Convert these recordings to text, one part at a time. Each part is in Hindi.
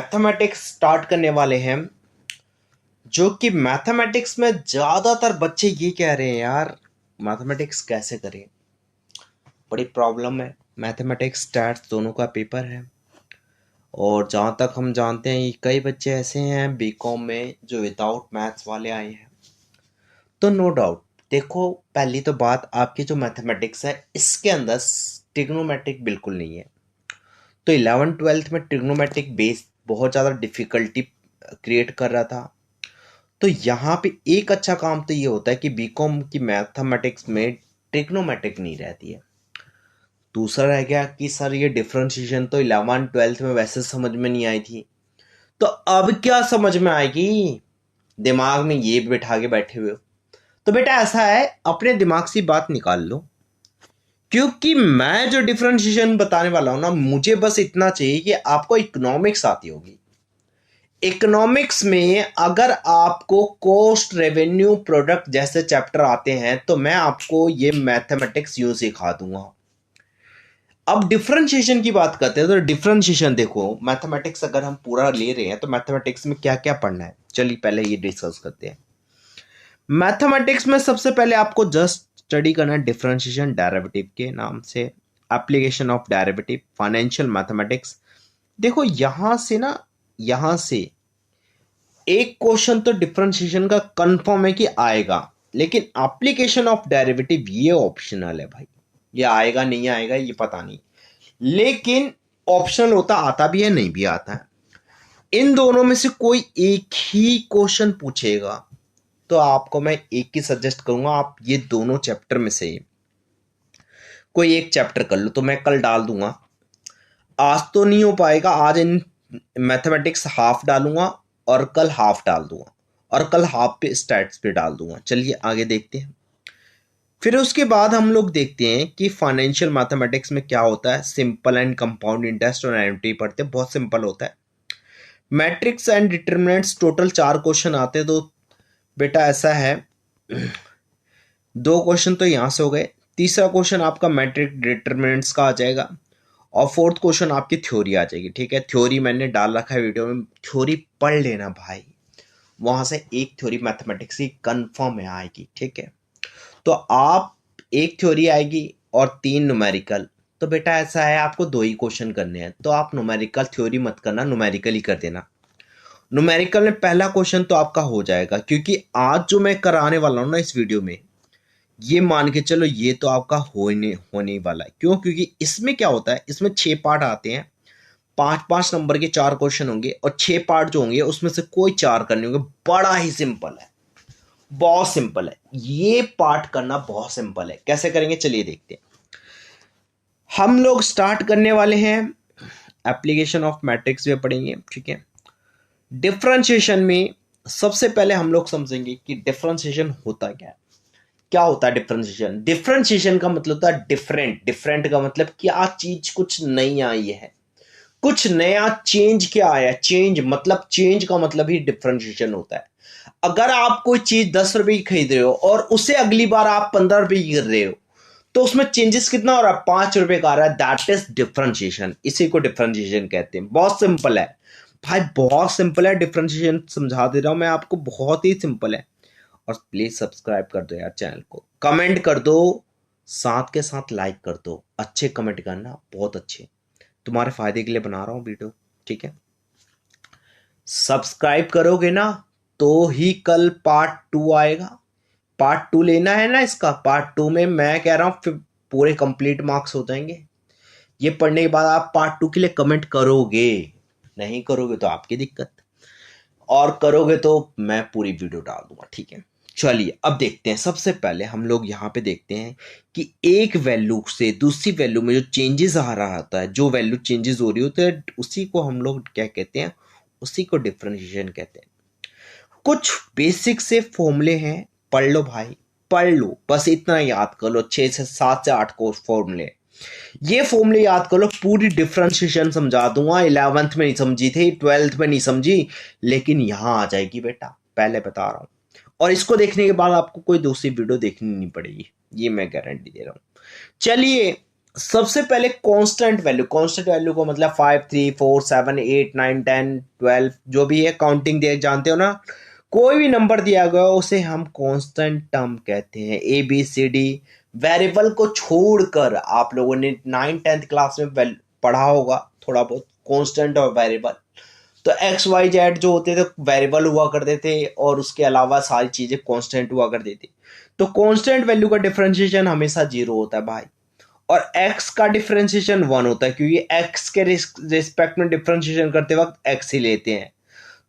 मैथमेटिक्स स्टार्ट करने वाले हैं, जो कि मैथमेटिक्स में ज़्यादातर बच्चे ये कह रहे हैं यार मैथमेटिक्स कैसे करें। बड़ी प्रॉब्लम है। मैथमेटिक्स स्टैट्स दोनों का पेपर है और जहाँ तक हम जानते हैं कई बच्चे ऐसे हैं बीकॉम में जो विदाउट मैथ्स वाले आए हैं। तो नो डाउट, देखो पहली तो बात, आपकी जो मैथमेटिक्स है इसके अंदर ट्रिग्नोमेट्रिक बिल्कुल नहीं है। तो 11th-12th में ट्रिग्नोमेट्रिक बेस बहुत ज़्यादा डिफ़िकल्टी क्रिएट कर रहा था। तो यहाँ पे एक अच्छा काम तो ये होता है कि बीकॉम की मैथमेटिक्स में ट्रिग्नोमेट्रिक नहीं रहती है। दूसरा रह गया कि सर ये डिफरेंशिएशन तो 11th-12th में वैसे समझ में नहीं आई थी, तो अब क्या समझ में आएगी। दिमाग में ये बिठा के बैठे हुए हो। तो बेटा ऐसा है, अपने दिमाग से बात निकाल लो, क्योंकि मैं जो डिफरेंशिएशन बताने वाला हूं ना, मुझे बस इतना चाहिए कि आपको इकोनॉमिक्स आती होगी। इकोनॉमिक्स में अगर आपको कॉस्ट रेवेन्यू प्रोडक्ट जैसे चैप्टर आते हैं तो मैं आपको ये मैथमेटिक्स यूं सिखा दूंगा। अब डिफरेंशिएशन की बात करते हैं तो डिफरेंशिएशन देखो, मैथमेटिक्स अगर हम पूरा ले रहे हैं तो मैथमेटिक्स में क्या क्या पढ़ना है, चलिए पहले ये डिस्कस करते हैं। मैथमेटिक्स में सबसे पहले आपको जस्ट स्टडी करना है डिफरेंशिएशन डेरिवेटिव के नाम से, application of derivative, financial mathematics. देखो यहां से एक क्वेश्चन तो डिफरेंशिएशन का कंफर्म है कि आएगा, लेकिन एप्लीकेशन ऑफ डेरिवेटिव ये ऑप्शनल है भाई। ये आएगा नहीं आएगा ये पता नहीं, लेकिन ऑप्शनल होता, आता भी है नहीं भी आता है। इन दोनों में से कोई एक ही क्वेश्चन पूछेगा तो आपको मैं एक ही सजेस्ट करूंगा, आप ये दोनों चैप्टर में से कोई एक चैप्टर कर लो। तो मैं कल डाल दूंगा, आज तो नहीं हो पाएगा, आज इन मैथमेटिक्स हाफ डालूंगा और कल हाफ डाल दूंगा और कल हाफ पे स्टैट्स पे डाल दूंगा। चलिए आगे देखते हैं। फिर उसके बाद हम लोग देखते हैं कि फाइनेंशियल मैथमेटिक्स में क्या होता है। सिंपल एंड कंपाउंड इंटरेस्ट और एनुटी पढ़ते हैं, बहुत सिंपल होता है। Matrix and determinants, total 4 question आते हैं। तो बेटा ऐसा है, 2 क्वेश्चन तो यहां से हो गए, तीसरा क्वेश्चन आपका मैट्रिक डिटरमिनेंट्स का आ जाएगा और फोर्थ क्वेश्चन आपकी थ्योरी आ जाएगी। ठीक है, थ्योरी मैंने डाल रखा है वीडियो में, थ्योरी पढ़ लेना भाई, वहां से एक थ्योरी मैथमेटिक्स की कंफर्म है आएगी। ठीक है, तो आप एक थ्योरी आएगी और 3 न्यूमेरिकल। तो बेटा ऐसा है, आपको 2 ही क्वेश्चन करने हैं, तो आप न्यूमेरिकल थ्योरी मत करना, न्यूमेरिकल ही कर देना। न्यूमेरिकल में पहला क्वेश्चन तो आपका हो जाएगा, क्योंकि आज जो मैं कराने वाला हूं ना इस वीडियो में, ये मान के चलो ये तो आपका होने वाला है। क्यों? क्योंकि इसमें क्या होता है, इसमें 6 पार्ट आते हैं, 5-5 नंबर के 4 क्वेश्चन होंगे और 6 पार्ट जो होंगे उसमें से कोई 4 करने होंगे। बड़ा ही सिंपल है, बहुत सिंपल है, ये पार्ट करना बहुत सिंपल है। कैसे करेंगे चलिए देखते हैं। हम लोग स्टार्ट करने वाले हैं, एप्लीकेशन ऑफ मैट्रिक्स में पढ़ेंगे। ठीक है, डिफरेंशिएशन में सबसे पहले हम लोग समझेंगे कि डिफरेंशिएशन होता क्या है। क्या होता है डिफरेंशिएशन? डिफरेंशिएशन का मतलब होता है डिफरेंट। डिफरेंट का मतलब क्या चीज कुछ नई आई है, कुछ नया चेंज क्या आया। चेंज मतलब, चेंज का मतलब ही डिफरेंशिएशन होता है। अगर आप कोई चीज 10 रुपए की खरीद रहे हो और उसे अगली बार आप 15 रुपए की कर रहे हो, तो उसमें चेंजेस कितना हो रहा है? 5 रुपए का आ रहा है। दैट इज डिफरेंशिएशन, इसी को डिफरेंशिएशन कहते हैं। बहुत सिंपल है भाई, बहुत सिंपल है। डिफरेंशिएशन समझा दे रहा हूं मैं आपको, बहुत ही सिंपल है। और प्लीज सब्सक्राइब कर दो यार चैनल को, कमेंट कर दो, साथ के साथ लाइक कर दो। अच्छे कमेंट करना, बहुत अच्छे, तुम्हारे फायदे के लिए बना रहा हूं वीडियो। ठीक है, सब्सक्राइब करोगे ना तो ही कल पार्ट 2 आएगा। पार्ट 2 लेना है ना इसका, पार्ट 2 में मैं कह रहा हूं फिर पूरे कंप्लीट मार्क्स हो जाएंगे। ये पढ़ने के बाद आप पार्ट 2 के लिए कमेंट करोगे, नहीं करोगे तो आपकी दिक्कत, और करोगे तो मैं पूरी वीडियो डाल दूंगा। ठीक है, चलिए अब देखते हैं। सबसे पहले हम लोग यहाँ पे देखते हैं कि एक वैल्यू से दूसरी वैल्यू में जो चेंजेस आ रहा होता है, जो वैल्यू चेंजेस हो रही होती है, उसी को हम लोग क्या कहते हैं? उसी को डिफरेंशिएशन कहते हैं। कुछ बेसिक से फॉर्मूले हैं, पढ़ लो भाई, पढ़ लो, बस इतना याद कर लो। 6 से 7 से 8 कोर्स फॉर्मूले, ये फॉर्मूले याद कर लो, पूरी डिफरेंशिएशन समझा दूंगा। 11th में नहीं समझी थी, 12th में नहीं समझी, लेकिन यहां आ जाएगी बेटा, पहले बता रहा हूं। और इसको देखने के बाद आपको कोई दूसरी वीडियो देखनी नहीं पड़ेगी, ये मैं गारंटी दे रहा हूं। चलिए सबसे पहले कांस्टेंट वैल्यू को मतलब 5 3 4 7 8 9 10 12 जो भी है काउंटिंग दे जानते हो ना, कोई भी नंबर दिया गया हो उसे हम कांस्टेंट टर्म कहते हैं। A B C D variable को छोड़कर, आप लोगों ने 9th 10th क्लास में पढ़ा होगा थोड़ा बहुत कांस्टेंट और वेरिएबल। तो एक्स वाई जेड जो होते थे वेरिएबल हुआ करते थे और उसके अलावा सारी चीजें कांस्टेंट हुआ करती थी। तो कांस्टेंट वैल्यू का डिफरेंशिएशन हमेशा जीरो होता है भाई, और x का डिफरेंशिएशन 1 होता है, क्योंकि x के रिस्पेक्ट में डिफरेंशिएशन करते वक्त x ही लेते हैं।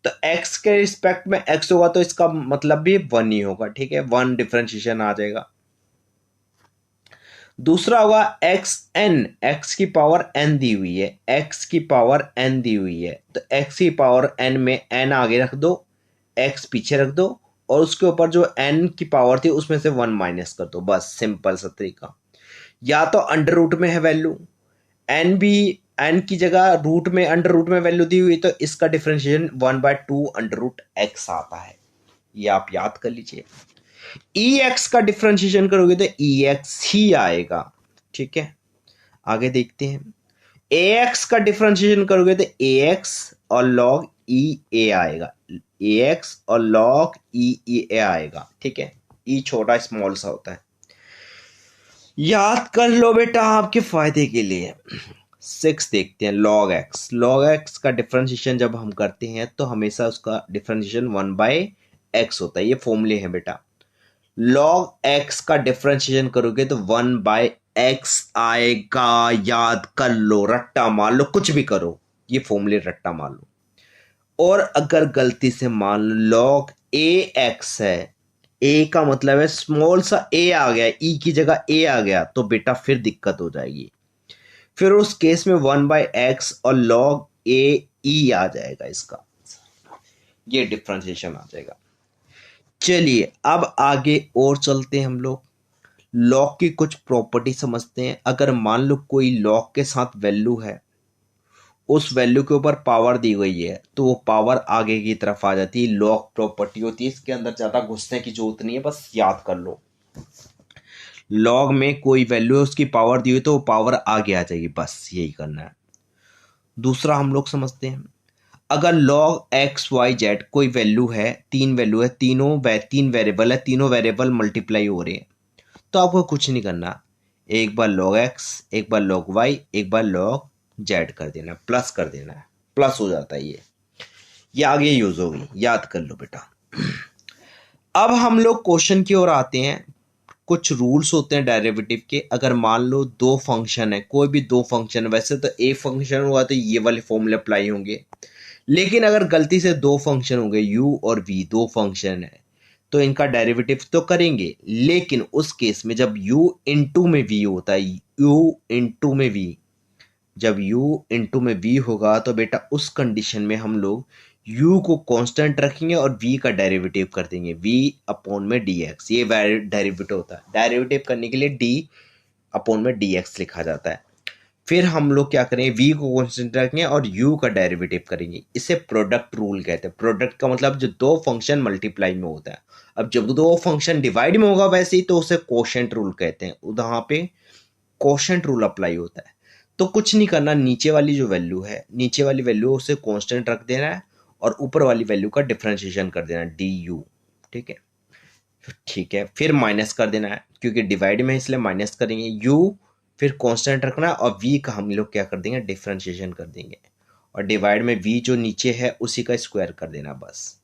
तो x के रिस्पेक्ट में x होगा तो इसका मतलब भी 1 ही होगा, ठीक है, 1 डिफरेंशिएशन आ जाएगा। दूसरा होगा x की पावर n दी हुई है, x की पावर n दी हुई है, तो x की पावर n में n आगे रख दो, x पीछे रख दो, और उसके ऊपर जो n की पावर थी उसमें से 1 माइनस कर दो, बस सिंपल सा तरीका। या तो अंडर रूट में है वैल्यू, एन भी एन की जगह रूट में अंडर रूट में वैल्यू दी हुई, तो इसका डिफरेंशिएशन 1/2 अंडर रूट एक्स आता है, ये आप याद कर लीजिए। ई एक्स का डिफरेंशिएशन करोगे तो ई एक्स ही आएगा, ठीक है। आगे देखते हैं, ए एक्स का डिफरेंशिएशन करोगे तो ए एक्स और लॉग ई ए आएगा, ए एक्स और लॉग ई ए आएगा, ठीक है। ई छोटा स्मॉल सा होता है, याद कर लो बेटा आपके फायदे के लिए। 6 देखते हैं, लॉग एक्स का डिफरेंशिएशन जब हम करते हैं तो हमेशा उसका डिफरेंशिएशन 1/x होता है, ये फॉर्मूले हैं बेटा। लॉग एक्स का डिफरेंशिएशन करोगे तो 1/x आएगा, याद कर लो, रट्टा मार लो, कुछ भी करो, ये फॉर्मूले रट्टा मार लो। और अगर गलती से मान लो लॉग ए एक्स है, ए का मतलब है स्मॉल सा ए आ गया, ई की जगह ए आ गया, तो बेटा फिर दिक्कत हो जाएगी। फिर उस केस में 1/x और log ए ई आ जाएगा, इसका ये डिफरेंशिएशन आ जाएगा। चलिए अब आगे और चलते हैं, हम लोग लॉग की कुछ प्रॉपर्टी समझते हैं। अगर मान लो कोई लॉग के साथ वैल्यू है, उस वैल्यू के ऊपर पावर दी गई है, तो वो पावर आगे की तरफ आ जाती है, लॉग प्रॉपर्टी होती है। इसके अंदर ज्यादा घुसने की जरूरत नहीं है, बस याद कर लो। लॉग में कोई वैल्यू है, उसकी पावर दी हुई तो वो पावर आगे आ जाएगी, बस यही करना है। दूसरा हम लोग समझते हैं, अगर log एक्स वाई जेड कोई वैल्यू है, तीन वैल्यू है, तीन वेरिएबल है, तीनों वेरिएबल मल्टीप्लाई हो रहे हैं, तो आपको कुछ नहीं करना, एक बार log x, एक बार log y, एक बार log z कर देना, प्लस कर देना है, प्लस हो जाता है ये आगे यूज होगी, याद कर लो बेटा। अब हम लोग क्वेश्चन की ओर आते हैं। कुछ रूल्स होते हैं डेरिवेटिव के। अगर मान लो दो फंक्शन है, कोई भी दो फंक्शन, वैसे तो ए फंक्शन हुआ तो ये वाले फॉर्मूले अप्लाई होंगे, लेकिन अगर गलती से दो फंक्शन हो गए, u और v दो फंक्शन है, तो इनका डेरिवेटिव तो करेंगे, लेकिन उस केस में जब u इंटू में v होता है, u इंटू में v, जब u इंटू में v होगा तो बेटा उस कंडीशन में हम लोग u को कांस्टेंट रखेंगे और v का डेरिवेटिव कर देंगे, v अपॉन में dx, ये डेरिवेटिव होता है। डेरिवेटिव करने के लिए d अपॉन में dx लिखा जाता है। फिर हम लोग क्या करेंगे, v को कांस्टेंट रखेंगे और u का डेरिवेटिव करेंगे, इसे प्रोडक्ट रूल कहते हैं। प्रोडक्ट का मतलब जो दो फंक्शन मल्टीप्लाई में होता है। अब जब दो फंक्शन डिवाइड में होगा वैसे ही, तो उसे कोशेंट रूल कहते हैं, वहां पे कोशेंट रूल अप्लाई होता है। तो कुछ नहीं करना, नीचे वाली जो वैल्यू है, नीचे वाली वैल्यू उसे कांस्टेंट रख देना है और ऊपर वाली वैल्यू का डिफरेंशिएशन कर देना du, ठीक है, ठीक है। फिर माइनस कर देना है, क्योंकि डिवाइड में इसलिए माइनस करेंगे, u फिर कांस्टेंट रखना है और v का हम लोग क्या कर देंगे, डिफरेंशिएशन कर देंगे, और डिवाइड में v जो नीचे है उसी का स्क्वायर कर देना, बस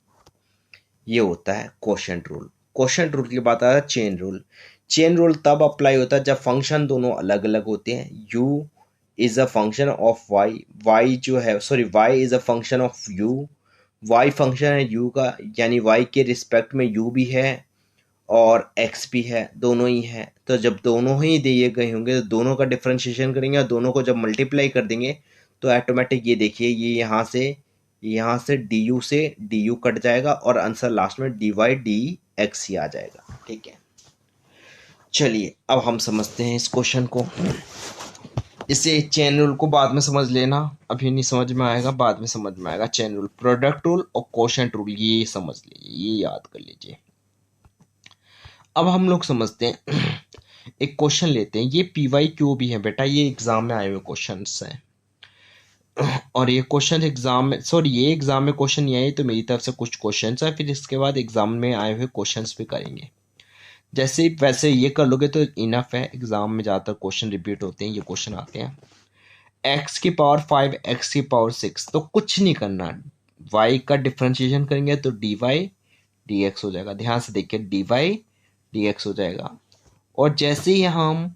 ये होता है कोशेंट रूल। कोशेंट रूल की बात आ रहा है चेन रूल। चेन रूल तब अप्लाई होता है जब फंक्शन दोनों अलग अलग होते हैं। u is a function of y, y जो है sorry y is a function of u, y function है u का, यानी y के रिस्पेक्ट में u भी है और x भी है, दोनों ही है। तो जब दोनों ही दिए गए होंगे तो दोनों का डिफरेंशिएशन करेंगे, और दोनों को जब मल्टीप्लाई कर देंगे तो ऑटोमेटिक ये देखिए, ये यहाँ से du कट जाएगा और आंसर लास्ट में dy dx ही आ जाएगा, ठीक है। चलिए अब हम समझते हैं इस क्वेश्चन को। इसे चेन रूल को बाद में समझ लेना, अभी नहीं समझ में आएगा, बाद में समझ में आएगा। चेन रूल, प्रोडक्ट रूल और कोशेंट रूल, ये समझ लीजिए, ये याद कर लीजिए। अब हम लोग समझते हैं एक क्वेश्चन लेते हैं, ये पी वाई क्यू भी है बेटा, ये एग्जाम में आए हुए क्वेश्चन हैं। और ये क्वेश्चन एग्जाम में, सॉरी ये एग्जाम में क्वेश्चन नहीं आए, तो मेरी तरफ से कुछ क्वेश्चन है, फिर इसके बाद एग्जाम में आए हुए क्वेश्चंस भी करेंगे। जैसे ही वैसे ये कर लोगे तो इनफ है, एग्जाम में ज़्यादातर क्वेश्चन रिपीट होते हैं, ये क्वेश्चन आते हैं। एक्स की पावर 5 एक्स की पावर 6, तो कुछ नहीं करना, वाई का डिफ्रेंशिएशन करेंगे तो डी वाई डी एक्स हो जाएगा। ध्यान से देखिए, डी वाई डी एक्स हो जाएगा। और जैसे ही हम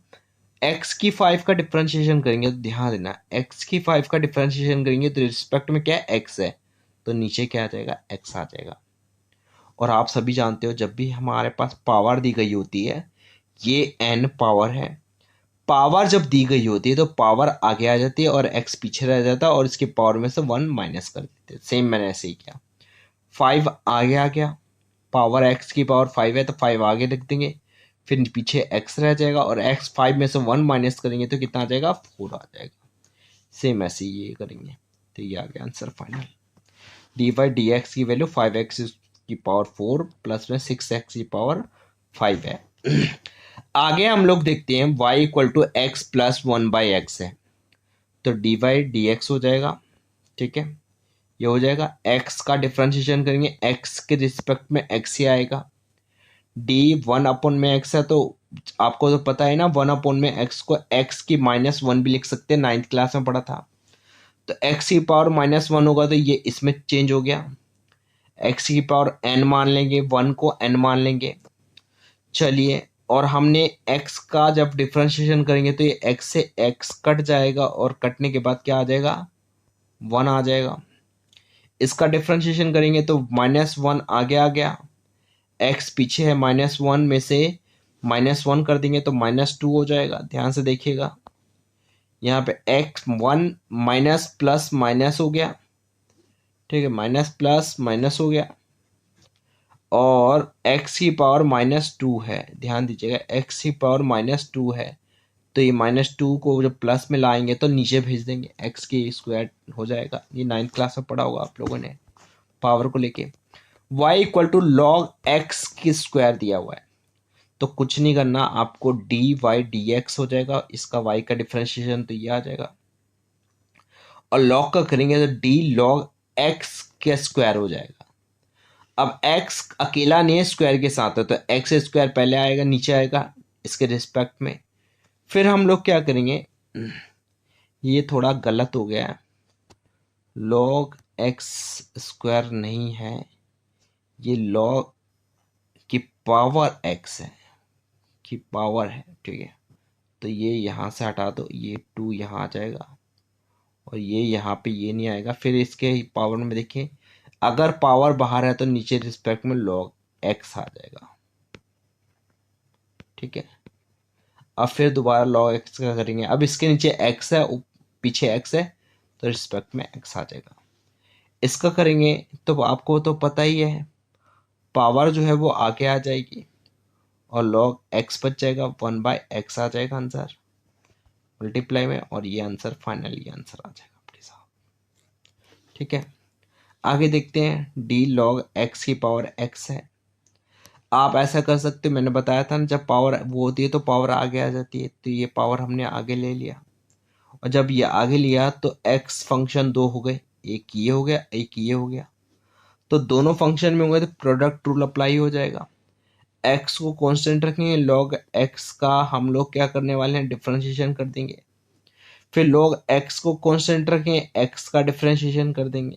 एक्स की 5 का डिफ्रेंशिएशन करेंगे, तो ध्यान देना, एक्स की 5 का डिफ्रेंशिएशन करेंगे तो रिस्पेक्ट में क्या है, एक्स है, तो नीचे क्या आ जाएगा, एक्स आ जाएगा। और आप सभी जानते हो जब भी हमारे पास पावर दी गई होती है, ये एन पावर है, पावर जब दी गई होती है तो पावर आगे आ जाती है और एक्स पीछे रह जाता है, और इसके पावर में से 1 माइनस कर देते हैं। सेम मैंने ऐसे ही किया, 5 आगे आ गया, पावर एक्स की पावर 5 है तो 5 आगे रख देंगे, फिर पीछे एक्स रह जाएगा, और एक्स 5 में से 1 माइनस करेंगे तो कितना आ जाएगा, 4 आ जाएगा। सेम ऐसे ही ये करेंगे, तो ये आ गया answer final. D Y D X की वैल्यू 5x की पावर 4 प्लस में 6x की पावर 5 है। आगे हम लोग देखते हैं y equal to X plus 1/x है, तो डी वाई डी एक्स हो जाएगा। ठीक है, ये हो जाएगा, x का डिफ्रेंशिएशन करेंगे, x के रिस्पेक्ट में x ही आएगा। डी 1 में x है, तो आपको तो पता है ना, 1 में x को x की -1 भी लिख सकते हैं, 9th क्लास में पढ़ा था। तो x की पावर -1 होगा तो ये इसमें चेंज हो गया, x की पावर n मान लेंगे, 1 को n मान लेंगे। चलिए, और हमने x का जब डिफ्रेंशिएशन करेंगे तो ये x से x कट जाएगा, और कटने के बाद क्या आ जाएगा, 1 आ जाएगा। इसका डिफ्रेंशिएशन करेंगे तो -1 आगे आ गया, x पीछे है, -1 में से -1 कर देंगे तो -2 हो जाएगा। ध्यान से देखिएगा, यहाँ पे x 1 माइनस प्लस माइनस हो गया। ठीक है, माइनस प्लस माइनस हो गया, और x की पावर -2 है। ध्यान दीजिएगा, x की पावर -2 है, तो ये -2 को जब प्लस में लाएंगे तो नीचे भेज देंगे, x की स्क्वायर हो जाएगा। ये 9th क्लास में पढ़ा होगा आप लोगों ने पावर को लेके। y equal to log x की स्क्वायर दिया हुआ है, तो कुछ नहीं करना, आपको डी वाई डी एक्स हो जाएगा, इसका y का डिफ्रेंशिएशन तो ये आ जाएगा, और लॉग का करेंगे तो डी लॉग x के स्क्वायर हो जाएगा। अब x अकेला नहीं है, स्क्वायर के साथ है, तो एक्स स्क्वायर पहले आएगा, नीचे आएगा इसके रिस्पेक्ट में। फिर हम लोग क्या करेंगे, ये थोड़ा गलत हो गया है, लॉग एक्स स्क्वायर नहीं है, ये लॉग की पावर x है, की पावर है। ठीक है, तो ये यहाँ से हटा दो, ये 2 यहाँ आ जाएगा, और ये यहाँ पे ये नहीं आएगा। फिर इसके पावर में देखिए, अगर पावर बाहर है तो नीचे रिस्पेक्ट में लॉग x आ जाएगा। ठीक है, अब फिर दोबारा लॉग x का करेंगे, अब इसके नीचे x है, पीछे x है, तो रिस्पेक्ट में x आ जाएगा। इसका करेंगे तो आपको तो पता ही है, पावर जो है वो आगे आ जाएगी, और लॉग x बच जाएगा, 1/x आ जाएगा आंसर मल्टीप्लाई में, और ये आंसर फाइनल, ये आंसर आ जाएगा अपने साथ। ठीक है, आगे देखते हैं, डी लॉग x की पावर x है। आप ऐसा कर सकते हो, मैंने बताया था ना, जब पावर वो होती है तो पावर आगे आ जाती है, तो ये पावर हमने आगे ले लिया, और जब ये आगे लिया तो x फंक्शन 2 हो गए, एक ये हो गया, एक ये हो गया, तो दोनों फंक्शन में होंगे तो प्रोडक्ट रूल अप्लाई हो जाएगा। x को कांस्टेंट रखेंगे, log x का हम लोग क्या करने वाले हैं, डिफरेंशिएशन कर देंगे। फिर log x को कांस्टेंट रखेंगे, x का डिफरेंशिएशन कर देंगे।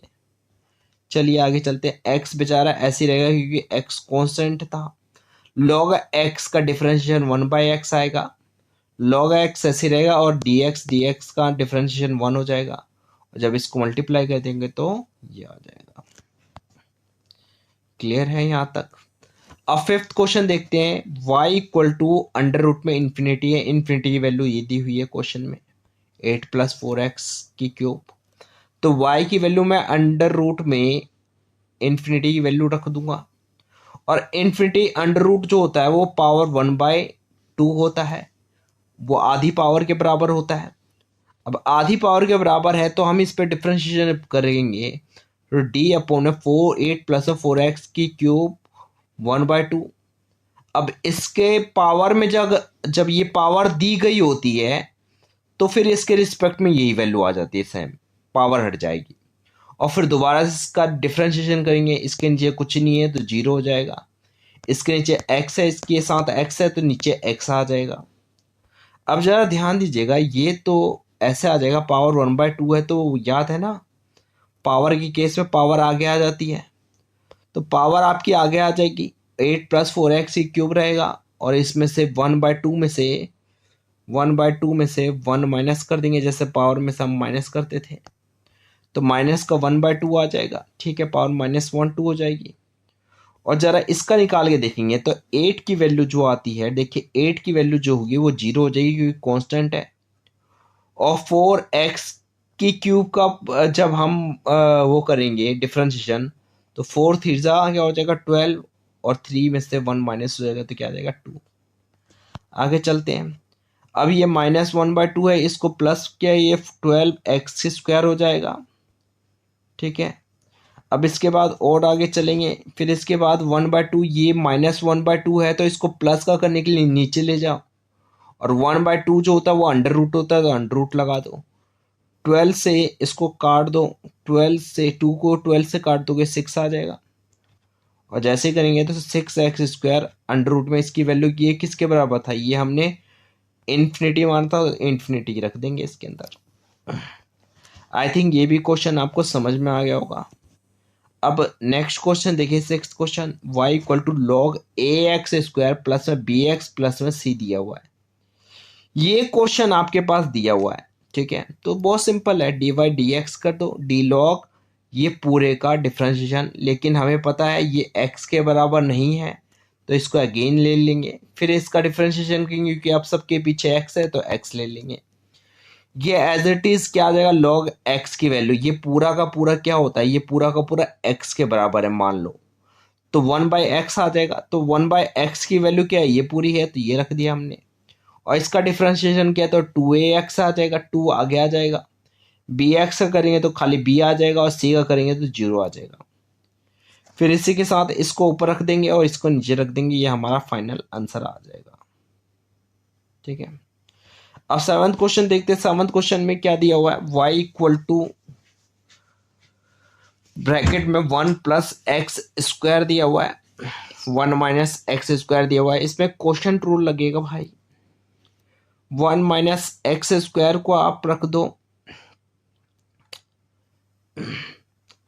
चलिए आगे चलते हैं, x बेचारा ऐसे रहेगा क्योंकि x कांस्टेंट था, log x का डिफरेंशिएशन 1/x आएगा, log x ऐसे रहेगा, और dx का डिफरेंशिएशन 1 हो जाएगा, और जब इसको मल्टीप्लाई कर देंगे तो ये आ जाएगा। क्लियर है यहाँ तक? अब फिफ्थ क्वेश्चन देखते हैं, y equal to under root में इन्फिनिटी है, इन्फिनिटी की वैल्यू ये दी हुई है क्वेश्चन में, 8 + 4x की क्यूब। तो y की वैल्यू मैं अंडर रूट में इन्फिनिटी की वैल्यू रख दूंगा, और इन्फिनिटी अंडर रूट जो होता है वो पावर 1/2 होता है, वो आधी पावर के बराबर होता है। अब आधी पावर के बराबर है तो हम इस पर डिफ्रेंशिएशन करेंगे, तो d/4 8 + 4x की क्यूब 1/2। अब इसके पावर में जब जब ये पावर दी गई होती है तो फिर इसके रिस्पेक्ट में यही वैल्यू आ जाती है, सेम पावर हट जाएगी। और फिर दोबारा से इसका डिफरेंशिएशन करेंगे, इसके नीचे कुछ नहीं है तो जीरो हो जाएगा, इसके नीचे x है, इसके साथ x है तो नीचे x आ जाएगा। अब जरा ध्यान दीजिएगा, ये तो ऐसे आ जाएगा, पावर 1/2 है तो याद है ना, पावर की केस में पावर आगे आ जाती है, तो पावर आपकी आगे आ जाएगी, 8 + 4x क्यूब रहेगा, और इसमें से 1/2 में से 1 माइनस कर देंगे, जैसे पावर में से हम माइनस करते थे, तो माइनस का 1/2 आ जाएगा, ठीक है, पावर -1/2 हो जाएगी। और जरा इसका निकाल के देखेंगे तो 8 की वैल्यू जो आती है, देखिए 8 की वैल्यू जो होगी वो 0 हो जाएगी क्योंकि कांस्टेंट है। और 4x की क्यूब का जब हम वो करेंगे डिफरेंशिएशन, तो 4 थीटा क्या हो जाएगा 12, और 3 में से 1 माइनस हो जाएगा तो क्या आ जाएगा 2। आगे चलते हैं, अब ये -1/2 है, इसको प्लस किया, ये 12x² हो जाएगा, ठीक है। अब इसके बाद और आगे चलेंगे, फिर इसके बाद 1/2, ये -1/2 है तो इसको प्लस का करने के लिए नीचे ले जाओ, और 1/2 जो होता है वो अंडर रूट होता है तो अंडर रूट लगा दो, 12 से इसको काट दो, 12 से 2 को 12 से काट दोगे 6 आ जाएगा, और जैसे ही करेंगे तो 6x² अंडर रूट में इसकी वैल्यू ये किसके बराबर था, ये हमने इन्फिनिटी माना था, इन्फिनिटी रख देंगे इसके अंदर। आई थिंक ये भी क्वेश्चन आपको समझ में आ गया होगा। अब नेक्स्ट क्वेश्चन देखिए, 6th question, y = log ax² plus में bx प्लस में c दिया हुआ है। ये क्वेश्चन आपके पास दिया हुआ है, ठीक है, तो बहुत सिंपल है, dy dx कर दो, d log ये पूरे का डिफरेंशिएशन, लेकिन हमें पता है ये x के बराबर नहीं है तो इसको अगेन ले लेंगे, फिर इसका डिफरेंशिएशन करेंगे क्योंकि आप सबके पीछे x है तो x ले लेंगे। ये एज इट इज क्या आ जाएगा, log x की वैल्यू, ये पूरा का पूरा क्या होता है, ये पूरा का पूरा x के बराबर है मान लो, तो 1/x आ जाएगा, तो 1/x की वैल्यू क्या है, ये पूरी है तो ये रख दिया हमने, और इसका डिफरेंशिएशन क्या है तो 2ax आ जाएगा, 2 आगे आ जाएगा, bx का करेंगे तो खाली b आ जाएगा, और c का करेंगे तो 0 आ जाएगा। फिर इसी के साथ इसको ऊपर रख देंगे और इसको नीचे रख देंगे, ये हमारा फाइनल आंसर आ जाएगा, ठीक है। अब 7th क्वेश्चन देखते हैं, 7th क्वेश्चन में क्या दिया हुआ है, y ब्रैकेट में 1 + x² दिया हुआ है, 1 - x² दिया हुआ है, इसमें क्वेश्चन रूल लगेगा भाई, 1 - x² को आप रख दो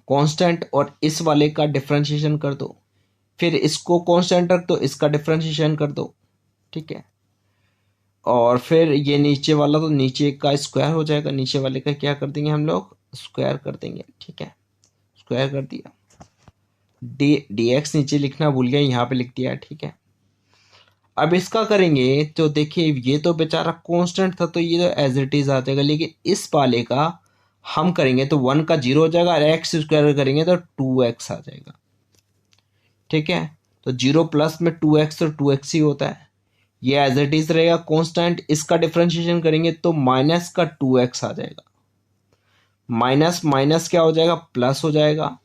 कांस्टेंट, और इस वाले का डिफरेंशिएशन कर दो, फिर इसको कांस्टेंट रख दो, इसका डिफरेंशिएशन कर दो, ठीक है, और फिर ये नीचे वाला तो नीचे का स्क्वायर हो जाएगा, नीचे वाले का क्या कर देंगे हम लोग, स्क्वायर कर देंगे, ठीक है, स्क्वायर कर दिया, dx नीचे लिखना भूल गया, यहाँ पे लिख दिया, ठीक है। अब इसका करेंगे तो देखिए ये तो बेचारा कांस्टेंट था तो ये तो एज इट इज आ जाएगा, लेकिन इस वाले का हम करेंगे तो 1 का 0 हो जाएगा, और x² करेंगे तो 2x आ जाएगा, ठीक है, तो 0 प्लस में 2x तो 2x ही होता है, ये एज इट इज रहेगा कांस्टेंट, इसका डिफरेंशिएशन करेंगे तो माइनस का 2x आ जाएगा, माइनस माइनस क्या हो जाएगा प्लस हो जाएगा,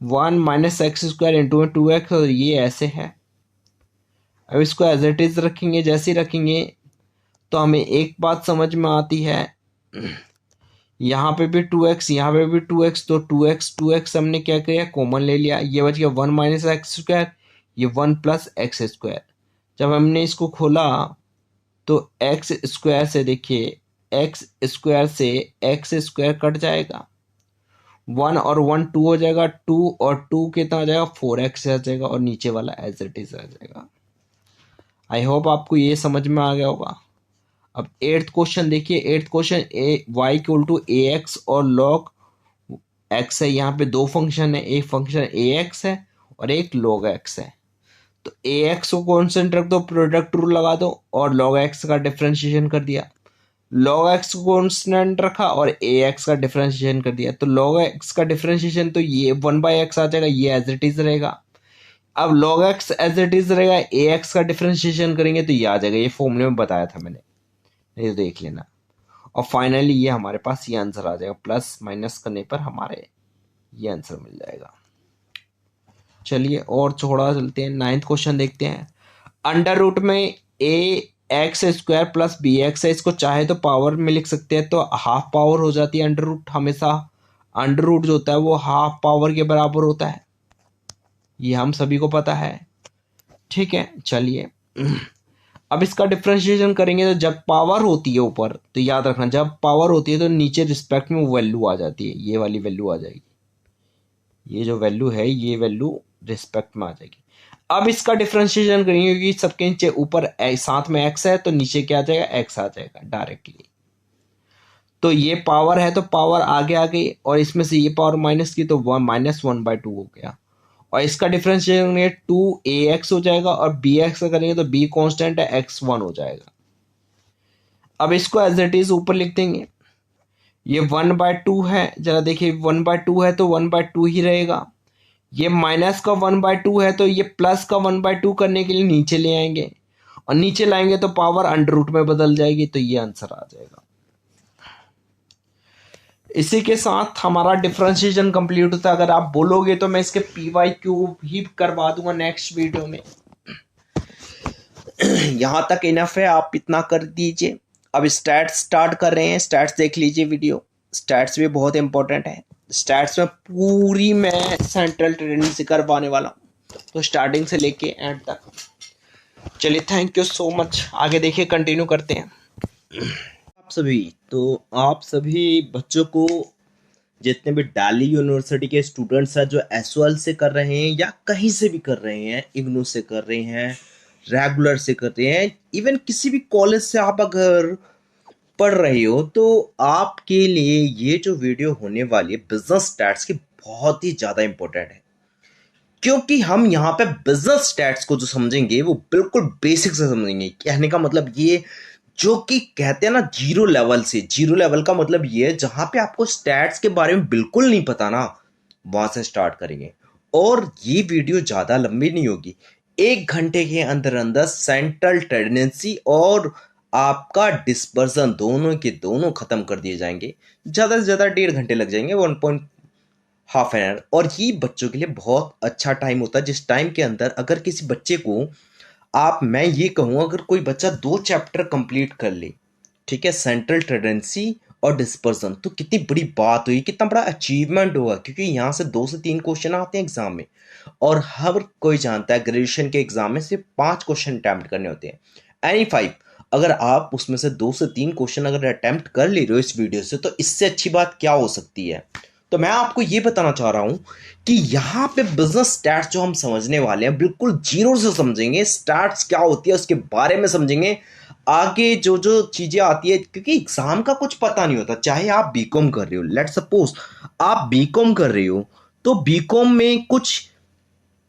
1 - x² इंटू 2x, और ये ऐसे है। अब इसको एज इट इज रखेंगे, जैसे ही रखेंगे तो हमें एक बात समझ में आती है, यहाँ पे भी 2x, यहाँ पे भी 2x, तो 2x हमने क्या किया कॉमन ले लिया, ये बच गया 1 - x², ये 1 + x²। जब हमने इसको खोला तो x² से देखिए, x² से x² कट जाएगा, 1 और 1 2 हो जाएगा, 2 और 2 कितना आ जाएगा 4x आ जाएगा, और नीचे वाला एज इट इज आ जाएगा। आई होप आपको ये समझ में आ गया होगा। अब 8th क्वेश्चन देखिए, 8th क्वेश्चन, y = ax और log x है, यहाँ पे दो फंक्शन है, एक फंक्शन ax है और एक log x है, तो ax को कांस्टेंट रख दो, प्रोडक्ट रूल लगा दो, और log x का डिफरेंशिएशन कर दिया, log x को कांस्टेंट रखा और ax का डिफरेंशिएशन कर दिया, तो log x का डिफरेंशिएशन तो ये 1/x आ जाएगा, ये एज इट इज रहेगा। अब log x as it is रहेगा, ax का डिफरेंशिएशन करेंगे तो ये आ जाएगा, ये फॉर्मूले में बताया था मैंने, ये देख लेना, और फाइनली ये हमारे पास ये आंसर आ जाएगा, प्लस माइनस करने पर हमारे ये आंसर मिल जाएगा। चलिए और थोड़ा चलते हैं, 9th क्वेश्चन देखते हैं। अंडर रूट में a x square plus b x है, इसको चाहे तो पावर में लिख सकते हैं, तो हाफ पावर हो जाती है। अंडर रूट हमेशा, अंडर रूट जो होता है वो हाफ पावर के बराबर होता है, ये हम सभी को पता है, ठीक है। चलिए अब इसका डिफ्रेंशिएशन करेंगे, तो जब पावर होती है ऊपर, तो याद रखना जब पावर होती है तो नीचे रिस्पेक्ट में वैल्यू आ जाती है, ये वाली वैल्यू आ जाएगी, ये जो वैल्यू है ये वैल्यू रिस्पेक्ट में आ जाएगी। अब इसका डिफ्रेंशिएशन करेंगे क्योंकि सबके नीचे ऊपर साथ में एक्स है, तो नीचे क्या आ जाएगा, एक्स आ जाएगा डायरेक्टली। तो ये पावर है तो पावर आगे आ गई, और इसमें से ये पावर माइनस की तो -1/2 हो गया। और इसका डिफरेंशिएशन करेंगे 2ax हो जाएगा, और bx का करेंगे तो b कांस्टेंट है, x1 हो जाएगा। अब इसको एज इट इज ऊपर लिख देंगे, ये 1/2 है, जरा देखिए 1/2 है तो 1/2 ही रहेगा। ये माइनस का 1/2 है तो ये प्लस का 1/2 करने के लिए नीचे ले आएंगे, और नीचे लाएंगे तो पावर अंडर रूट में बदल जाएगी, तो ये आंसर आ जाएगा। इसी के साथ हमारा डिफरेंशिएशन कंप्लीट होता है। अगर आप बोलोगे तो मैं इसके PYQ ही करवा दूंगा नेक्स्ट वीडियो में। यहां तक इनफ है, आप इतना कर दीजिए। अब स्टैट्स स्टार्ट कर रहे हैं, स्टैट्स देख लीजिए वीडियो, स्टैट्स भी बहुत इंपॉर्टेंट है। स्टैट्स में पूरी मैं सेंट्रल टेंडेंसी करवाने वाला हूँ, तो स्टार्टिंग से लेके एंड तक। चलिए थैंक यू सो मच, आगे देखिए कंटिन्यू करते हैं। आप सभी बच्चों को, जितने भी दिल्ली यूनिवर्सिटी के स्टूडेंट्स हैं जो एसओएल से कर रहे हैं या कहीं से भी कर रहे हैं, इग्नू से कर रहे हैं, रेगुलर से कर रहे हैं, इवन किसी भी कॉलेज से आप अगर पढ़ रहे हो, तो आपके लिए ये जो वीडियो होने वाली है बिजनेस स्टैट्स की बहुत ही ज़्यादा इंपॉर्टेंट है। क्योंकि हम यहाँ पे बिजनेस स्टैट्स को जो समझेंगे वो बिल्कुल बेसिक से समझेंगे। कहने का मतलब ये, जो कि कहते हैं ना जीरो लेवल से, जीरो लेवल का मतलब ये है जहां पे आपको स्टैट्स के बारे में बिल्कुल नहीं पता ना, वहां से स्टार्ट करेंगे। और ये वीडियो ज्यादा लंबी नहीं होगी, 1 घंटे के अंदर अंदर सेंट्रल टेंडेंसी और आपका डिस्पर्सन दोनों के दोनों खत्म कर दिए जाएंगे। ज्यादा से ज्यादा 1.5 घंटे लग जाएंगे, 1.5 आवर। और ये बच्चों के लिए बहुत अच्छा टाइम होता है, जिस टाइम के अंदर अगर किसी बच्चे को मैं ये कहूँ, अगर कोई बच्चा 2 चैप्टर कंप्लीट कर ले, ठीक है, सेंट्रल टेंडेंसी और डिस्पर्सन, तो कितनी बड़ी बात हुई, कितना बड़ा अचीवमेंट होगा। क्योंकि यहाँ से 2 से 3 क्वेश्चन आते हैं एग्जाम में, और हर कोई जानता है ग्रेजुएशन के एग्जाम में सिर्फ 5 क्वेश्चन अटैम्प्ट करने होते हैं, एनी 5। अगर आप उसमें से 2 से 3 क्वेश्चन अगर अटैम्प्ट कर ले रहे हो इस वीडियो से, तो इससे अच्छी बात क्या हो सकती है। तो मैं आपको ये बताना चाह रहा हूं कि यहाँ पे बिजनेस स्टैट्स जो हम समझने वाले हैं बिल्कुल जीरो से समझेंगे, स्टैट्स क्या होती है उसके बारे में समझेंगे। आगे जो जो चीजें आती है, क्योंकि एग्जाम का कुछ पता नहीं होता। चाहे आप बीकॉम कर रहे हो, लेट सपोज आप बीकॉम कर रहे हो, तो बीकॉम में कुछ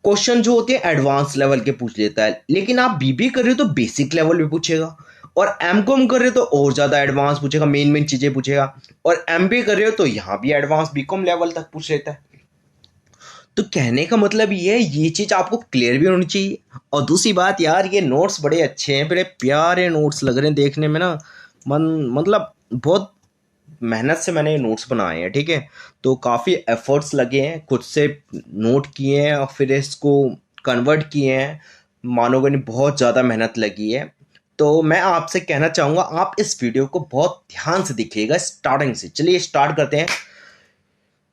क्वेश्चन जो होते हैं एडवांस लेवल के पूछ लेता है, लेकिन आप बीबी कर रहे हो तो बेसिक लेवल भी पूछेगा, और एमकॉम कर रहे हो तो और ज्यादा एडवांस पूछेगा, मेन मेन चीजें पूछेगा, और एमबीए कर रहे हो तो यहाँ भी एडवांस बीकॉम लेवल तक पूछ लेता है। तो कहने का मतलब ये है, ये चीज आपको क्लियर भी होनी चाहिए। और दूसरी बात यार, ये नोट्स बड़े अच्छे हैं, बड़े प्यारे नोट्स लग रहे हैं देखने में ना, मतलब बहुत मेहनत से मैंने नोट्स बनाए हैं, ठीक है। तो काफ़ी एफर्ट्स लगे हैं, खुद से नोट किए हैं और फिर इसको कन्वर्ट किए हैं, मानोगे नहीं बहुत ज़्यादा मेहनत लगी है। तो मैं आपसे कहना चाहूँगा आप इस वीडियो को बहुत ध्यान से देखिएगा स्टार्टिंग से। चलिए स्टार्ट करते हैं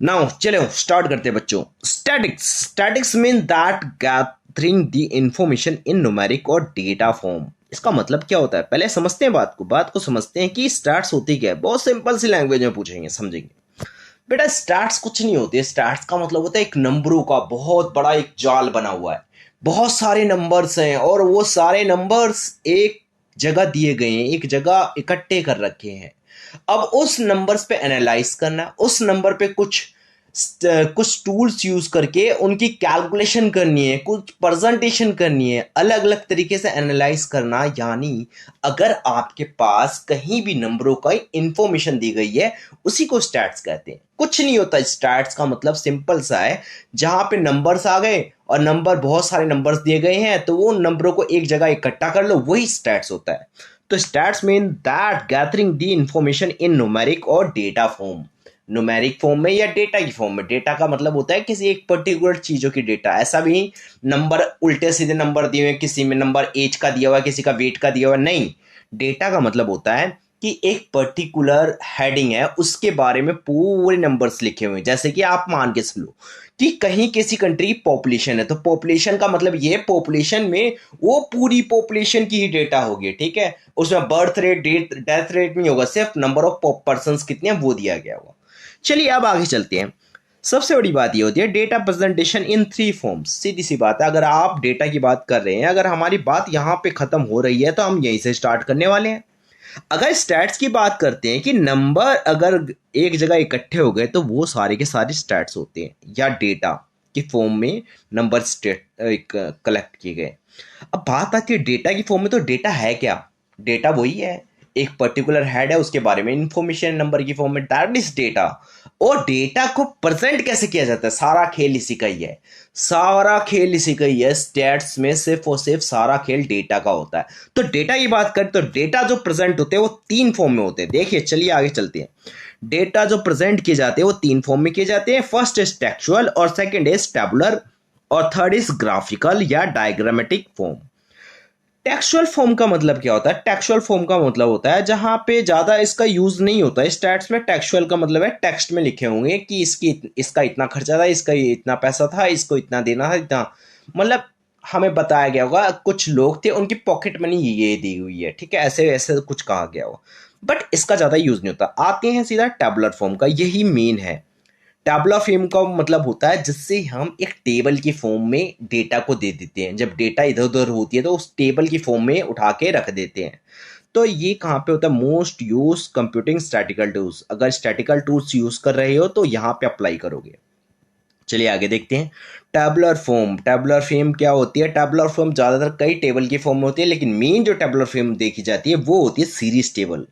नाउ, चलो स्टार्ट करते हैं बच्चों। Statics mean that gathering the information in numeric और डेटा फॉर्म। इसका मतलब क्या होता है, पहले समझते हैं बात को समझते हैं कि स्टैट्स होती क्या है। बहुत सिंपल सी लैंग्वेज में पूछेंगे, समझेंगे। बेटा स्टैट्स कुछ नहीं होती है, स्टैट्स का मतलब होता है एक नंबरों का बहुत बड़ा एक जाल बना हुआ है, बहुत सारे नंबर्स हैं और वो सारे नंबर्स एक जगह दिए गए हैं, एक जगह इकट्ठे कर रखे हैं। अब उस नंबर्स पे एनालाइज करना है, उस नंबर पे कुछ टूल्स यूज करके उनकी कैलकुलेशन करनी है, कुछ प्रेजेंटेशन करनी है, अलग अलग तरीके से एनालाइज करना। यानी अगर आपके पास कहीं भी नंबरों का इंफॉर्मेशन दी गई है, उसी को स्टैट्स कहते हैं। कुछ नहीं होता, स्टैट्स का मतलब सिंपल सा है, जहां पे नंबर्स आ गए और बहुत सारे नंबर्स दिए गए हैं, तो वो नंबरों को एक जगह इकट्ठा कर लो, वही स्टैट्स होता है। तो stats mean that gathering the information in numeric और डेटा फॉर्म। न्यूमेरिक फॉर्म में या डेटा की फॉर्म में। डेटा का मतलब होता है किसी एक पर्टिकुलर चीज़ों की डेटा। ऐसा भी नंबर उल्टे सीधे नंबर दिए हुए, किसी में नंबर एज का दिया हुआ है, किसी का वेट का दिया हुआ है, नहीं। डेटा का मतलब होता है कि एक पर्टिकुलर हेडिंग है, उसके बारे में पूरे नंबर्स लिखे हुए हैं। जैसे कि आप मान के चलो कि कहीं किसी कंट्री की पॉपुलेशन है, तो पॉपुलेशन का मतलब ये पॉपुलेशन में वो पूरी पॉपुलेशन की ही डेटा होगी, ठीक है। उसमें बर्थ रेट, डेथ रेट नहीं होगा, सिर्फ नंबर ऑफ पर्संस कितने हैं वो दिया गया होगा। चलिए अब आगे चलते हैं। सबसे बड़ी बात ये होती है डेटा प्रेजेंटेशन इन 3 फॉर्म्स। सीधी सी बात है, अगर आप डेटा की बात कर रहे हैं, अगर हमारी बात यहाँ पे खत्म हो रही है तो हम यहीं से स्टार्ट करने वाले हैं। अगर स्टैट्स की बात करते हैं कि नंबर अगर एक जगह इकट्ठे हो गए तो वो सारे के सारे स्टैट्स होते हैं या डेटा की फॉर्म में नंबर स्टेट कलेक्ट किए गए। अब बात आती है डेटा की फॉर्म में, तो डेटा है क्या? डेटा वही है, एक पर्टिकुलर हेड है, उसके बारे में इंफॉर्मेशन नंबर की फॉर्म में, दैट इज डेटा। और डेटा को प्रेजेंट कैसे किया जाता है, सारा खेल इसी का ही है। सारा खेल इसी का ही है। स्टैट्स में सिर्फ और सिर्फ सारा खेल डेटा का होता है। तो डेटा की बात करें तो डेटा जो प्रेजेंट होते हैं वो 3 फॉर्म में होते हैं। देखिए चलिए आगे चलते हैं। डेटा जो प्रेजेंट किए जाते हैं वो 3 फॉर्म में किए जाते हैं। फर्स्ट इज टेक्सुअल, और सेकंड इज टेबुलर, और थर्ड इज ग्राफिकल या डायग्रामेटिक फॉर्म। टेक्सुअल फॉर्म का मतलब क्या होता है? टेक्सुअल फॉर्म का मतलब होता है जहां पे ज्यादा इसका यूज नहीं होता है। स्टैट्स में टेक्सुअल का मतलब है टेक्स्ट में लिखे होंगे कि इसका इतना खर्चा था, इसका इतना पैसा था, इसको इतना देना था, इतना, मतलब हमें बताया गया होगा। कुछ लोग थे उनकी पॉकेट मनी ये दी हुई है, ठीक है, ऐसे ऐसे कुछ कहा गया होगा, बट इसका ज्यादा यूज नहीं होता। आते हैं सीधा टेबुलर फॉर्म का, यही मेन है। टैबुलर फॉर्म का मतलब होता है जिससे हम एक टेबल की फॉर्म में डेटा को दे देते हैं। जब डेटा इधर उधर होती है तो उस टेबल की फॉर्म में उठा के रख देते हैं। तो ये कहाँ पे होता है? Most use computing statistical tools. अगर स्टैटिकल टूल्स यूज कर रहे हो तो यहाँ पे अप्लाई करोगे। चलिए आगे देखते हैं। Tabular form. टैबुलर फॉर्म क्या होती है? टैबुलर फॉर्म ज्यादातर कई टेबल की फॉर्म में होती है, लेकिन मेन जो टैबुलर फॉर्म देखी जाती है वो होती है सीरीज टेबल।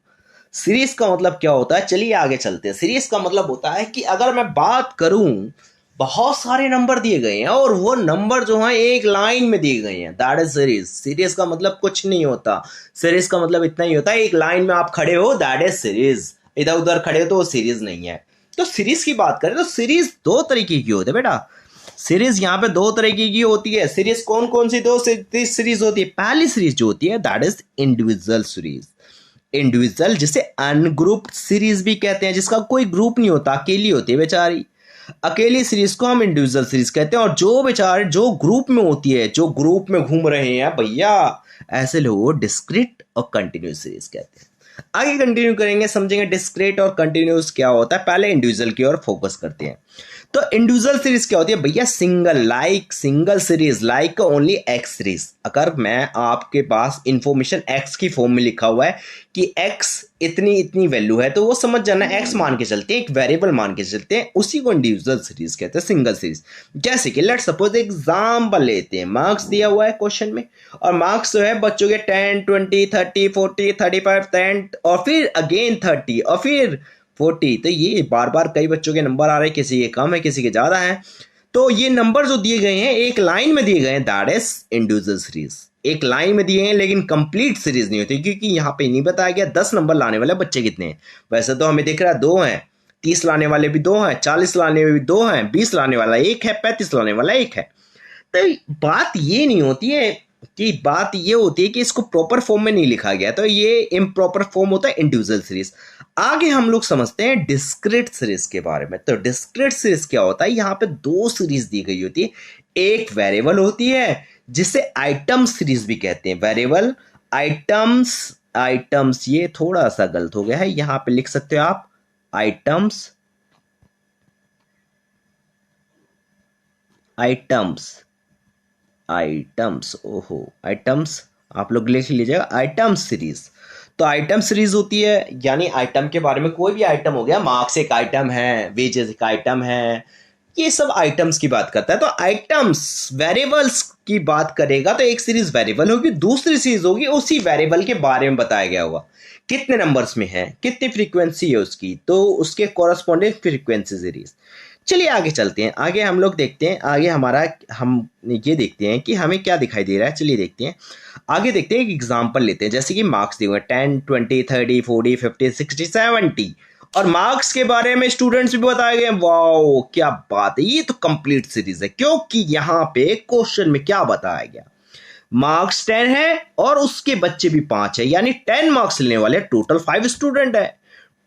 सीरीज का मतलब क्या होता है? चलिए आगे चलते हैं। सीरीज का मतलब होता है कि अगर मैं बात करूं, बहुत सारे नंबर दिए गए हैं और वो नंबर जो है एक लाइन में दिए गए हैं, दैट इज सीरीज। सीरीज का मतलब कुछ नहीं होता। सीरीज का मतलब इतना ही होता है, एक लाइन में आप खड़े हो, दैट इज सीरीज। इधर उधर खड़े हो तो वो सीरीज नहीं है। तो सीरीज की बात करें तो सीरीज 2 तरीके की होती है बेटा। सीरीज यहाँ पे 2 तरीके की होती है। सीरीज कौन कौन सी 2 सीरीज होती है? पहली सीरीज जो होती है that is individual series. Individual जिसे अनग्रुप्ड सीरीज भी कहते हैं, जिसका कोई ग्रुप नहीं होता, अकेली होती है बेचारी। अकेली सीरीज को हम इंडिविजुअल सीरीज कहते हैं। और जो बेचारे जो ग्रुप में होती है, जो ग्रुप में घूम रहे हैं भैया, ऐसे लोग डिस्क्रीट और कंटिन्यूस सीरीज कहते हैं। आगे कंटिन्यू करेंगे, समझेंगे डिस्क्रीट और कंटिन्यूस क्या होता है। पहले इंडिविजुअल की ओर फोकस करते हैं। तो इंडिविजुअल सीरीज क्या होती है भैया? Single series like only x series. अगर मैं आपके पास इंफॉर्मेशन एक्स की फॉर्म में लिखा हुआ है कि एक्स इतनी इतनी वैल्यू है, तो वो समझ जाना एक्स मान के चलते हैं, एक वेरिएबल मान के चलते हैं, उसी को इंडिविजुअल सीरीज कहते हैं, सिंगल सीरीज। जैसे कि लेट्स सपोज एग्जाम्पल लेते हैं। मार्क्स दिया हुआ है क्वेश्चन में, और मार्क्स जो है बच्चों के 10, 20, 30, 40, 35, 10 और फिर अगेन 30 और फिर 40। तो ये बार बार कई बच्चों के नंबर आ रहे हैं, किसी के कम है, किसी के ज्यादा है। तो ये नंबर जो दिए गए हैं एक लाइन में दिए गए हैं, दैट इज इंडिविजुअल सीरीज। एक लाइन में दिए हैं लेकिन कंप्लीट सीरीज नहीं होती, क्योंकि यहाँ पे नहीं बताया गया 10 नंबर लाने वाले बच्चे कितने हैं। वैसे तो हमें दिख रहा है 2 हैं, 30 लाने वाले भी 2 हैं, 40 लाने वाले भी 2 हैं, 20 लाने वाला 1 है, 35 लाने वाला 1 है। तो बात ये नहीं होती है, कि बात ये होती है कि इसको प्रॉपर फॉर्म में नहीं लिखा गया, तो ये इम्प्रॉपर फॉर्म होता है इंडिविजुअल सीरीज। आगे हम लोग समझते हैं डिस्क्रीट सीरीज के बारे में। तो डिस्क्रीट सीरीज क्या होता है? यहाँ पे 2 सीरीज दी गई होती है। एक वेरिएबल होती है जिसे आइटम सीरीज भी कहते हैं। वेरिएबल, आइटम्स ये थोड़ा सा गलत हो गया है, यहाँ पे लिख सकते हो आप आइटम्स, ओहो आइटम्स आप लोग लिख लीजिएगा, आइटम्स सीरीज। तो आइटम सीरीज होती है, यानी आइटम के बारे में कोई भी आइटम हो गया, मार्क्स एक आइटम है, वेजेस एक आइटम है, ये सब आइटम्स की बात करता है। तो आइटम्स वेरिएबल्स की बात करेगा तो एक सीरीज वेरिएबल होगी, दूसरी सीरीज होगी उसी वेरिएबल के बारे में बताया गया होगा, कितने नंबर्स में है, कितनी फ्रीक्वेंसी है उसकी, तो उसके कॉरस्पॉन्डिंग फ्रीक्वेंसी सीरीज। चलिए आगे चलते हैं। आगे हम लोग देखते हैं, आगे हमारा हम ये देखते हैं कि हमें क्या दिखाई दे रहा है। चलिए देखते हैं, आगे देखते हैं। एक एग्जांपल लेते हैं, जैसे कि मार्क्स दिए हुए 10, 20, 30, 40, 50, 60, 70 और मार्क्स के बारे में स्टूडेंट्स भी बताए गए। वाओ क्या बात है, ये तो कंप्लीट सीरीज है, क्योंकि यहाँ पे क्वेश्चन में क्या बताया गया, मार्क्स 10 है और उसके बच्चे भी 5 है, यानी 10 मार्क्स लेने वाले टोटल 5 स्टूडेंट है,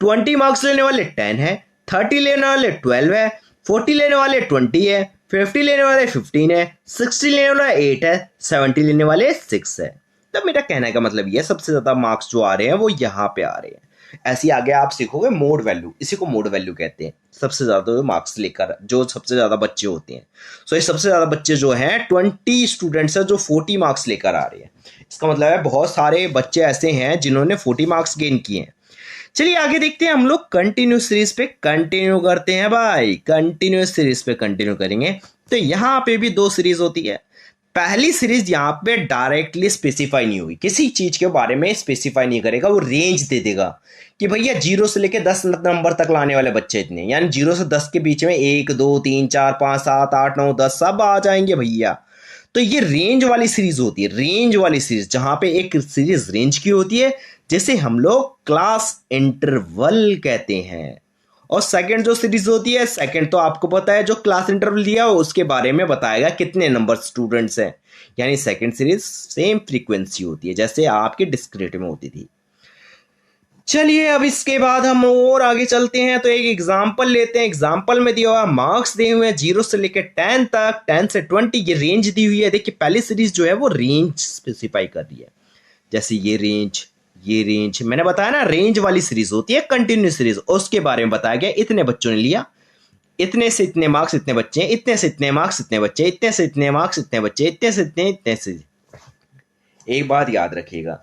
20 मार्क्स लेने वाले 10 है, 30 लेने वाले 12 है, 40 लेने वाले 20 है, 50 लेने वाले 15 है, 60 लेने वाले 8 है, 70 लेने वाले 6 है। तब मेरा कहने का मतलब ये सबसे ज्यादा मार्क्स जो आ रहे हैं वो यहाँ पे आ रहे हैं। ऐसे ही आगे आप सीखोगे मोड वैल्यू, इसी को मोड वैल्यू कहते हैं, सबसे ज्यादा मार्क्स लेकर जो सबसे ज्यादा बच्चे होते हैं। सो ये सबसे ज्यादा बच्चे जो हैं 20 स्टूडेंट्स हैं जो 40 मार्क्स लेकर आ रहे हैं। इसका मतलब है बहुत सारे बच्चे ऐसे हैं जिन्होंने 40 मार्क्स गेन किए हैं। चलिए आगे देखते हैं, हम लोग कंटिन्यूस सीरीज पे कंटिन्यू करते हैं भाई, कंटिन्यूस सीरीज पे कंटिन्यू करेंगे। तो यहाँ पे भी 2 सीरीज होती है। पहली सीरीज यहाँ पे डायरेक्टली स्पेसिफाई नहीं हुई, किसी चीज के बारे में स्पेसिफाई नहीं करेगा, वो रेंज दे देगा कि भैया 0 से लेके 10 नंबर तक लाने वाले बच्चे इतने, यानी 0 से 10 के बीच में 1 2 3 4 5 7 8 9 10 सब आ जाएंगे भैया। तो ये रेंज वाली सीरीज होती है, रेंज वाली सीरीज, जहां पे एक सीरीज रेंज की होती है जिसे हम लोग क्लास इंटरवल कहते हैं। और सेकंड जो सीरीज होती है, सेकंड तो आपको पता है जो क्लास इंटरवल दिया हो उसके बारे में बताएगा कितने नंबर स्टूडेंट्स हैं, यानी सेकंड सीरीज सेम फ्रीक्वेंसी होती है जैसे आपके डिस्क्रीट में होती थी। चलिए अब इसके बाद हम और आगे चलते हैं, तो एक एग्जांपल लेते हैं। एग्जांपल में दिया हुआ मार्क्स दिए हुए हैं 0 से लेकर 10 तक, 10 से 20 ये रेंज दी हुई है। देखिए पहली सीरीज जो है वो रेंज स्पेसिफाई कर रही है, जैसे ये रेंज मैंने बताया ना, रेंज वाली सीरीज होती है कंटिन्यूस सीरीज, उसके बारे में बताया गया इतने बच्चों ने लिया, इतने से इतने मार्क्स इतने बच्चे, इतने से इतने मार्क्स इतने बच्चे, इतने से इतने मार्क्स इतने बच्चे, इतने से इतने से। एक बात याद रखिएगा,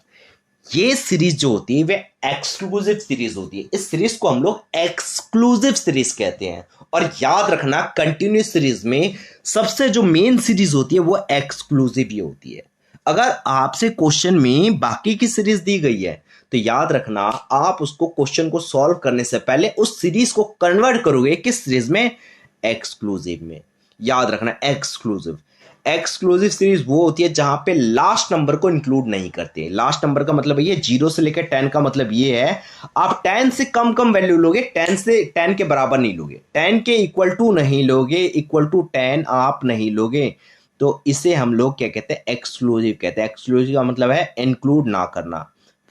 ये सीरीज जो होती है वे एक्सक्लूसिव सीरीज होती है, इस सीरीज को हम लोग एक्सक्लूसिव सीरीज कहते हैं। और याद रखना कंटिन्यूस सीरीज में सबसे जो मेन सीरीज होती है वो एक्सक्लूसिव ही होती है। अगर आपसे क्वेश्चन में बाकी की सीरीज दी गई है तो याद रखना आप उसको क्वेश्चन को सॉल्व करने से पहले उस सीरीज को कन्वर्ट करोगे किस सीरीज में, एक्सक्लूसिव में। याद रखना एक्सक्लूसिव, एक्सक्लूसिव सीरीज वो होती है जहां पे लास्ट नंबर को इंक्लूड नहीं करते। लास्ट नंबर का मतलब ये 0 से लेकर 10 का मतलब ये है आप 10 से कम वैल्यू लोगे, 10 के बराबर नहीं लोगे, 10 के इक्वल टू नहीं लोगे, इक्वल टू 10 आप नहीं लोगे। तो इसे हम लोग क्या कहते हैं, एक्सक्लूसिव कहते हैं। एक्सक्लूसिव का मतलब है इंक्लूड ना करना,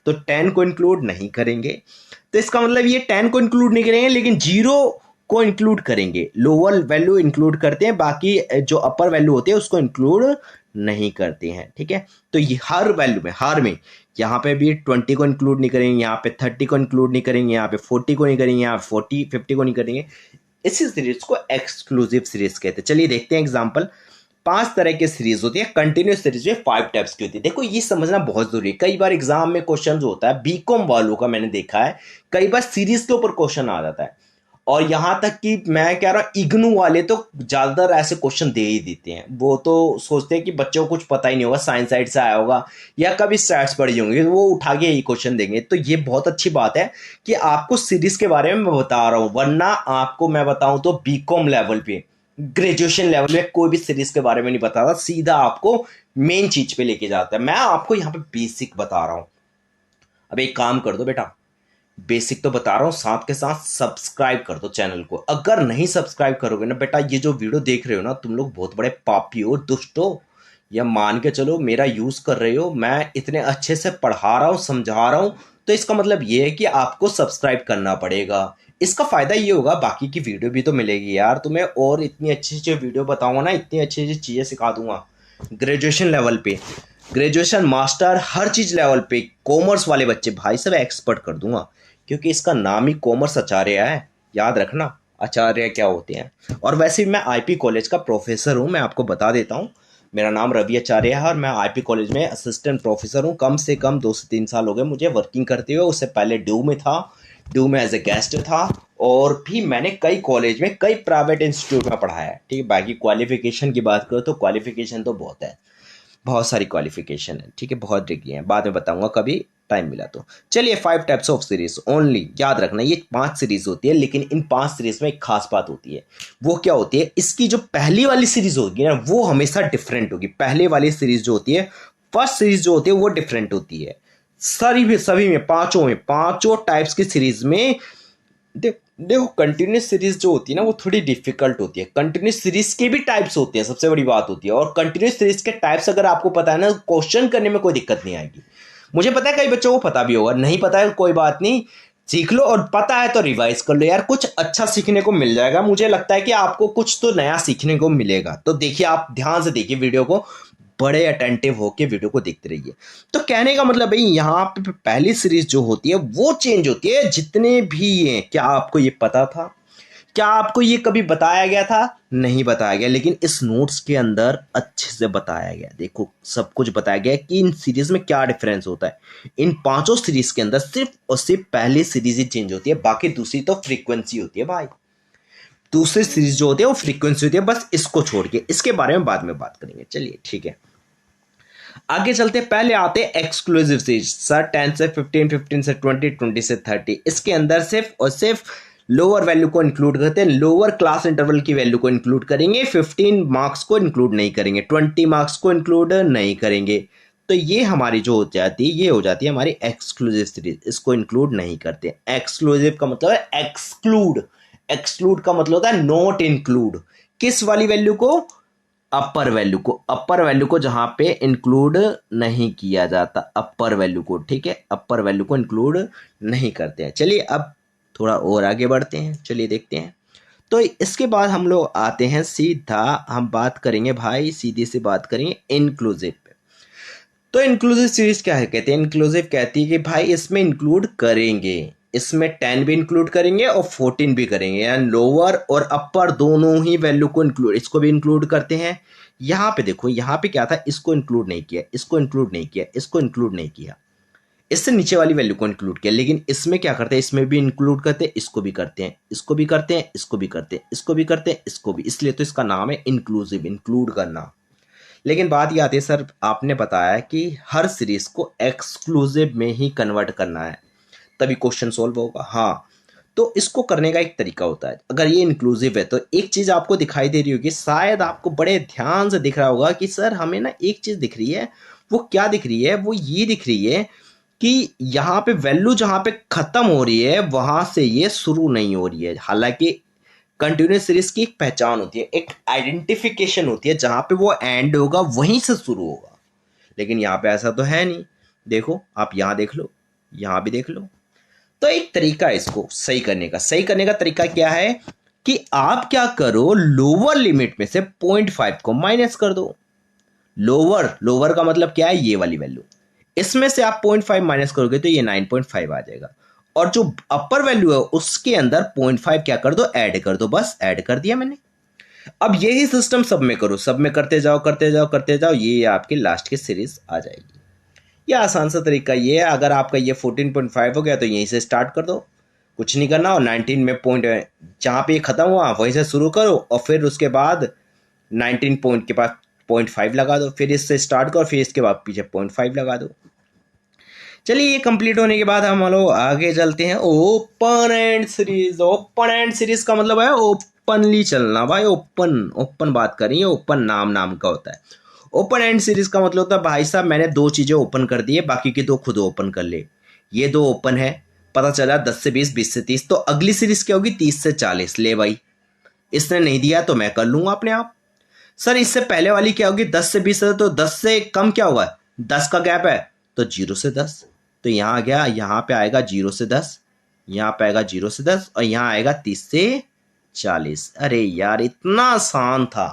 तो 10 को इंक्लूड नहीं करेंगे, तो इसका मतलब ये 10 को इंक्लूड नहीं करेंगे लेकिन 0 को इंक्लूड करेंगे, लोअर वैल्यू इंक्लूड करते हैं, बाकी जो अपर वैल्यू होती है उसको इंक्लूड नहीं करते हैं। ठीक है, तो ये हर वैल्यू में, हर में, यहाँ पे भी 20 को इंक्लूड नहीं करेंगे, यहाँ पे 30 को इंक्लूड नहीं करेंगे, यहाँ पे 40 को नहीं करेंगे, यहाँ 50 को नहीं करेंगे। इसी सीरीज को एक्सक्लूसिव सीरीज कहते हैं। चलिए देखते हैं एग्जाम्पल। 5 तरह की सीरीज होती है, कंटिन्यूस सीरीज में 5 टाइप्स की होती है। देखो ये समझना बहुत जरूरी है, कई बार एग्जाम में क्वेश्चन जो होता है बीकॉम वालों का मैंने देखा है, कई बार सीरीज के ऊपर क्वेश्चन आ जाता है, और यहां तक कि मैं कह रहा हूं इग्नू वाले तो ज्यादातर ऐसे क्वेश्चन दे ही देते हैं। वो तो सोचते हैं कि बच्चों को कुछ पता ही नहीं होगा, साइंस साइड से आया होगा या कभी स्टैट्स पढ़ी होंगी, वो उठा के यही क्वेश्चन देंगे। तो ये बहुत अच्छी बात है कि आपको सीरीज के बारे में मैं बता रहा हूं, वरना आपको मैं बताऊं तो बीकॉम लेवल पे, ग्रेजुएशन लेवल में कोई भी सीरीज के बारे में नहीं बताता, सीधा आपको मेन चीज पे लेके जाता है। मैं आपको यहाँ पे बेसिक बता रहा हूं। अब एक काम कर दो बेटा, बेसिक तो बता रहा हूं, साथ के साथ सब्सक्राइब कर दो चैनल को। अगर नहीं सब्सक्राइब करोगे ना बेटा, ये जो वीडियो देख रहे हो ना तुम लोग बहुत बड़े पापी हो, दुष्ट हो, या मान के चलो मेरा यूज कर रहे हो। मैं इतने अच्छे से पढ़ा रहा हूं, समझा रहा हूं, तो इसका मतलब ये है कि आपको सब्सक्राइब करना पड़ेगा। इसका फायदा ये होगा बाकी की वीडियो भी तो मिलेगी यार तुम्हें, और इतनी अच्छी अच्छी वीडियो बताऊंगा ना, इतनी अच्छी अच्छी चीजें सिखा दूंगा ग्रेजुएशन लेवल पे, ग्रेजुएशन मास्टर हर चीज लेवल पे। कॉमर्स वाले बच्चे भाई सब एक्सपर्ट कर दूंगा, क्योंकि इसका नाम ही कॉमर्स आचार्य है। याद रखना आचार्य क्या होते हैं। और वैसे भी मैं आईपी कॉलेज का प्रोफेसर हूं, मैं आपको बता देता हूं, मेरा नाम रवि आचार्य है और मैं आईपी कॉलेज में असिस्टेंट प्रोफेसर हूं। कम से कम 2 से 3 साल हो गए मुझे वर्किंग करते हुए। उससे पहले ड्यू में था, ड्यू में एज ए गेस्ट था, और भी मैंने कई कॉलेज में, कई प्राइवेट इंस्टीट्यूट में पढ़ाया है। ठीक है, बाकी क्वालिफिकेशन की बात करो तो क्वालिफिकेशन तो बहुत है, बहुत सारी क्वालिफिकेशन है। ठीक है, बहुत डिग्री है, बाद में बताऊंगा कभी टाइम मिला तो। चलिए 5 टाइप्स ऑफ सीरीज ओनली, याद रखना ये 5 सीरीज होती है, लेकिन इन 5 सीरीज में एक खास बात होती है। वो क्या होती है, इसकी जो पहली वाली सीरीज होगी ना वो हमेशा डिफरेंट होगी। पहले वाली सीरीज जो होती है, फर्स्ट सीरीज जो होती है वो डिफरेंट होती है। सभी में, पांचों टाइप्स की सीरीज में देखो कंटिन्यूस सीरीज जो होती है ना वो थोड़ी डिफिकल्ट होती है। कंटिन्यूस सीरीज के भी टाइप्स होते हैं, सबसे बड़ी बात होती है। और कंटिन्यूस सीरीज के टाइप्स अगर आपको पता है ना, क्वेश्चन करने में कोई दिक्कत नहीं आएगी। मुझे पता है कई बच्चों को पता भी होगा, नहीं पता है कोई बात नहीं, सीख लो, और पता है तो रिवाइज कर लो यार, कुछ अच्छा सीखने को मिल जाएगा। मुझे लगता है कि आपको कुछ तो नया सीखने को मिलेगा। तो देखिए, आप ध्यान से देखिए वीडियो को, बड़े अटेंटिव होके वीडियो को देखते रहिए। तो कहने का मतलब भाई, यहाँ पे पहली सीरीज जो होती है वो चेंज होती है जितने भी ये। क्या आपको ये पता था? क्या आपको ये कभी बताया गया था? नहीं बताया गया, लेकिन इस नोट्स के अंदर अच्छे से बताया गया। देखो सब कुछ बताया गया कि इन सीरीज में क्या डिफरेंस होता है। इन पांचों सीरीज के अंदर सिर्फ और सिर्फ पहली सीरीज ही चेंज होती है, बाकी दूसरी तो फ्रीक्वेंसी होती है भाई। दूसरी सीरीज जो होती है वो फ्रीक्वेंसी होती है, बस इसको छोड़ के। इसके बारे में बाद में बात करेंगे, चलिए ठीक है। आगे चलते, पहले आते हैं एक्सक्लूसिव सीरीज। सर 10 से 15, 15 से 20, 20 से 30। इसके अंदर सिर्फ और सिर्फ लोअर वैल्यू को इंक्लूड करते हैं, लोअर क्लास इंटरवल की वैल्यू को इंक्लूड करेंगे। 15 मार्क्स को इंक्लूड नहीं करेंगे, 20 मार्क्स को इंक्लूड नहीं करेंगे। तो ये हमारी जो हो जाती है, ये हो जाती है हमारी एक्सक्लूसिव सीरीज। इसको इंक्लूड नहीं करते। एक्सक्लूसिव का मतलब है एक्सक्लूड। एक्सक्लूड का मतलब होता है नॉट इंक्लूड। किस वाली वैल्यू को? अपर वैल्यू को। अपर वैल्यू को जहां पे इंक्लूड नहीं किया जाता, अपर वैल्यू को, ठीक है, अपर वैल्यू को इंक्लूड नहीं करते हैं। चलिए अब थोड़ा और आगे बढ़ते हैं, चलिए देखते हैं। तो इसके बाद हम लोग आते हैं सीधा, हम बात करेंगे भाई, सीधी सी बात करेंगे इंक्लूसिव पे। तो इंक्लूसिव सीरीज क्या है? कहते हैं इंक्लूसिव कहती है कि भाई इसमें इंक्लूड करेंगे, इसमें 10 भी इंक्लूड करेंगे और 14 भी करेंगे, यानी लोअर और अपर दोनों ही वैल्यू को इंक्लूड, इसको भी इंक्लूड करते हैं। यहाँ पे देखो, यहाँ पे क्या था, इसको इंक्लूड नहीं किया, इसको इंक्लूड नहीं किया, इसको इंक्लूड नहीं किया, इससे नीचे वाली वैल्यू को इंक्लूड किया। लेकिन इसमें क्या करते हैं, इसमें भी इंक्लूड करते हैं, इसको भी करते हैं, इसको भी करते हैं, इसको भी करते हैं, इसको भी करते हैं, इसको भी। इसलिए तो इसका नाम है इंक्लूसिव, इंक्लूड करना। लेकिन बात ये आती है, सर आपने बताया कि हर सीरीज को एक्सक्लूसिव में ही कन्वर्ट करना है तभी क्वेश्चन सोल्व होगा। हाँ, तो इसको करने का एक तरीका होता है। अगर ये इंक्लूसिव है तो एक चीज आपको दिखाई दे रही होगी, शायद आपको बड़े ध्यान से दिख रहा होगा कि सर हमें ना एक चीज दिख रही है। वो क्या दिख रही है? वो ये दिख रही है कि यहाँ पे वैल्यू जहां पे खत्म हो रही है वहां से ये शुरू नहीं हो रही है। हालांकि कंटिन्यूस सीरीज की एक पहचान होती है, एक आइडेंटिफिकेशन होती है, जहां पे वो एंड होगा वहीं से शुरू होगा। लेकिन यहाँ पे ऐसा तो है नहीं। देखो आप यहाँ देख लो, यहाँ भी देख लो। तो एक तरीका है इसको सही करने का। सही करने का तरीका क्या है कि आप क्या करो, लोअर लिमिट में से 0.5 को माइनस कर दो। लोअर, लोअर का मतलब क्या है? ये वाली वैल्यू। इसमें से आप 0.5 माइनस करोगे तो ये 9.5 आ जाएगा। और जो अपर वैल्यू है उसके अंदर 0.5 क्या कर दो, ऐड कर दो। बस ऐड कर दिया मैंने। अब यही सिस्टम सब में करो, सब में करते जाओ करते जाओ करते जाओ, ये आपकी लास्ट की सीरीज आ जाएगी। यह आसान सा तरीका ये है। अगर आपका ये 14.5 हो गया तो यहीं से स्टार्ट कर दो, कुछ नहीं करना। और 19 में पॉइंट जहाँ पे ये खत्म हुआ वहीं से शुरू करो, और फिर उसके बाद 19 पॉइंट के पास 0.5 लगा दो, फिर इससे स्टार्ट करो, फिर इसके बाद पीछे 0.5 लगा दो। चलिए ये कंप्लीट होने के बाद हम लोग आगे चलते हैं open and series. Open and series का मतलब है ओपनली चलना भाई, ओपन ओपन बात करेंगे। ओपन नाम नाम का होता है। ओपन एंड सीरीज का मतलब होता है भाई साहब मैंने दो चीजें ओपन कर दी है, बाकी की दो खुद ओपन कर ले। ये दो ओपन है, पता चला 10 से 20, 20 से 30, तो अगली सीरीज क्या होगी? 30 से 40। ले भाई, इसने नहीं दिया तो मैं कर लूंगा अपने आप। सर इससे पहले वाली क्या होगी? 10 से 20 है, तो 10 से कम क्या होगा? 10 का गैप है तो 0 से 10। तो यहाँ आ गया, यहाँ पे आएगा 0 से 10, यहाँ पे आएगा 0 से 10, और यहाँ आएगा 30 से 40। अरे यार इतना आसान था।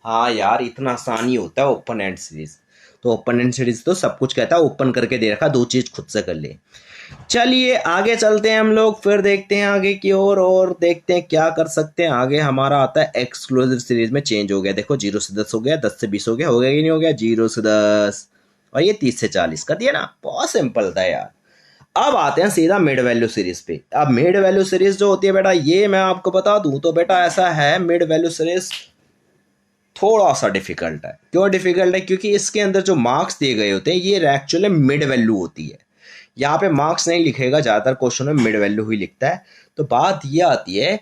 हाँ यार इतना आसान ही होता है ओपन एंड सीरीज। तो ओपन एंड सीरीज तो सब कुछ कहता है, ओपन करके दे रखा, दो चीज खुद से कर ले। चलिए आगे चलते हैं हम लोग, फिर देखते हैं आगे की ओर और देखते हैं क्या कर सकते हैं आगे। हमारा आता है एक्सक्लूसिव सीरीज में चेंज हो गया। देखो 0 से 10 हो गया, 10 से 20 हो गया, हो गया कि नहीं हो गया? 0 से 10 और ये 30 से 40 कर दिया ना। बहुत सिंपल था यार। अब आते हैं सीधा मिड वैल्यू सीरीज पे। अब मिड वैल्यू सीरीज जो होती है बेटा, ये मैं आपको बता दूं तो बेटा ऐसा है, मिड वैल्यू सीरीज थोड़ा सा डिफिकल्ट है। क्यों डिफिकल्ट है? क्योंकि इसके अंदर जो मार्क्स दिए गए होते हैं ये एक्चुअली मिड वैल्यू होती है। यहाँ पे मार्क्स नहीं लिखेगा, ज्यादातर क्वेश्चन में मिड वैल्यू ही लिखता है। तो बात ये आती है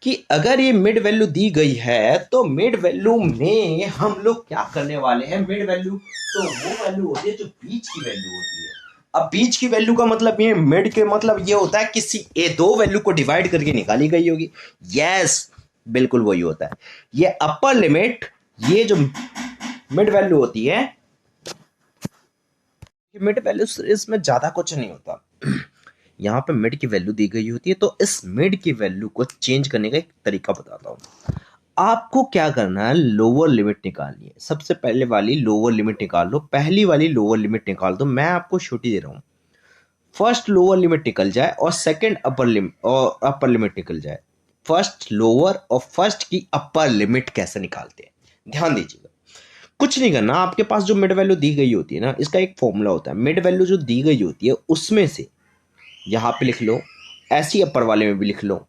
कि अगर ये मिड वैल्यू दी गई है तो मिड वैल्यू में हम लोग क्या करने वाले हैं? मिड वैल्यू तो वो वैल्यू होती है जो बीच की वैल्यू होती है। अब बीच की वैल्यू का मतलब ये, मिड के मतलब ये होता है किसी ए दो वैल्यू को डिवाइड करके निकाली गई होगी। यस, बिल्कुल वही होता है। ये अपर लिमिट, ये जो मिड वैल्यू होती है, मिड वैल्यू इसमें ज्यादा कुछ नहीं होता। यहाँ पे मिड की वैल्यू दी गई होती है, तो इस मिड की वैल्यू को चेंज करने का एक तरीका बताता हूँ। आपको क्या करना है, लोअर लिमिट निकालनी है। सबसे पहले वाली लोअर लिमिट निकाल लो, पहली वाली लोअर लिमिट निकाल दो। मैं आपको छुट्टी दे रहा हूँ, फर्स्ट लोअर लिमिट निकल जाए और सेकंड अपर लिमिट निकल जाए। फर्स्ट लोअर और फर्स्ट की अपर लिमिट कैसे निकालते हैं, ध्यान दीजिएगा। कुछ नहीं करना, आपके पास जो मिड वैल्यू दी गई होती है ना, इसका एक फॉर्मूला होता है। मिड वैल्यू जो दी गई होती है उसमें से यहाँ पे लिख लो, ऐसी अपर वाले में भी लिख लो,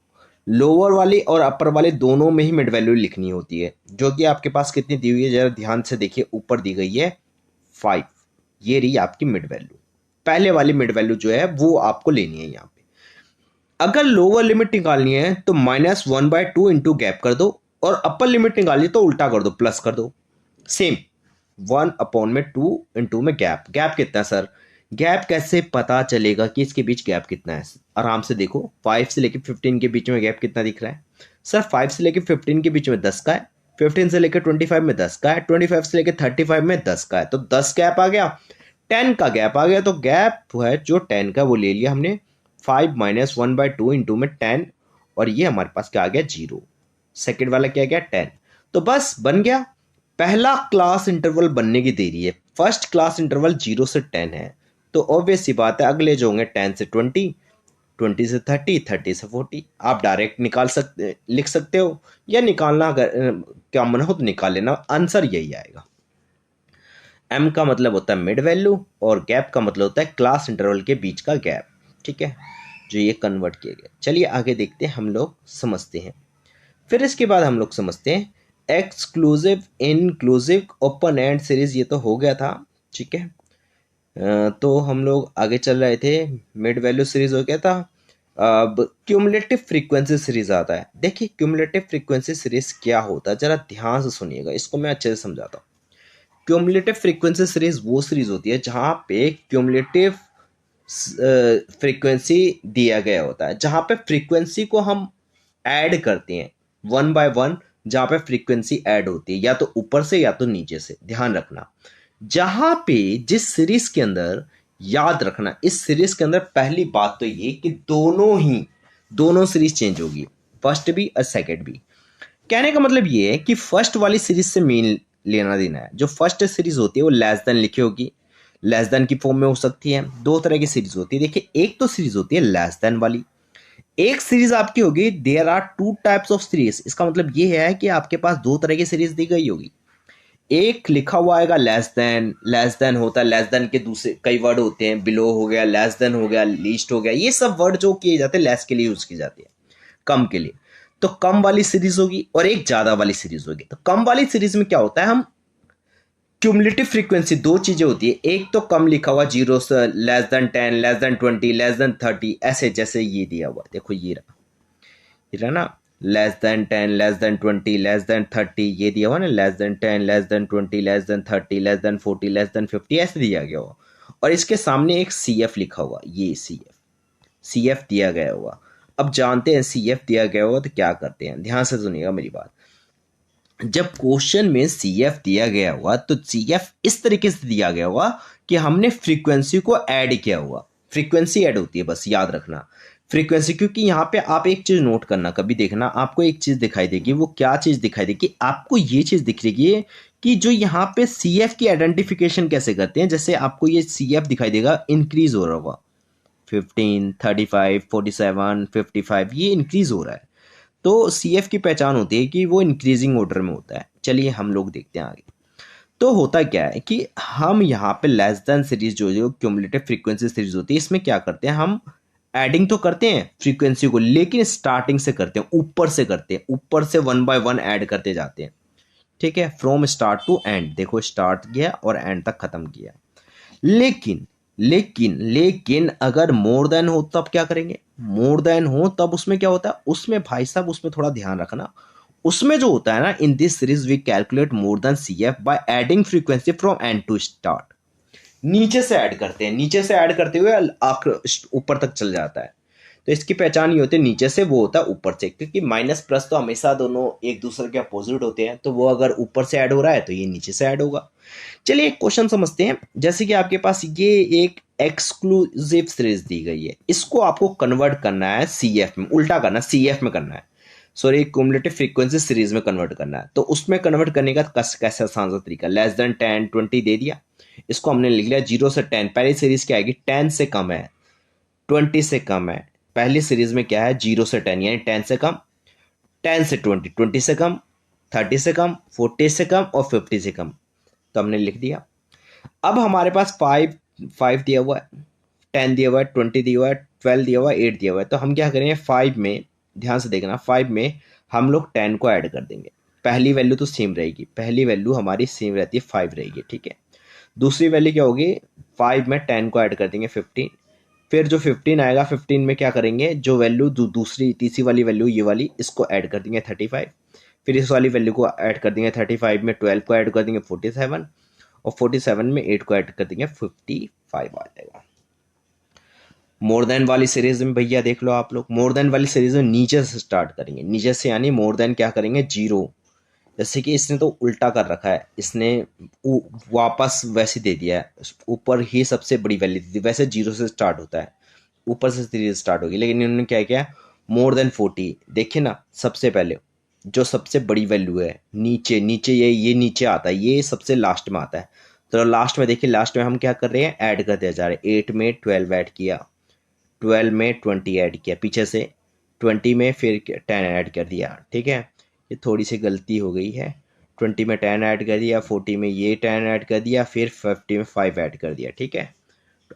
लोअर वाली और अपर वाले दोनों में ही मिड वैल्यू लिखनी होती है। जो कि आपके पास कितनी दी हुई है, जरा ध्यान से देखिए, ऊपर दी गई है 5। ये रही आपकी मिड वैल्यू। पहले वाली मिड वैल्यू जो है वो आपको लेनी है यहाँ पे। अगर लोअर लिमिट निकालनी है तो -1/2 इंटू गैप कर दो, और अपर लिमिट निकालनी तो उल्टा कर दो, प्लस कर दो। सेम 1/2 इंटू में गैप। गैप कितना है सर, गैप कैसे पता चलेगा कि इसके बीच गैप कितना है? आराम से देखो, 5 से लेकर 15 के बीच में गैप कितना दिख रहा है सर? 5 से लेकर 15 के बीच में 10 का है, 15 से लेकर 25 में 10 का है, 25 से लेकर 35 में 10 का है, तो 10 गैप आ गया, 10 का गैप आ गया। तो गैप है जो 10 का वो ले लिया हमने, 5 - 1/2 इंटू में 10, और ये हमारे पास क्या आ गया, 0। सेकेंड वाला क्या गया, 10। तो बस बन गया। पहला क्लास इंटरवल बनने की देरी है, फर्स्ट क्लास इंटरवल 0 से 10 है, तो ऑब्वियस सी बात है अगले जो होंगे 10 से 20, 20 से 30, 30 से 40। आप डायरेक्ट निकाल सकते, लिख सकते हो, या निकालना अगर क्या मन हो तो निकाल लेना, आंसर यही आएगा। एम का मतलब होता है मिड वैल्यू, और गैप का मतलब होता है क्लास इंटरवल के बीच का गैप। ठीक है, जो ये कन्वर्ट किया गया। चलिए आगे देखते हैं, हम लोग समझते हैं। फिर इसके बाद हम लोग समझते हैं exclusive, inclusive, open and series. ये तो हो गया था, ठीक है। तो हम लोग आगे चल रहे थे, मिड वैल्यू सीरीज हो गया था। अब क्यूमुलेटिव फ्रीक्वेंसी सीरीज आता है। देखिए क्यूमुलेटिव फ्रीक्वेंसी सीरीज क्या होता है, जरा ध्यान से सुनिएगा, इसको मैं अच्छे से समझाता हूँ। क्यूमुलेटिव फ्रीक्वेंसी सीरीज वो सीरीज होती है जहाँ पे क्यूमुलेटिव फ्रीक्वेंसी दिया गया होता है, जहाँ पे फ्रीक्वेंसी को हम ऐड करते हैं 1 बाय 1, जहाँ पे फ्रीक्वेंसी ऐड होती है या तो ऊपर से या तो नीचे से। ध्यान रखना, जहाँ पे जिस सीरीज के अंदर, याद रखना इस सीरीज के अंदर पहली बात तो ये कि दोनों सीरीज चेंज होगी, फर्स्ट भी और सेकंड भी। कहने का मतलब ये है कि फर्स्ट वाली सीरीज से मेन लेना देना है। जो फर्स्ट सीरीज होती है वो लेस देन लिखी होगी, लेस देन की फॉर्म में हो सकती है। दो तरह की सीरीज होती है, देखिए एक तो सीरीज होती है लेस देन वाली, एक सीरीज आपकी होगी there are two types of series. इसका मतलब ये है कि आपके पास दो तरह की सीरीज दी गई होगी। एक लिखा हुआ आएगा लेस देन होता है, लेस देन के दूसरे कई वर्ड होते हैं, बिलो हो गया, लेस देन हो गया, लीस्ट हो गया, ये सब वर्ड जो किए जाते हैं लेस के लिए यूज की जाती है, कम के लिए। तो कम वाली सीरीज होगी और एक ज्यादा वाली सीरीज होगी। तो कम वाली सीरीज में क्या होता है, हम क्यूमुलेटिव फ्रीक्वेंसी, दो चीजें होती है, एक तो कम लिखा हुआ 0 से less than 10, less than 20, less than 30, ऐसे जैसे ये दिया हुआ, देखो ये रहा ना, less than 10, less than 20, less than 30, ये दिया हुआ ना, less than 10, less than 20, less than 30, less than 40, less than 50, ऐसे दिया गया हुआ। और इसके सामने एक CF लिखा हुआ, ये CF दिया गया हुआ। अब जानते हैं CF दिया गया हुआ तो क्या करते हैं, ध्यान से सुनिएगा मेरी बात। जब क्वेश्चन में CF दिया गया हुआ तो CF इस तरीके से दिया गया हुआ कि हमने फ्रीक्वेंसी को ऐड किया हुआ। फ्रीक्वेंसी ऐड होती है, बस याद रखना फ्रीक्वेंसी, क्योंकि यहाँ पे आप एक चीज नोट करना, कभी देखना आपको एक चीज दिखाई देगी, वो क्या चीज दिखाई देगी आपको, ये चीज दिख रही है कि जो यहाँ पे CF की आइडेंटिफिकेशन कैसे करते हैं। जैसे आपको ये CF दिखाई देगा, इंक्रीज हो रहा होगा, 15, 35, 47, 55, ये इंक्रीज हो रहा है। तो CF की पहचान होती है कि वो इंक्रीजिंग ऑर्डर में होता है। चलिए हम लोग देखते हैं आगे। तो होता क्या है कि हम यहाँ पे लेस देन सीरीज जो क्यूमुलेटिव फ्रीक्वेंसी सीरीज होती है, इसमें क्या करते हैं, हम एडिंग तो करते हैं फ्रीक्वेंसी को, लेकिन स्टार्टिंग से करते हैं, ऊपर से करते हैं, ऊपर से 1 बाय 1 ऐड करते जाते हैं। ठीक है, फ्रॉम स्टार्ट टू एंड, देखो स्टार्ट किया और एंड तक खत्म किया। लेकिन अगर मोर देन हो तब क्या करेंगे, मोर देन हो तब उसमें क्या होता है, उसमें भाई साहब उसमें थोड़ा ध्यान रखना, उसमें जो होता है ना, in this series we calculate more than CF by adding frequency from end to start. नीचे से ऐड करते हैं, नीचे से ऐड करते हुए आखिर ऊपर तक चल जाता है। तो इसकी पहचान ये होती है नीचे से, वो होता है ऊपर से, क्योंकि माइनस प्लस तो हमेशा दोनों एक दूसरे के अपोजिट होते हैं, तो वो अगर ऊपर से ऐड हो रहा है तो ये नीचे से ऐड होगा। चलिए एक क्वेश्चन समझते हैं। जैसे कि आपके पास ये एक एक्सक्लूसिव सीरीज दी गई है, इसको आपको कन्वर्ट करना है सीएफ में, उल्टा करना है, सीएफ में करना है, सॉरी क्युमुलेटिव फ्रीक्वेंसी सीरीज में कन्वर्ट करना है। तो उसमें कन्वर्ट करने का कैसे आसान सा तरीका, लेस देन 10 20 दे दिया, इसको हमने लिख लिया 0 से 10। पहली सीरीज क्या आएगी, 10 से कम है, 20 से कम है। पहली सीरीज में क्या है, 0 से 10, यानी 10 से कम, 10 से 20, 20 से कम, 30 से कम, 40 से कम और 50 से कम। तो हमने लिख दिया। अब हमारे पास 5 दिया हुआ है, 10 दिया हुआ है, 20 दिया हुआ है, 12 दिया हुआ है, 8 दिया हुआ है। तो हम क्या करेंगे, 5 में, ध्यान से देखना, 5 में हम लोग 10 को ऐड कर देंगे। पहली वैल्यू तो सेम रहेगी, पहली वैल्यू हमारी सेम रहती है, 5 रहेगी, ठीक है। दूसरी वैल्यू क्या होगी, 5 में 10 को ऐड कर देंगे, 15। फिर जो 15 आएगा, 15 में क्या करेंगे, जो वैल्यू दूसरी तीसरी वाली वैल्यू ये वाली, इसको ऐड कर देंगे 35। फिर इस वाली वैल्यू को ऐड कर देंगे 35 में, 12 को ऐड कर देंगे 47, और 47 में 8 को ऐड कर देंगे 55 आ जाएगा। मोर देन वाली सीरीज में भैया देख लो आप लोग, मोर देन वाली सीरीज में नीचे से स्टार्ट करेंगे, नीचे से, यानी मोर देन क्या करेंगे, 0। जैसे कि इसने तो उल्टा कर रखा है, इसने वापस वैसे दे दिया है, ऊपर ही सबसे बड़ी वैल्यू दी थी, वैसे 0 से स्टार्ट होता है, ऊपर से सीरीज स्टार्ट होगी, लेकिन इन्होंने क्या किया, मोर देन 40। देखिए ना, सबसे पहले जो सबसे बड़ी वैल्यू है नीचे, नीचे ये नीचे आता है, ये सबसे लास्ट में आता है। तो लास्ट में देखिए, लास्ट में हम क्या कर रहे हैं, ऐड करते जा रहे हैं। 8 में 12 ऐड किया, 12 में 20 ऐड किया, पीछे से 20 में फिर 10 ऐड कर दिया, ठीक है। ये थोड़ी सी गलती हो गई है, 20 में 10 ऐड कर दिया, 40 में ये 10 ऐड कर दिया, फिर 50 में 5 ऐड कर दिया, ठीक है।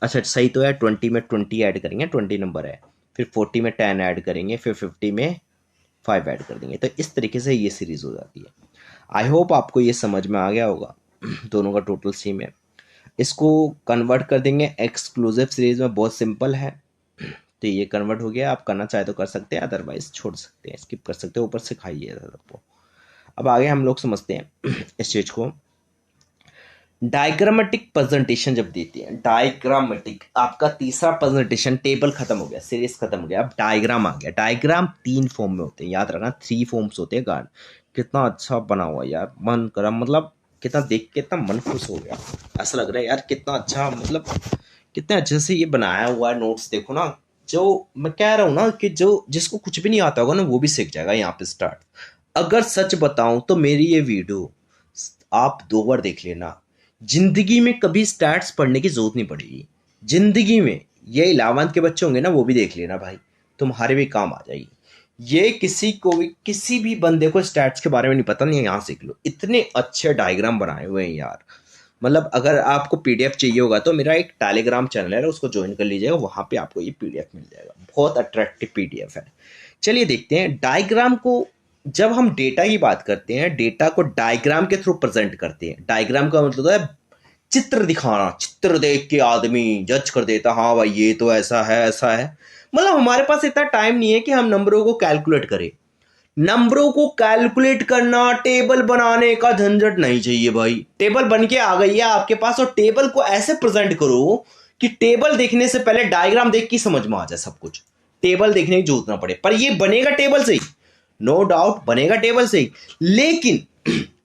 अच्छा सही तो है, 20 में 20 ऐड करेंगे, 20 नंबर है, फिर 40 में 10 ऐड करेंगे, फिर 50 में 5 ऐड कर देंगे। तो इस तरीके से ये सीरीज हो जाती है। आई होप आपको ये समझ में आ गया होगा। दोनों का टोटल सेम है। इसको कन्वर्ट कर देंगे एक्सक्लूसिव सीरीज में, बहुत सिंपल है। तो ये कन्वर्ट हो गया, आप करना चाहे तो कर सकते हैं, अदरवाइज छोड़ सकते हैं, स्किप कर सकते हैं, ऊपर से खाइए सबको। अब आगे हम लोग समझते हैं इस चीज को। डायग्रामेटिक प्रेजेंटेशन जब देते हैं, डायग्रामेटिक, आपका तीसरा प्रेजेंटेशन टेबल खत्म हो गया, सीरीज खत्म हो गया, अब डायग्राम आ गया। डायग्राम 3 फॉर्म में होते हैं, याद रखना, 3 फॉर्म्स होते हैं। गार्ड कितना अच्छा बना हुआ यार, मन करा, मतलब कितना देख के इतना मन खुश हो गया, ऐसा लग रहा है यार कितना अच्छा, मतलब कितने अच्छे से ये बनाया हुआ है। नोट्स देखो ना, जो मैं कह रहा हूँ ना कि जो जिसको कुछ भी नहीं आता होगा ना, वो भी सीख जाएगा यहाँ पे स्टार्ट। अगर सच बताऊं तो मेरी ये वीडियो आप 2 बार देख लेना, जिंदगी में कभी स्टैट्स पढ़ने की जरूरत नहीं पड़ेगी जिंदगी में। ये 11th के बच्चे होंगे ना, वो भी देख लेना भाई, तुम्हारे भी काम आ जाएगी। ये किसी को भी, किसी भी बंदे को स्टैट्स के बारे में नहीं पता, नहीं, यहाँ सीख लो। इतने अच्छे डायग्राम बनाए हुए हैं यार, मतलब अगर आपको पीडीएफ चाहिए होगा तो मेरा एक टेलीग्राम चैनल है, उसको ज्वाइन कर लीजिएगा, वहां पे आपको ये पीडीएफ मिल जाएगा, बहुत अट्रैक्टिव पीडीएफ है। चलिए देखते हैं डायग्राम को। जब हम डेटा की बात करते हैं, डेटा को डायग्राम के थ्रू प्रेजेंट करते हैं। डायग्राम का मतलब है चित्र दिखाना, चित्र देख के आदमी जज कर देता, हाँ भाई ये तो ऐसा है, ऐसा है। मतलब हमारे पास इतना टाइम नहीं है कि हम नंबरों को कैलकुलेट करें। नंबरों को कैलकुलेट करना, टेबल बनाने का झंझट नहीं चाहिए भाई। टेबल बन के आ गई है आपके पास, और टेबल को ऐसे प्रेजेंट करो कि टेबल देखने से पहले डायग्राम देख के समझ में आ जाए सब कुछ, टेबल देखने की जरूरत ना पड़े। पर ये बनेगा टेबल से ही, नो डाउट बनेगा टेबल से ही, लेकिन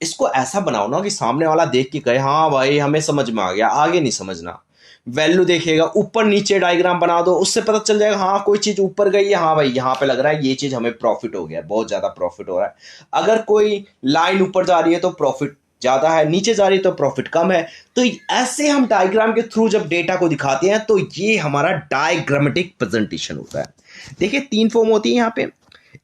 इसको ऐसा बनाओ ना कि सामने वाला देख के कहे हाँ भाई हमें समझ में आ गया, आगे नहीं समझना। वैल्यू देखेगा, ऊपर नीचे डायग्राम बना दो, उससे पता चल जाएगा हाँ कोई चीज ऊपर गई है, हाँ भाई यहाँ पे लग रहा है ये चीज हमें प्रॉफिट हो गया, बहुत ज्यादा प्रॉफिट हो रहा है। अगर कोई लाइन ऊपर जा रही है तो प्रॉफिट ज्यादा है, नीचे जा रही है तो प्रॉफिट कम है। तो ऐसे हम डायग्राम के थ्रू जब डेटा को दिखाते हैं तो ये हमारा डायग्रामेटिक प्रेजेंटेशन होता है। देखिए 3 फॉर्म होती है यहाँ पे।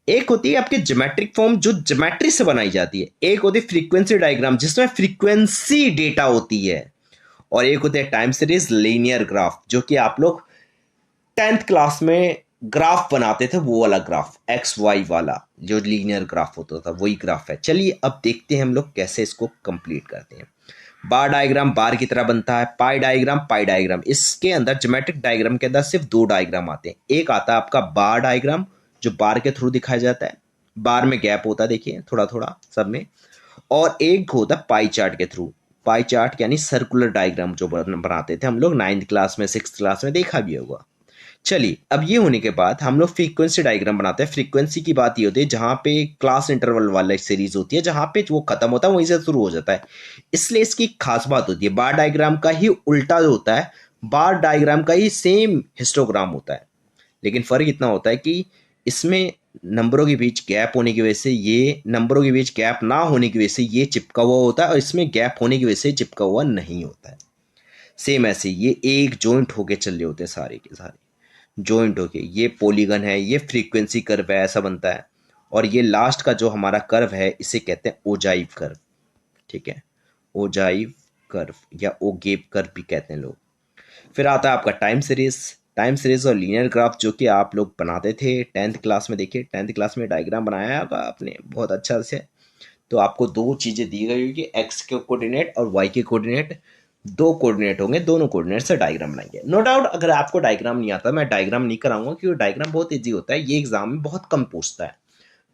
एक होती है आपकी ज्योमेट्रिक फॉर्म, जो ज्योमेट्री से बनाई जाती है। एक होती है फ्रीक्वेंसी डायग्राम, जिसमें फ्रीक्वेंसी डेटा होती है। और एक होता है टाइम सीरीज लीनियर ग्राफ, जो कि आप लोग 10th क्लास में ग्राफ बनाते थे, वो वाला ग्राफ, एक्स वाई वाला जो लीनियर ग्राफ होता था, वही ग्राफ है। चलिए अब देखते हैं हम लोग कैसे इसको कंप्लीट करते हैं। बार डायग्राम बार की तरह बनता है, पाई डायग्राम पाई डायग्राम। इसके अंदर ज्योमेट्रिक डायग्राम के अंदर सिर्फ 2 डायग्राम आते हैं। एक आता है आपका बार डायग्राम, जो बार के थ्रू दिखाया जाता है, बार में गैप होता है देखिए थोड़ा थोड़ा सब में। और एक होता है पाई चार्ट के थ्रू। पाई चार्ट यानी सर्कुलर डायग्राम जो बनाते थे हम लोग 9th क्लास में 6th क्लास में देखा भी होगा। चलिए, अब ये होने के बाद हम लोग फ्रीक्वेंसी डायग्राम बनाते हैं। फ्रीक्वेंसी की बात ये होती है जहाँ पे क्लास इंटरवल वाला सीरीज होती है, जहाँ पे वो खत्म होता है वहीं से शुरू हो जाता है, इसलिए इसकी खास बात होती है। बार डायग्राम का ही उल्टा जो होता है, बार डायग्राम का ही सेम हिस्टोग्राम होता है, लेकिन फर्क इतना होता है कि इसमें नंबरों के बीच गैप होने की वजह से, ये नंबरों के बीच गैप ना होने की वजह से ये चिपका हुआ होता है, और इसमें गैप होने की वजह से चिपका हुआ नहीं होता है। सेम ऐसे ये एक जॉइंट होके चल रहे होते हैं, सारे के सारे जॉइंट होके। ये पॉलीगन है, ये फ्रीक्वेंसी कर्व है, ऐसा बनता है। और ये लास्ट का जो हमारा कर्व है इसे कहते हैं ओजाइव कर्व, ठीक है, ओजाइव कर्व या ओगेव कर्व भी कहते हैं लोग। फिर आता है आपका टाइम सीरीज। टाइम सीरीज और लीनियर ग्राफ जो कि आप लोग बनाते थे 10th क्लास में। देखिए 10th क्लास में डायग्राम बनाया होगा आपने बहुत अच्छा से। तो आपको दो चीज़ें दी गई होगी, एक्स के कोऑर्डिनेट और वाई के कोऑर्डिनेट। दो कोऑर्डिनेट होंगे, दोनों कोऑर्डिनेट से डायग्राम बनाएंगे। नो डाउट अगर आपको डायग्राम नहीं आता, मैं डायग्राम नहीं कराऊंगा क्योंकि डायग्राम बहुत ईजी होता है, ये एग्जाम में बहुत कम पूछता है,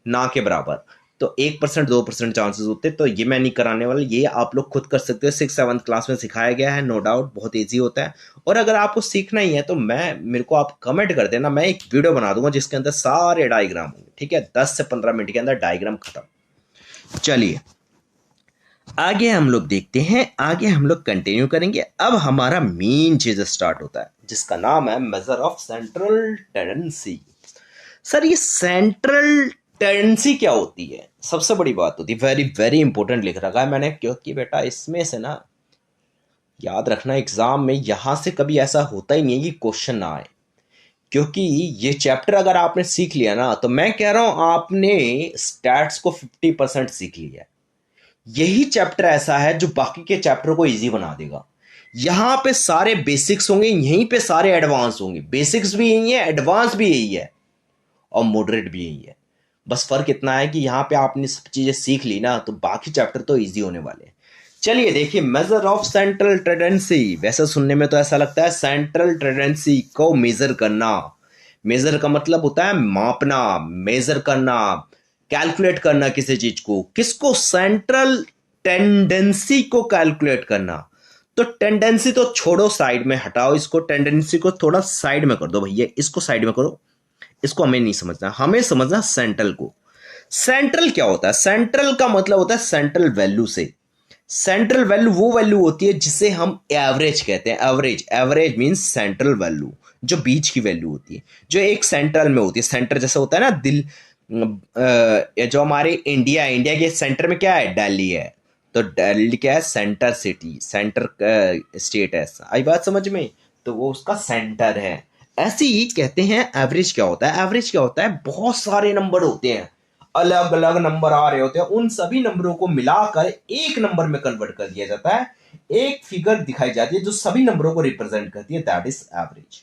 ना के बराबर। तो 1% 2% चांसेस होते हैं, तो ये मैं नहीं कराने वाला, ये आप लोग खुद कर सकते हो। 6th 7th क्लास में सिखाया गया है, नो डाउट बहुत ईजी होता है। और अगर आपको सीखना ही है तो मेरे को आप कमेंट कर देना, मैं एक वीडियो बना दूंगा जिसके अंदर सारे डायग्राम होंगे, ठीक है। 10 से 15 मिनट के अंदर डायग्राम खत्म। चलिए आगे हम लोग देखते हैं, आगे हम लोग कंटिन्यू करेंगे। अब हमारा मेन चीज स्टार्ट होता है जिसका नाम है measure of central tendency. Sir ये सेंट्रल टेंडेंसी क्या होती है, सबसे बड़ी बात होती है। वेरी वेरी इंपॉर्टेंट लिख रखा है मैंने, क्योंकि बेटा इसमें से ना याद रखना, एग्जाम में यहां से कभी ऐसा होता ही नहीं है कि क्वेश्चन ना आए। क्योंकि ये चैप्टर अगर आपने सीख लिया ना, तो मैं कह रहा हूं आपने स्टैट्स को 50% सीख लिया है। यही चैप्टर ऐसा है जो बाकी के चैप्टर को इजी बना देगा। यहां पे सारे बेसिक्स होंगे, यहीं पे सारे एडवांस होंगे। बेसिक्स भी यही है, एडवांस भी यही है, और मॉडरेट भी यही है। बस फर्क इतना है कि यहां पे आपने सब चीजें सीख ली ना, तो बाकी चैप्टर तो इजी होने वाले हैं। चलिए देखिए, मेजर ऑफ सेंट्रल टेंडेंसी। वैसे सुनने में तो ऐसा लगता है सेंट्रल टेंडेंसी को मेजर करना। मेजर का मतलब होता है मापना, मेजर करना, कैलकुलेट करना किसी चीज को। किसको? सेंट्रल टेंडेंसी को कैलकुलेट करना। तो टेंडेंसी तो छोड़ो, साइड में हटाओ इसको, टेंडेंसी को थोड़ा साइड में कर दो भैया, इसको साइड में करो। इसको हमें नहीं समझना, हमें समझना सेंट्रल को। सेंट्रल क्या होता है? सेंट्रल का मतलब होता है सेंट्रल वैल्यू से। सेंट्रल वैल्यू वो वैल्यू होती है जिसे हम एवरेज कहते हैं। Average, average means central value, जो बीच की वैल्यू होती है, जो एक सेंट्रल में होती है। सेंटर जैसे होता है ना दिल, जो हमारे इंडिया, इंडिया के सेंटर में क्या है? दिल्ली है। तो दिल्ली क्या है? सेंटर सिटी, सेंटर स्टेट है। आई बात समझ में? तो वो उसका सेंटर है। ऐसे ही कहते हैं एवरेज क्या होता है। एवरेज क्या होता है? बहुत सारे नंबर होते हैं, अलग अलग नंबर आ रहे होते हैं, उन सभी नंबरों को मिलाकर एक नंबर में कन्वर्ट कर दिया जाता है। एक फिगर दिखाई जाती है जो सभी नंबरों को रिप्रेजेंट करती है, दैट इज एवरेज।